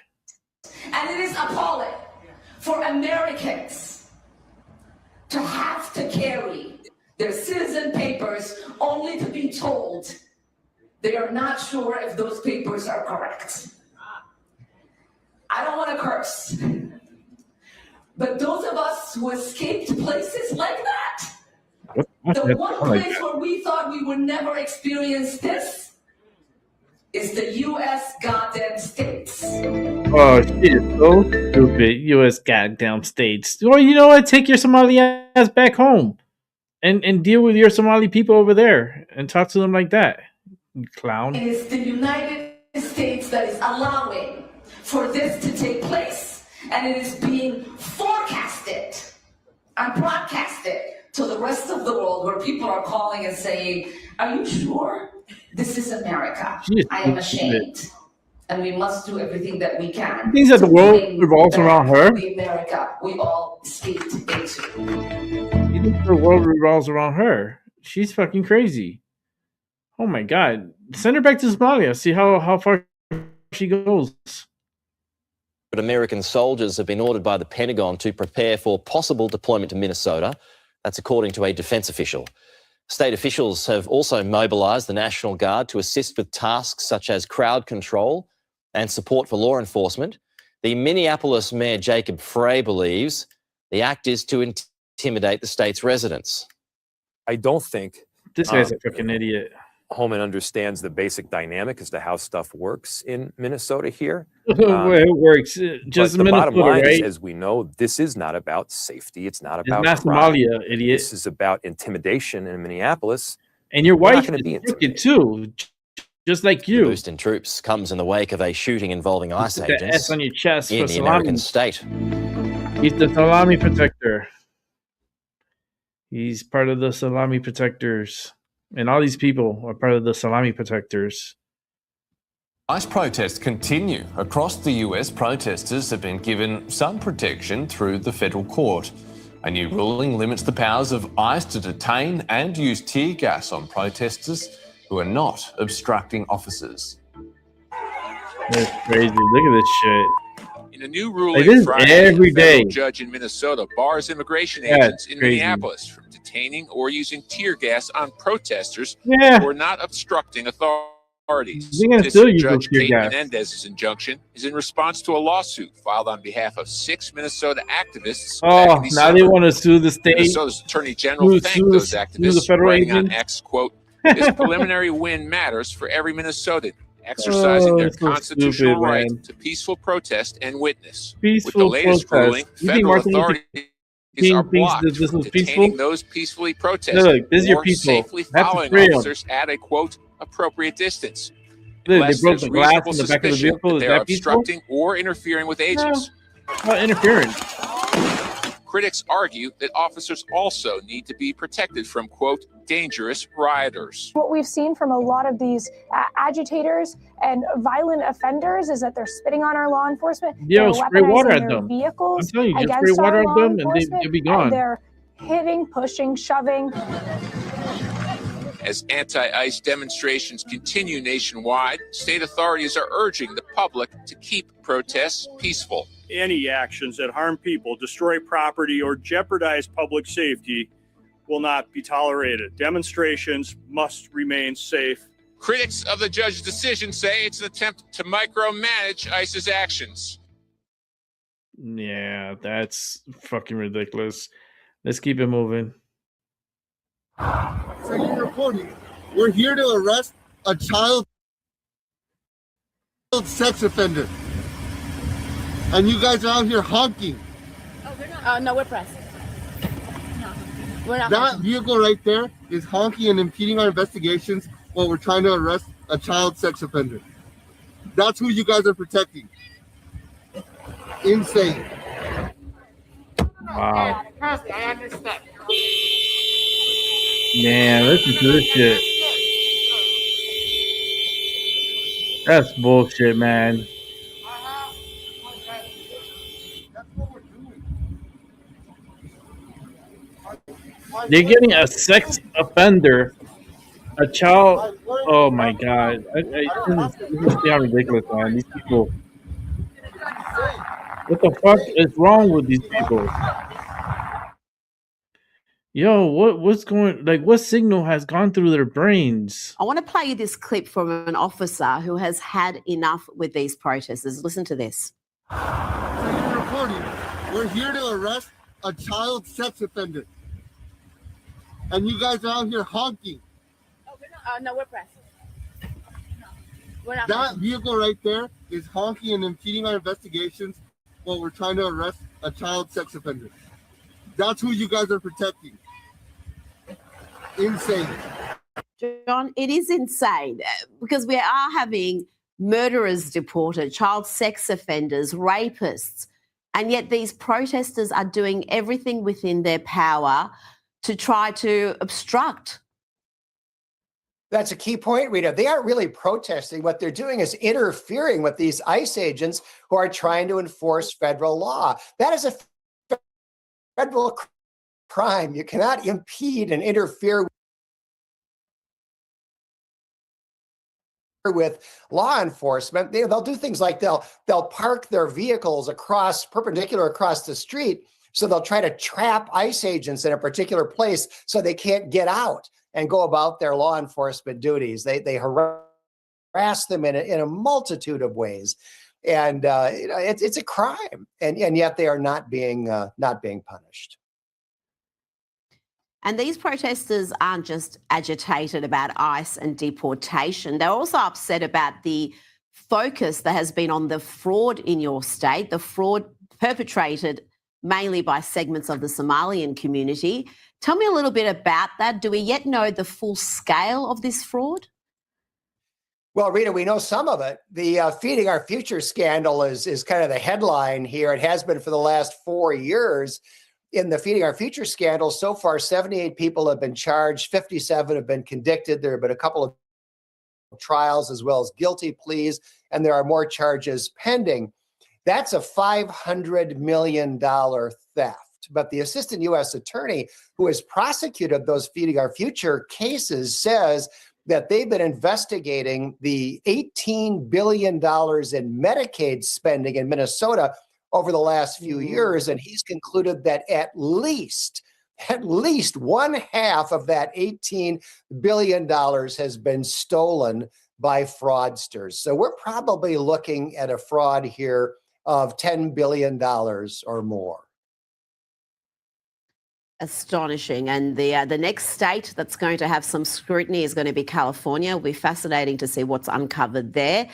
And it is appalling for Americans to have to carry their citizen papers only to be told they are not sure if those papers are correct. I don't want to curse, but those of us who escaped places like that, the one place where we thought we would never experience this is the U.S. goddamn states. Oh, she is so stupid. U.S. goddamn states. Well, you know what? Take your Somali ass back home and deal with your Somali people over there and talk to them like that, you clown. It is the United States that is allowing for this to take place, and it is being forecasted and broadcasted to the rest of the world, where people are calling and saying, are you sure this is America? I am ashamed, and we must do everything that we can. Things that the world revolves around her. The America we all escaped into. You think the world revolves around her? She's fucking crazy. Oh my god. Send her back to Somalia. See how far she goes. But American soldiers have been ordered by the Pentagon to prepare for possible deployment to Minnesota. That's according to a defense official. State officials have also mobilized the National Guard to assist with tasks such as crowd control and support for law enforcement. The Minneapolis Mayor Jacob Frey believes the act is to intimidate the state's residents. I don't think this guy's a freaking idiot. Holman understands the basic dynamic as to how stuff works in Minnesota here. It works. Just the bottom line right? is, as we know, this is not about safety. It's not about not crime. Somalia, idiot. This is about intimidation in Minneapolis. And your We're not wife gonna be is crooked too. Just like The you. boost in troops comes in the wake of a shooting involving ICE Put the agents S on your chest in for the salami. American state. He's the salami protector. He's part of the salami protectors. And all these people are part of the salami protectors. ICE protests continue. Across the US, protesters have been given some protection through the federal court. A new ruling limits the powers of ICE to detain and use tear gas on protesters who are not obstructing officers. That's crazy. Look at this shit. In a new ruling Like, this is Friday, every a federal day. judge in Minnesota bars immigration That's agents in crazy. Minneapolis from detaining or using tear gas on protesters Yeah. who are not obstructing authorities. They're gonna still District use those Judge tear Kate gas. Menendez's injunction is in response to a lawsuit filed on behalf of 6 Minnesota activists back Oh, in now they December. want to sue the state. Minnesota's Attorney General Sue thanked those the activists, federal writing on agents. X, quote, "This preliminary win matters for every Minnesotan exercising their it's so constitutional stupid, right man. to peaceful protest and witness. With Peaceful the latest protest. ruling, You think federal Martin Luther authorities King are thinks blocked that this from was detaining peaceful? those peacefully protesting Look, this is your or people. safely That's a following freedom. officers at a, quote, appropriate distance. Look, they Unless broke there's the glass reasonable in the back of the suspicion vehicle. that Is they are that peaceful? obstructing or interfering with agents. Not interference. Critics argue that officers also need to be protected from, quote, dangerous rioters. What we've seen from a lot of these agitators and violent offenders is that they're spitting on our law enforcement. Yo, they're spray water weaponizing at their them. vehicles I'm telling you, just against spray water our at law them and enforcement, they'll be gone. and they're hitting, pushing, shoving. As anti-ICE demonstrations continue nationwide, state authorities are urging the public to keep protests peaceful. Any actions that harm people, destroy property, or jeopardize public safety will not be tolerated. Demonstrations must remain safe. Critics of the judge's decision say it's an attempt to micromanage ICE's actions. Yeah, that's fucking ridiculous. Let's keep it moving. Second reporting. We're here to arrest a child sex offender. And you guys are out here honking. No, we're pressed. We're not. That vehicle right there is honking and impeding our investigations while we're trying to arrest a child sex offender. That's who you guys are protecting. Insane. Wow. I understand. Man, listen to this shit. That's bullshit, man. They're getting a sex offender, a child. Oh my god! This is beyond ridiculous, man. These people. What the fuck is wrong with these people? Yo, what's going? Like, what signal has gone through their brains? I want to play you this clip from an officer who has had enough with these protesters. Listen to this. Second reporting. We're here to arrest a child sex offender. And you guys are out here honking. No, we're pressed. We're not. That vehicle right there is honking and impeding our investigations while we're trying to arrest a child sex offender. That's who you guys are protecting. Insane. John, it is insane because we are having murderers deported, child sex offenders, rapists, and yet these protesters are doing everything within their power to try to obstruct. That's a key point, Rita. They aren't really protesting. What they're doing is interfering with these ICE agents who are trying to enforce federal law. That is a federal crime. You cannot impede and interfere with law enforcement. They'll do things like they'll park their vehicles perpendicular across the street. So they'll try to trap ICE agents in a particular place so they can't get out and go about their law enforcement duties. They harass them in a multitude of ways, and it's a crime, and yet they are not being punished. And these protesters aren't just agitated about ICE and deportation. They're also upset about the focus that has been on the fraud in your state, the fraud perpetrated mainly by segments of the Somalian community. Tell me a little bit about that. Do we yet know the full scale of this fraud? Well, Rita, we know some of it. The Feeding Our Future scandal is kind of the headline here. It has been for the last 4 years. In the Feeding Our Future scandal, so far, 78 people have been charged, 57 have been convicted. There have been a couple of trials as well as guilty pleas, and there are more charges pending. That's a $500 million theft. But the assistant U.S. attorney who has prosecuted those Feeding Our Future cases says that they've been investigating the $18 billion in Medicaid spending in Minnesota over the last few years, and he's concluded that at least one half of that $18 billion has been stolen by fraudsters. So we're probably looking at a fraud here of $10 billion or more. Astonishing. And the next state that's going to have some scrutiny is going to be California. It'll be fascinating to see what's uncovered there.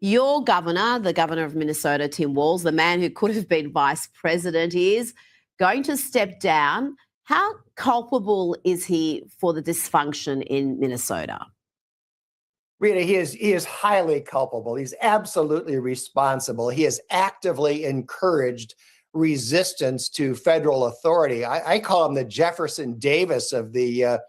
Your governor, the governor of Minnesota, Tim Walz, the man who could have been vice president, is going to step down. How culpable is he for the dysfunction in Minnesota? Rita, he is highly culpable. He's absolutely responsible. He has actively encouraged resistance to federal authority. I call him the Jefferson Davis of the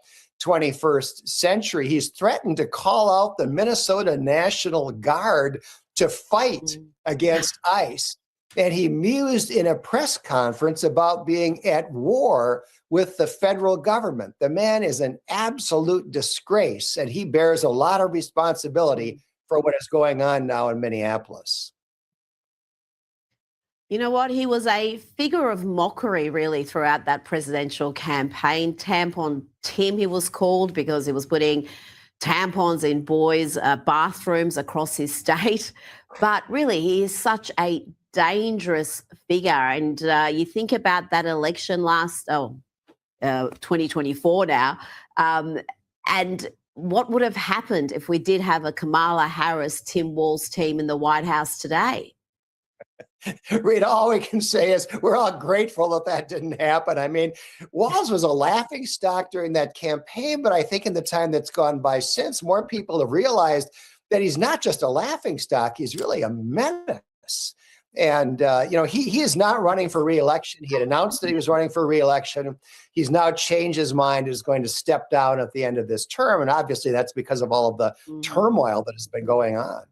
21st century. He's threatened to call out the Minnesota National Guard to fight against ICE. And he mused in a press conference about being at war with the federal government. The man is an absolute disgrace, and he bears a lot of responsibility for what is going on now in Minneapolis. You know what? He was a figure of mockery, really, throughout that presidential campaign. Tampon Tim, he was called, because he was putting tampons in boys' bathrooms across his state. But really, he is such a dangerous figure. And you think about that election 2024 now, and what would have happened if we did have a Kamala Harris, Tim Walz team in the White House today? Rita, all we can say is we're all grateful that didn't happen. I mean, Walz was a laughingstock during that campaign, but I think in the time that's gone by since, more people have realized that he's not just a laughingstock, he's really a menace. And, he is not running for re-election. He had announced that he was running for re-election. He's now changed his mind, is going to step down at the end of this term. And obviously that's because of all of the turmoil that has been going on.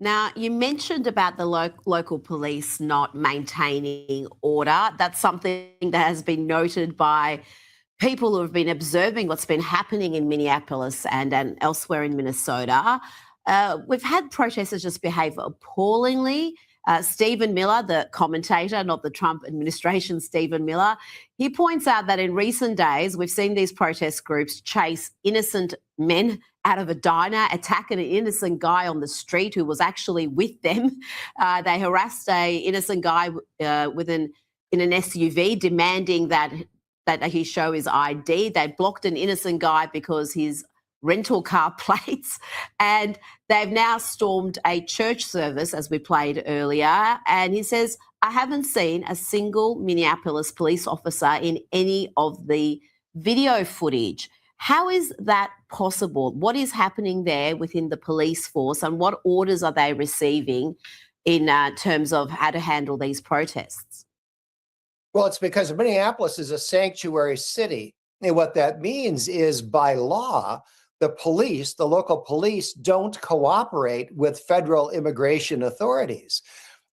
Now, you mentioned about the local police not maintaining order. That's something that has been noted by people who have been observing what's been happening in Minneapolis and elsewhere in Minnesota. We've had protesters just behave appallingly. Stephen Miller, the commentator, not the Trump administration, Stephen Miller, he points out that in recent days, we've seen these protest groups chase innocent men out of a diner, attack an innocent guy on the street who was actually with them. They harassed a innocent guy in an SUV, demanding that he show his ID. They blocked an innocent guy because his rental car plates, and they've now stormed a church service, as we played earlier. And he says, I haven't seen a single Minneapolis police officer in any of the video footage. How is that possible? What is happening there within the police force, and what orders are they receiving in terms of how to handle these protests? Well, it's because Minneapolis is a sanctuary city. And what that means is, by law, the local police don't cooperate with federal immigration authorities.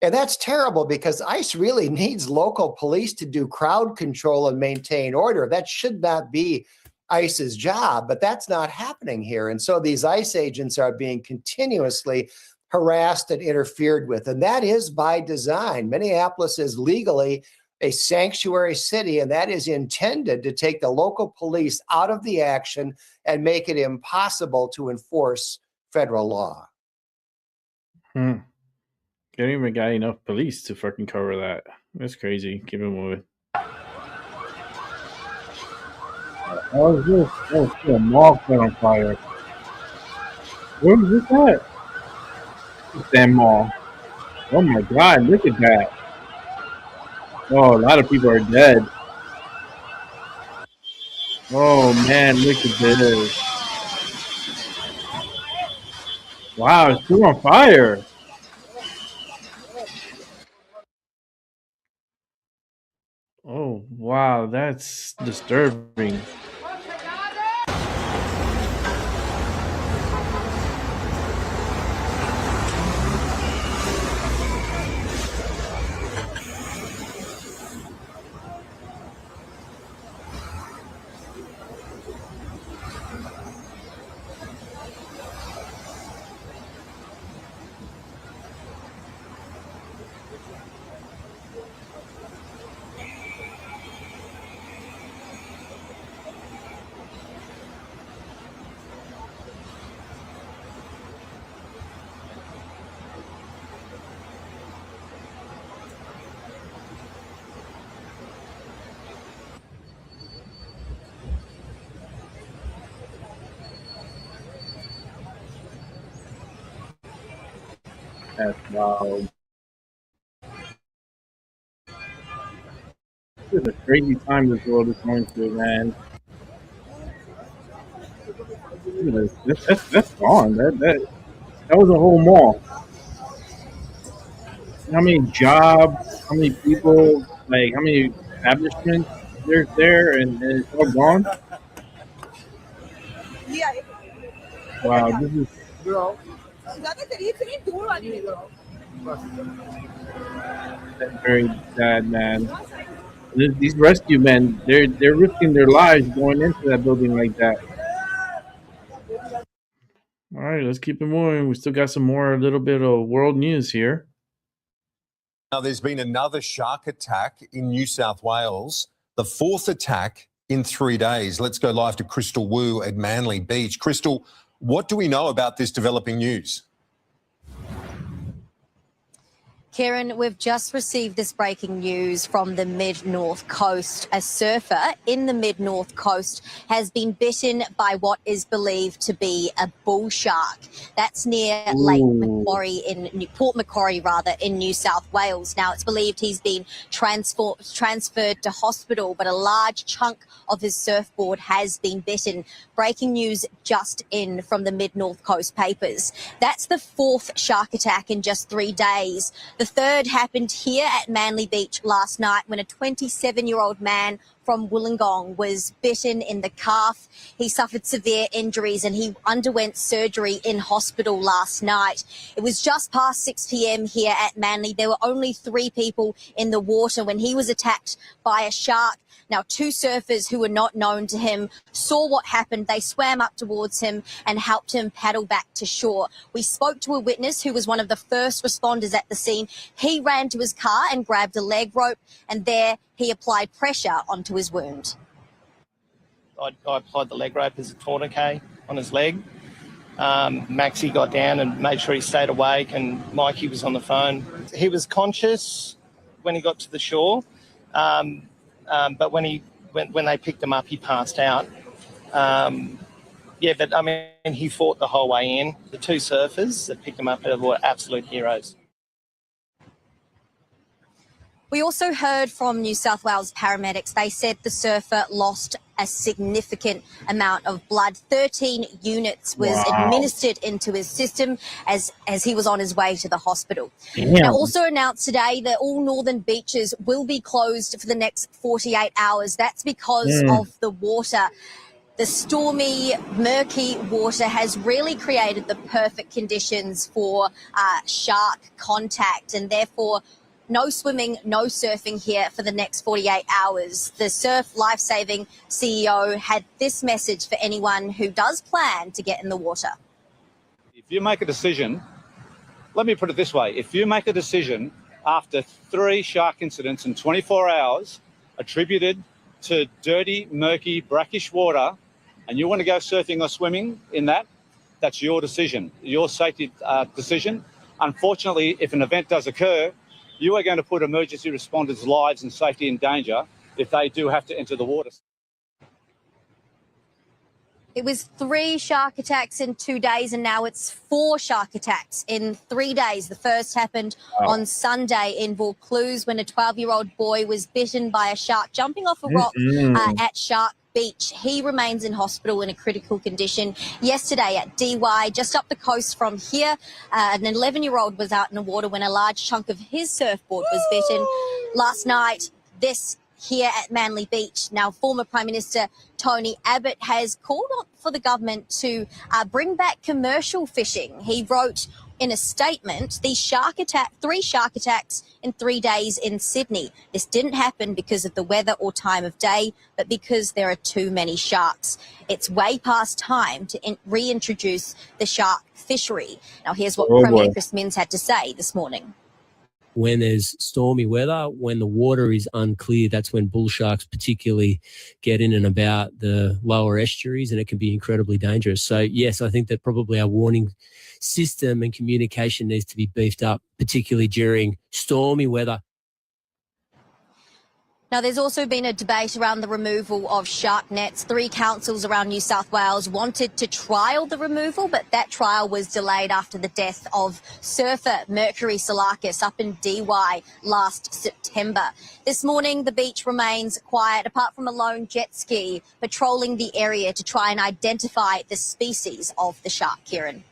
And that's terrible, because ICE really needs local police to do crowd control and maintain order. That should not be ICE's job, but that's not happening here. And so these ICE agents are being continuously harassed and interfered with. And that is by design. Minneapolis is legally a sanctuary city, and that is intended to take the local police out of the action and make it impossible to enforce federal law. They don't even got enough police to fucking cover that. That's crazy. Keep it moving. What is this? Oh, shit, a mall caught on fire. Where is this at? It's that mall. Oh my god, look at that. Oh, a lot of people are dead. Oh man, look at this. Wow, it's still on fire. Oh, wow, that's disturbing. That's wild. This is a crazy time this world is going through, man. Look at this. That's gone. That was a whole mall. How many jobs? How many people? Like how many establishments there's there, and it's all gone. Wow, this is very sad, man. These rescue men, they're risking their lives going into that building like that. All right, let's keep it moving. We still got some more, a little bit of world news here. Now, there's been another shark attack in New South Wales, the fourth attack in 3 days. Let's go live to Crystal Wu at Manly Beach. Crystal, what do we know about this developing news? Kieran, we've just received this breaking news from the mid-north coast. A surfer in the mid-north coast has been bitten by what is believed to be a bull shark. That's near Lake Macquarie Port Macquarie in New South Wales. Now, it's believed he's been transferred to hospital, but a large chunk of his surfboard has been bitten. Breaking news just in from the mid-north coast papers. That's the fourth shark attack in just 3 days. The third happened here at Manly Beach last night when a 27-year-old man from Wollongong was bitten in the calf. He suffered severe injuries and he underwent surgery in hospital last night. It was just past 6 p.m. here at Manly. There were only 3 people in the water when he was attacked by a shark. Now, 2 surfers who were not known to him saw what happened. They swam up towards him and helped him paddle back to shore. We spoke to a witness who was one of the first responders at the scene. He ran to his car and grabbed a leg rope, and there he applied pressure onto his wound. I applied the leg rope as a tourniquet on his leg. Maxie got down and made sure he stayed awake, and Mikey was on the phone. He was conscious when he got to the shore. But when they picked him up, he passed out. But I mean, he fought the whole way in. The 2 surfers that picked him up were absolute heroes. We also heard from New South Wales paramedics. They said the surfer lost a significant amount of blood. 13 units was administered into his system as he was on his way to the hospital. Now, also announced today that all northern beaches will be closed for the next 48 hours. That's because of the water. The stormy, murky water has really created the perfect conditions for shark contact, and therefore no swimming, no surfing here for the next 48 hours. The Surf Lifesaving CEO had this message for anyone who does plan to get in the water. If you make a decision, let me put it this way, if you make a decision after 3 shark incidents in 24 hours attributed to dirty, murky, brackish water, and you want to go surfing or swimming in that, that's your decision, your safety decision. Unfortunately, if an event does occur, you are going to put emergency responders' lives and safety in danger if they do have to enter the water. It was 3 shark attacks in 2 days, and now it's 4 shark attacks in 3 days. The first happened on Sunday in Vaucluse when a 12-year-old boy was bitten by a shark jumping off a rock at Shark Beach. He remains in hospital in a critical condition. Yesterday at DY, just up the coast from here, an 11-year-old was out in the water when a large chunk of his surfboard was bitten. Last night, this here at Manly Beach. Now, former Prime Minister Tony Abbott has called for the government to bring back commercial fishing. He wrote in a statement, three shark attacks in 3 days in Sydney. This didn't happen because of the weather or time of day, but because there are too many sharks. It's way past time to reintroduce the shark fishery. Now, here's what Premier Chris Minns had to say this morning. When there's stormy weather, when the water is unclear, that's when bull sharks particularly get in and about the lower estuaries, and it can be incredibly dangerous. So, yes, I think that probably our warning system and communication needs to be beefed up, particularly during stormy weather. Now, there's also been a debate around the removal of shark nets. 3 councils around New South Wales wanted to trial the removal, but that trial was delayed after the death of surfer Mercury Salakis up in DY last September. This morning, the beach remains quiet, apart from a lone jet ski patrolling the area to try and identify the species of the shark, Kieran.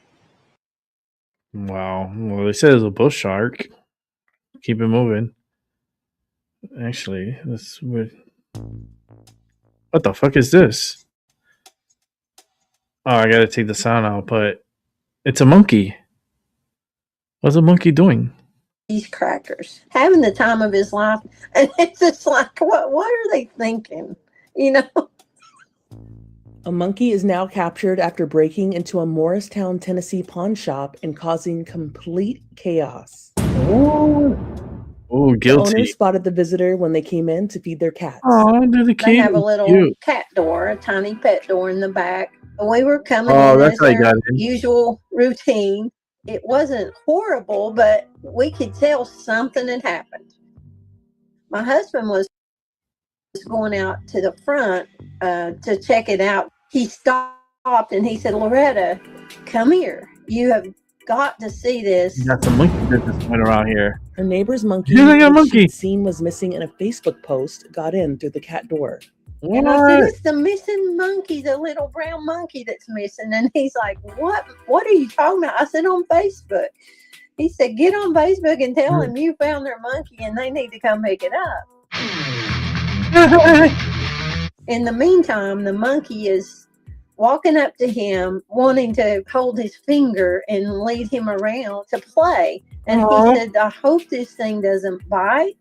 Wow. Well, they said it was a bush shark. Keep it moving. Actually, that's weird. What the fuck is this? Oh, I gotta take the sound out, but it's a monkey. What's a monkey doing? These crackers, having the time of his life, and it's just like, what are they thinking? You know? A monkey is now captured after breaking into a Morristown, Tennessee pawn shop and causing complete chaos. Oh, guilty. The owner spotted the visitor when they came in to feed their cats. Oh, They have a little cat door, a tiny pet door in the back. We were coming in that's as how you got our in. usual routine. It wasn't horrible, but we could tell something had happened. My husband was going out to the front to check it out. He stopped and he said, "Loretta, come here. You have got to see this." You got some monkey business going around here. Her neighbor's monkey, Yeah, they got a which monkey. she'd seen was missing in a Facebook post, got in through the cat door. And I said, "It's the missing monkey, the little brown monkey that's missing." And he's like, What are you talking about? I said, "On Facebook." He said, "Get on Facebook and tell them you found their monkey and they need to come pick it up." In the meantime, the monkey is walking up to him, wanting to hold his finger and lead him around to play. And he said, "I hope this thing doesn't bite."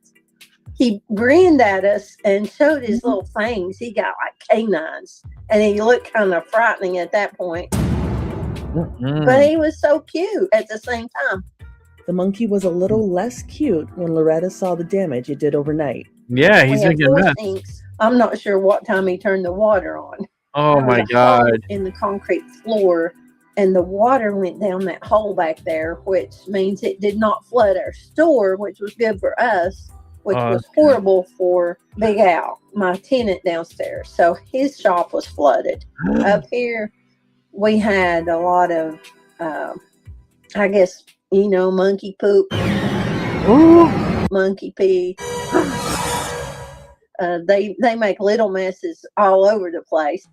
He grinned at us and showed his little fangs. He got like canines, and he looked kind of frightening at that point. But he was so cute at the same time. The monkey was a little less cute when Loretta saw the damage it did overnight. Yeah, he's We had making 4 that. sinks. I'm not sure what time he turned the water on. Oh There was my a hole god. in the concrete floor, and the water went down that hole back there, which means it did not flood our store, which was good for us, which Oh, was horrible for Big Al, my tenant downstairs. So his shop was flooded. Up here, we had a lot of, I guess, monkey poop, monkey pee. They make little messes all over the place.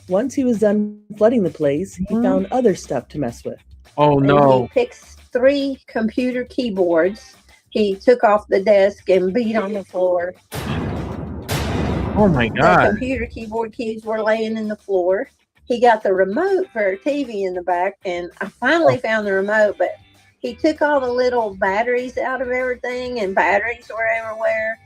Once he was done flooding the place, he found other stuff to mess with. Oh And he picked 3 computer keyboards. He took off the desk and beat on the floor. Oh my The god. computer keyboard keys were laying in the floor. He got the remote for a TV in the back, and I finally found the remote, but he took all the little batteries out of everything, and batteries were everywhere.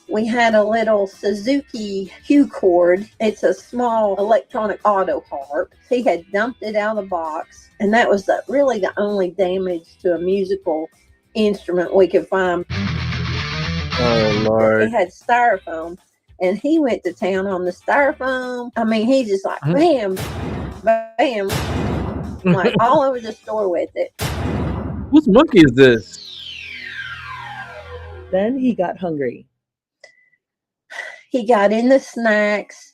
We had a little Suzuki Q cord. It's a small electronic auto harp. He had dumped it out of the box, and that was really the only damage to a musical instrument we could find. Oh Lord. He had styrofoam, and he went to town on the styrofoam. I mean, he just like bam, bam, like all over the store with it. Whose monkey is this? Then he got hungry. He got in the snacks,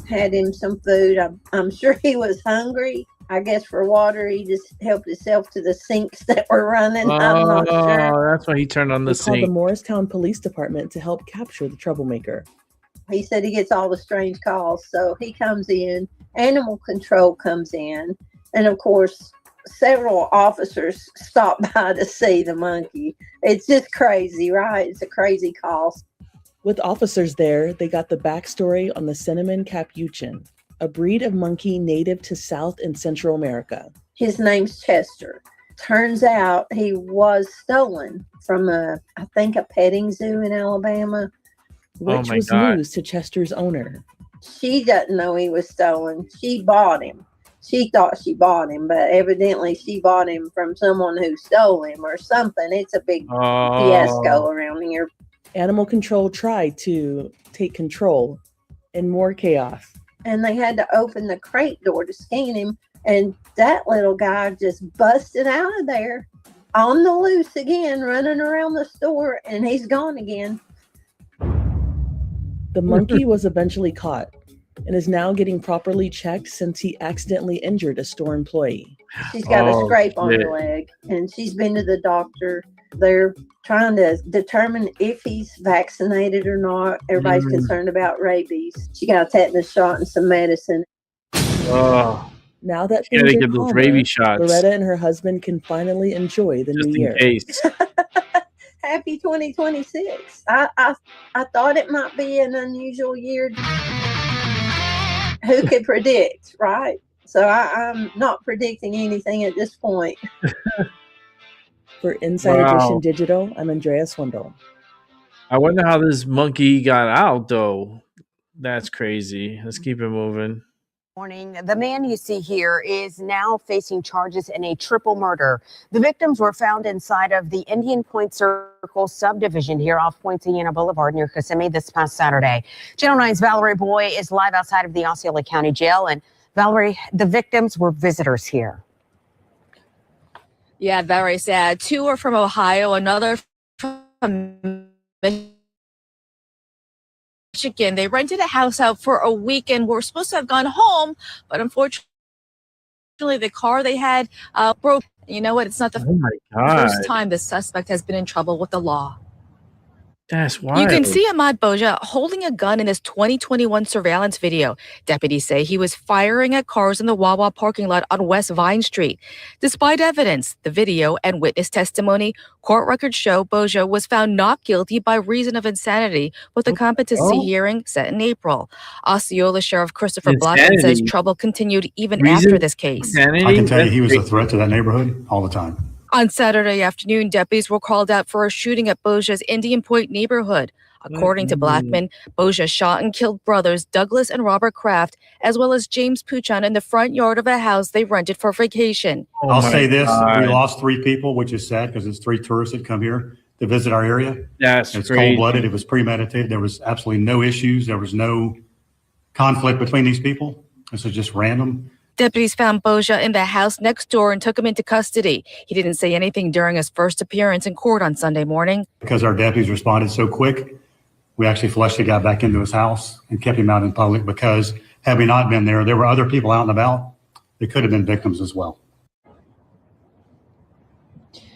had him some food. I'm sure he was hungry. I guess for water, he just helped himself to the sinks that were running. I'm not sure. Oh, that's why he turned on the They called the sink. Morristown Police Department to help capture the troublemaker. He said he gets all the strange calls. So he comes in, animal control comes in, and of course, several officers stop by to see the monkey. It's just crazy, right? It's a crazy call. With officers there, they got the backstory on the cinnamon capuchin, a breed of monkey native to South and Central America. His name's Chester. Turns out he was stolen from I think a petting zoo in Alabama. Which was news to Chester's owner. She doesn't know he was stolen. She bought him. She thought she bought him, but evidently she bought him from someone who stole him or something. It's a big fiasco around here. Animal control tried to take control, and more chaos. And they had to open the crate door to scan him, and that little guy just busted out of there on the loose again, running around the store, and he's gone again. The monkey was eventually caught and is now getting properly checked since he accidentally injured a store employee. She's got a scrape on her leg, and she's been to the doctor. They're trying to determine if he's vaccinated or not. Everybody's concerned about rabies. She got a tetanus shot and some medicine. Oh. Now that You things gotta are get those calmer, rabies shots. Loretta and her husband can finally enjoy the new year. Happy 2026. I thought it might be an unusual year. Who could predict, right? So I'm not predicting anything at this point. For Inside Edition Digital, I'm Andrea Swindle. I wonder how this monkey got out, though. That's crazy. Let's keep it moving. Morning. The man you see here is now facing charges in a triple murder. The victims were found inside of the Indian Point Circle subdivision here off Point Siena Boulevard near Kissimmee this past Saturday. Channel 9's Valerie Boy is live outside of the Osceola County Jail. And Valerie, the victims were visitors here. Yeah, very sad. Two are from Ohio, another from Michigan. They rented a house out for a weekend. Were supposed to have gone home, but unfortunately the car they had broke. You know what? It's not the first time the suspect has been in trouble with the law. That's wild. You can see Ahmad Boja holding a gun in his 2021 surveillance video. Deputies say he was firing at cars in the Wawa parking lot on West Vine Street. Despite evidence, the video, and witness testimony, court records show Boja was found not guilty by reason of insanity with a competency hearing set in April. Osceola Sheriff Christopher Blackman says trouble continued even after this case. I can tell you he was a threat to that neighborhood all the time. On Saturday afternoon, deputies were called out for a shooting at Boja's Indian Point neighborhood. According to Blackman, Boja shot and killed brothers Douglas and Robert Kraft, as well as James Puchon in the front yard of a house they rented for vacation. I'll say this, we lost 3 people, which is sad because it's 3 tourists that come here to visit our area. That's It's crazy. cold-blooded. It was premeditated. There was absolutely no issues. There was no conflict between these people. This is just random. Deputies found Boja in the house next door and took him into custody. He didn't say anything during his first appearance in court on Sunday morning. Because our deputies responded so quick, we actually flushed the guy back into his house and kept him out in public because had we not been there, there were other people out and about that could have been victims as well.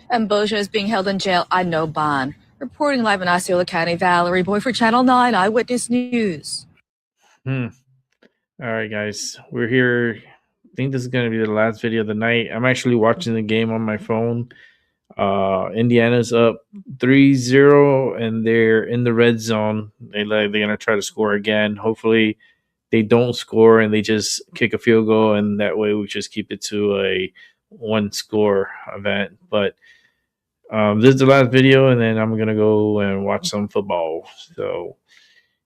And Boja is being held in jail on no bond. Reporting live in Osceola County, Valerie Boy for Channel 9 Eyewitness News. All right, guys. We're here. I think this is going to be the last video of the night. I'm actually watching the game on my phone. Indiana's up 3-0, and they're in the red zone. They're going to try to score again. Hopefully, they don't score and they just kick a field goal, and that way we just keep it to a 1-score event. But this is the last video, and then I'm going to go and watch some football. So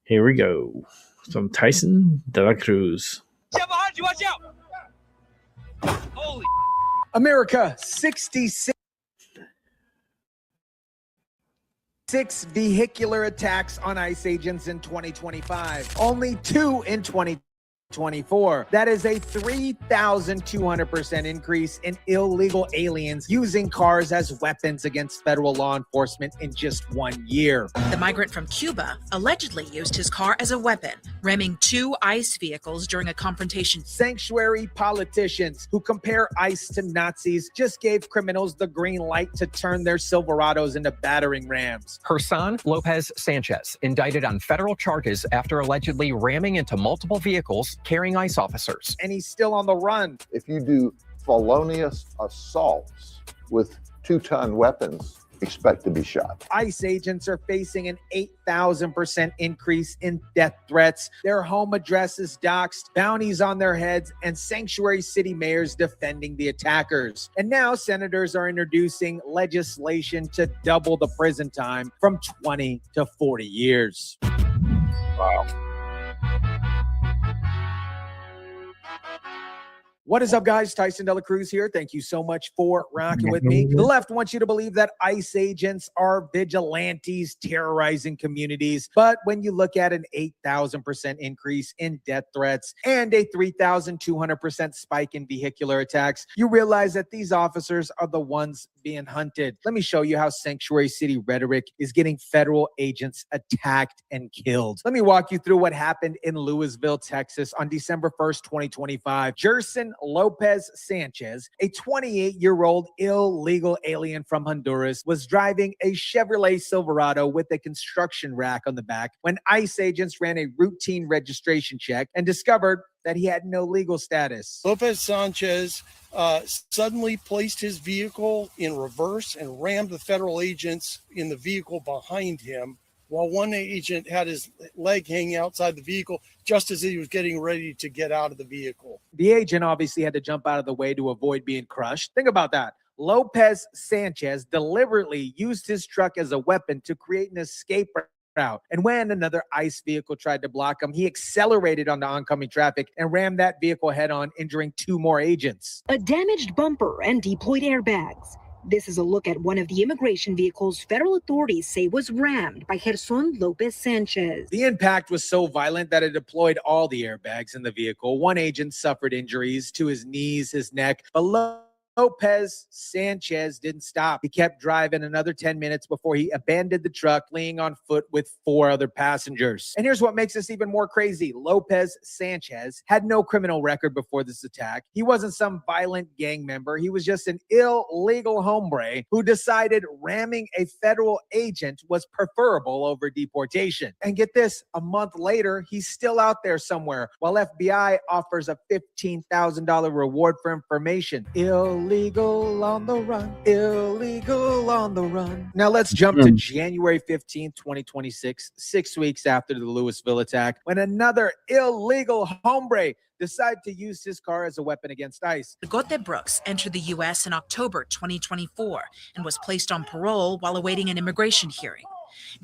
here we go. Some Tyson De La Cruz. Behind you, watch out! Holy America, 66 vehicular attacks on ICE agents in 2025. Only 2 in 2020. 2024. That is a 3,200% increase in illegal aliens using cars as weapons against federal law enforcement in just 1 year. The migrant from Cuba allegedly used his car as a weapon, ramming 2 ICE vehicles during a confrontation. Sanctuary politicians who compare ICE to Nazis just gave criminals the green light to turn their Silverados into battering rams. Hersan Lopez Sanchez indicted on federal charges after allegedly ramming into multiple vehicles carrying ICE officers. And he's still on the run. If you do felonious assaults with 2-ton weapons, expect to be shot. ICE agents are facing an 8,000% increase in death threats, their home addresses doxxed, bounties on their heads, and sanctuary city mayors defending the attackers. And now senators are introducing legislation to double the prison time from 20 to 40 years. Wow. What is up, guys? Tyson Dela Cruz here. Thank you so much for rocking with me. The left wants you to believe that ICE agents are vigilantes terrorizing communities. But when you look at an 8,000% increase in death threats and a 3,200% spike in vehicular attacks, you realize that these officers are the ones being hunted. Let me show you how Sanctuary City rhetoric is getting federal agents attacked and killed. Let me walk you through what happened in Louisville, Texas on December 1st, 2025. Jerson Lopez Sanchez, a 28-year-old illegal alien from Honduras, was driving a Chevrolet Silverado with a construction rack on the back when ICE agents ran a routine registration check and discovered that he had no legal status. Lopez Sanchez suddenly placed his vehicle in reverse and rammed the federal agents in the vehicle behind him, while one agent had his leg hanging outside the vehicle just as he was getting ready to get out of the vehicle. The agent obviously had to jump out of the way to avoid being crushed. Think about that. Lopez Sanchez deliberately used his truck as a weapon to create an escape route. And when another ICE vehicle tried to block him, he accelerated onto oncoming traffic and rammed that vehicle head on, injuring 2 more agents. A damaged bumper and deployed airbags. This is a look at one of the immigration vehicles federal authorities say was rammed by Gerson Lopez Sanchez. The impact was so violent that it deployed all the airbags in the vehicle. One agent suffered injuries to his knees, his neck. Lopez Sanchez didn't stop. He kept driving another 10 minutes before he abandoned the truck, fleeing on foot with 4 other passengers. And here's what makes this even more crazy. Lopez Sanchez had no criminal record before this attack. He wasn't some violent gang member. He was just an illegal hombre who decided ramming a federal agent was preferable over deportation. And get this, a month later, he's still out there somewhere, while FBI offers a $15,000 reward for information. Illegal on the run. Illegal on the run. Now let's jump to January 15th, 2026, 6 weeks after the Louisville attack, when another illegal hombre decided to use his car as a weapon against ICE. Gote Brooks entered the U.S. in October 2024 and was placed on parole while awaiting an immigration hearing.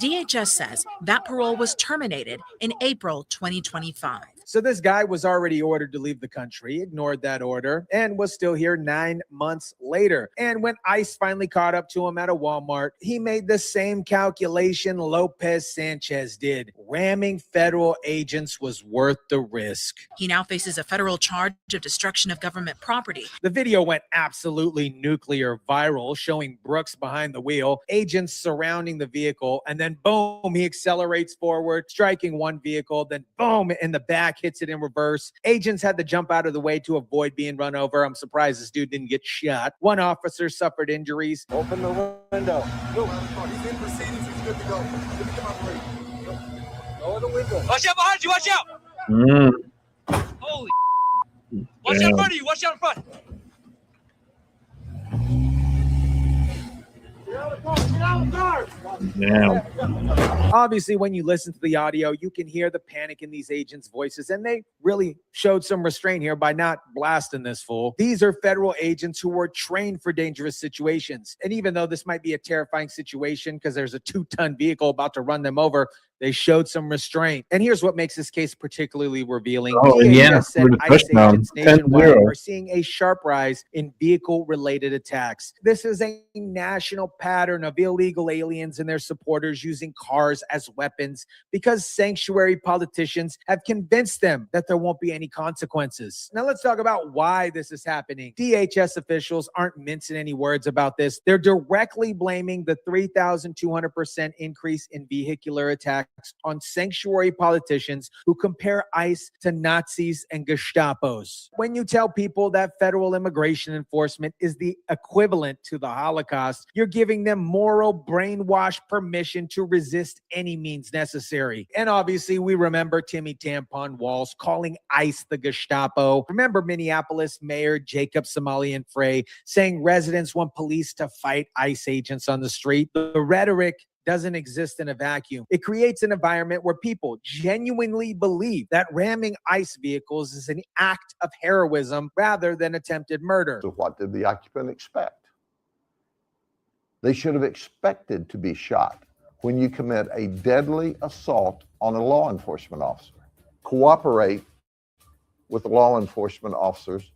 DHS says that parole was terminated in April 2025. So this guy was already ordered to leave the country, ignored that order, and was still here 9 months later. And when ICE finally caught up to him at a Walmart, he made the same calculation Lopez Sanchez did. Ramming federal agents was worth the risk. He now faces a federal charge of destruction of government property. The video went absolutely nuclear viral, showing Brooks behind the wheel, agents surrounding the vehicle, and then boom, he accelerates forward, striking one vehicle, then boom, in the back, hits it in reverse. Agents had to jump out of the way to avoid being run over. I'm surprised this dude didn't get shot. One officer suffered injuries. Open the window. Go. He's in proceedings. He's good to go. Let me get my break. Go in the window. Watch out behind you. Watch out. Holy. Watch out in front of you. Watch out in front. Yeah. Obviously, when you listen to the audio, you can hear the panic in these agents' voices, and they really showed some restraint here by not blasting this fool. These are federal agents who were trained for dangerous situations. And even though this might be a terrifying situation because there's a 2-ton vehicle about to run them over, They showed some restraint. And here's what makes this case particularly revealing. Oh, Indiana DHS said scored a ICE touchdown, agents nationwide 10-0. are seeing a sharp rise in vehicle-related attacks. This is a national pattern of illegal aliens and their supporters using cars as weapons because sanctuary politicians have convinced them that there won't be any consequences. Now let's talk about why this is happening. DHS officials aren't mincing any words about this. They're directly blaming the 3,200% increase in vehicular attacks on sanctuary politicians who compare ICE to Nazis and Gestapos. When you tell people that federal immigration enforcement is the equivalent to the Holocaust, you're giving them moral brainwash permission to resist any means necessary. And obviously, we remember Timmy Tampon Walls calling ICE the Gestapo. Remember Minneapolis Mayor Jacob Somalian Frey saying residents want police to fight ICE agents on the street. The rhetoric doesn't exist in a vacuum. It creates an environment where people genuinely believe that ramming ICE vehicles is an act of heroism rather than attempted murder. So what did the occupant expect? They should have expected to be shot when you commit a deadly assault on a law enforcement officer. Cooperate with the law enforcement officers.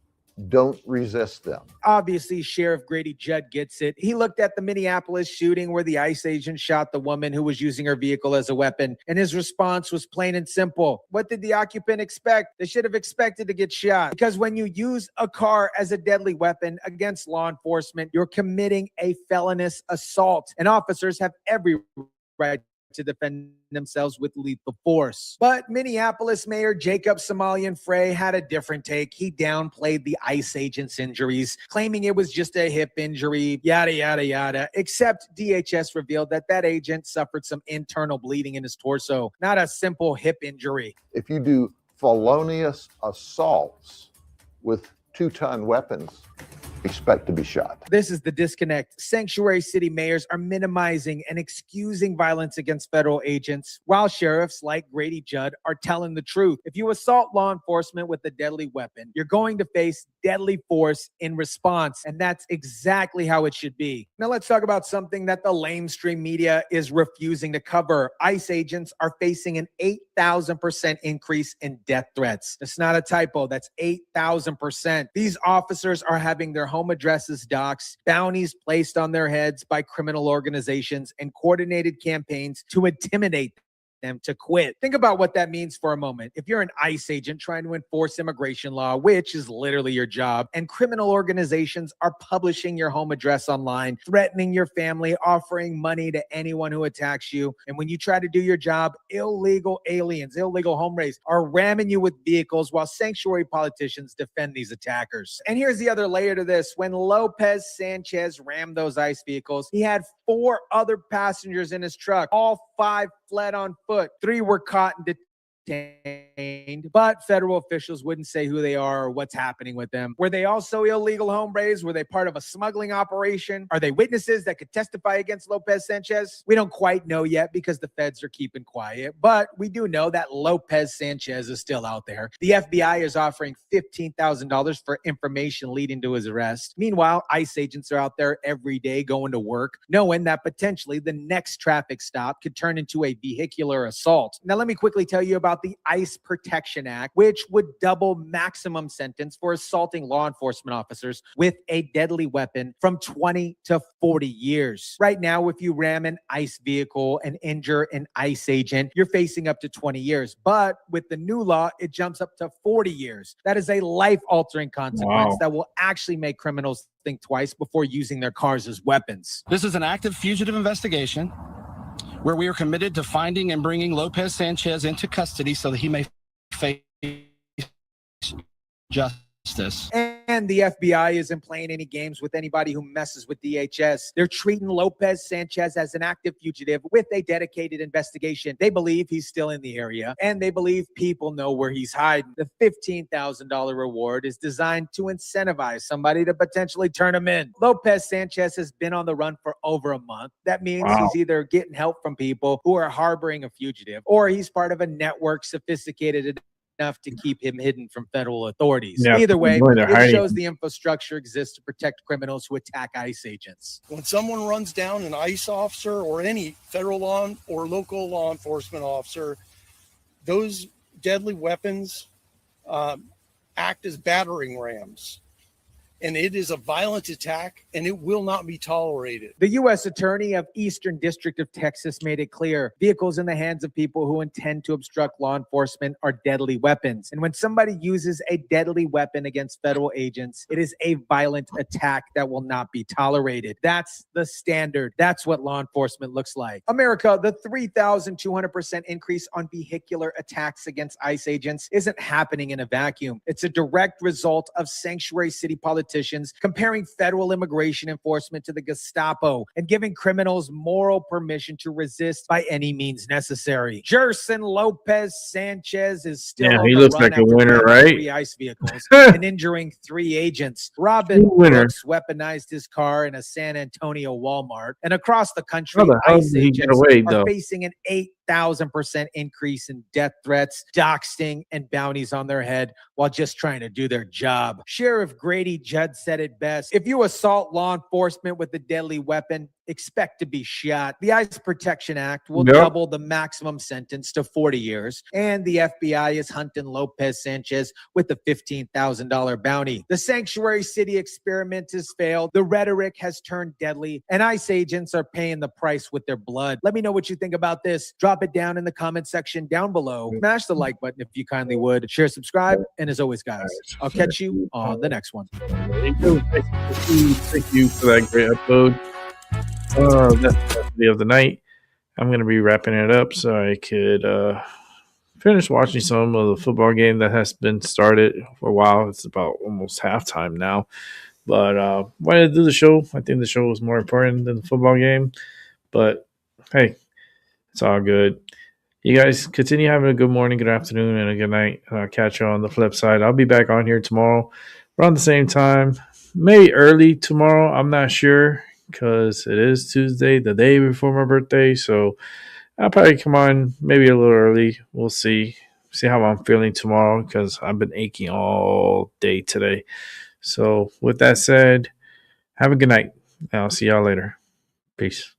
Don't resist them. Obviously, Sheriff Grady Judd gets it. He looked at the Minneapolis shooting where the ICE agent shot the woman who was using her vehicle as a weapon, and his response was plain and simple. What did the occupant expect? They should have expected to get shot. Because when you use a car as a deadly weapon against law enforcement, you're committing a felonious assault, and officers have every right to defend themselves with lethal force. But Minneapolis Mayor Jacob Somalian Frey had a different take. He downplayed the ICE agent's injuries, claiming it was just a hip injury, yada, yada, yada. Except DHS revealed that that agent suffered some internal bleeding in his torso, not a simple hip injury. If you do felonious assaults with 2-ton weapons, expect to be shot. This is the disconnect. Sanctuary city mayors are minimizing and excusing violence against federal agents, while sheriffs like Grady Judd are telling the truth. If you assault law enforcement with a deadly weapon, you're going to face deadly force in response, and that's exactly how it should be. Now let's talk about something that the lamestream media is refusing to cover. ICE agents are facing an 8,000% increase in death threats. That's not a typo. That's 8,000%. These officers are having their home addresses doxxed, bounties placed on their heads by criminal organizations, and coordinated campaigns to intimidate them to quit. Think about what that means for a moment. If you're an ICE agent trying to enforce immigration law, which is literally your job, and criminal organizations are publishing your home address online, threatening your family, offering money to anyone who attacks you, and when you try to do your job, illegal aliens, illegal home raids are ramming you with vehicles while sanctuary politicians defend these attackers. And here's the other layer to this. When Lopez Sanchez rammed those ICE vehicles, he had 4 other passengers in his truck. All 5 fled on foot. 3 were caught and detained, but federal officials wouldn't say who they are or what's happening with them. Were they also illegal home raids? Were they part of a smuggling operation? Are they witnesses that could testify against Lopez Sanchez? We don't quite know yet because the feds are keeping quiet, but we do know that Lopez Sanchez is still out there. The FBI is offering $15,000 for information leading to his arrest. Meanwhile, ICE agents are out there every day going to work, knowing that potentially the next traffic stop could turn into a vehicular assault. Now, let me quickly tell you about the ICE Protection Act, which would double maximum sentence for assaulting law enforcement officers with a deadly weapon from 20 to 40 years. Right now, if you ram an ICE vehicle and injure an ICE agent, you're facing up to 20 years. But with the new law, it jumps up to 40 years. That is a life-altering consequence that will actually make criminals think twice before using their cars as weapons. This is an active fugitive investigation where we are committed to finding and bringing Lopez Sanchez into custody so that he may face justice. And the FBI isn't playing any games with anybody who messes with DHS. They're treating Lopez Sanchez as an active fugitive with a dedicated investigation. They believe he's still in the area, and they believe people know where he's hiding. The $15,000 reward is designed to incentivize somebody to potentially turn him in. Lopez Sanchez has been on the run for over a month. That means he's either getting help from people who are harboring a fugitive, or he's part of a network sophisticated enough to keep him hidden from federal authorities. Yeah, Either way, they're it hiding shows him. the infrastructure exists to protect criminals who attack ICE agents. When someone runs down an ICE officer or any federal law or local law enforcement officer, those deadly weapons act as battering rams. And it is a violent attack, and it will not be tolerated. The U.S. Attorney of Eastern District of Texas made it clear vehicles in the hands of people who intend to obstruct law enforcement are deadly weapons. And when somebody uses a deadly weapon against federal agents, it is a violent attack that will not be tolerated. That's the standard. That's what law enforcement looks like. America, the 3,200% increase on vehicular attacks against ICE agents isn't happening in a vacuum. It's a direct result of sanctuary city politicians comparing federal immigration enforcement to the Gestapo and giving criminals moral permission to resist by any means necessary. Jerson Lopez Sanchez is still on he the looks run like a after winner, grabbing right? 3 ICE vehicles and injuring 3 agents. Robin Winner. Brooks weaponized his car in a San Antonio Walmart. And across the country, How the hell ICE did he get agents away, are though? facing an 8,000% increase in death threats, doxing, and bounties on their head while just trying to do their job. Sheriff Grady Judd said it best: if you assault law enforcement with a deadly weapon, expect to be shot. The ICE Protection Act will Yep. double the maximum sentence to 40 years, and the FBI is hunting Lopez Sanchez with a $15,000 bounty. The sanctuary city experiment has failed, the rhetoric has turned deadly, and ICE agents are paying the price with their blood. Let me know what you think about this. Drop it down in the comment section down below. Smash the like button if you kindly would. Share, subscribe, and as always, guys, I'll catch you on the next one. There you go. Thank you for that great upload. That's the video of the night. I'm going to be wrapping it up so I could finish watching some of the football game that has been started for a while. It's about almost halftime now. But wanted to do the show. I think the show was more important than the football game. But hey, it's all good. You guys continue having a good morning, good afternoon, and a good night. I'll catch you on the flip side. I'll be back on here tomorrow around the same time. Maybe early tomorrow. I'm not sure because it is Tuesday, the day before my birthday. So I'll probably come on maybe a little early. We'll see. See how I'm feeling tomorrow because I've been aching all day today. So with that said, have a good night. And I'll see y'all later. Peace.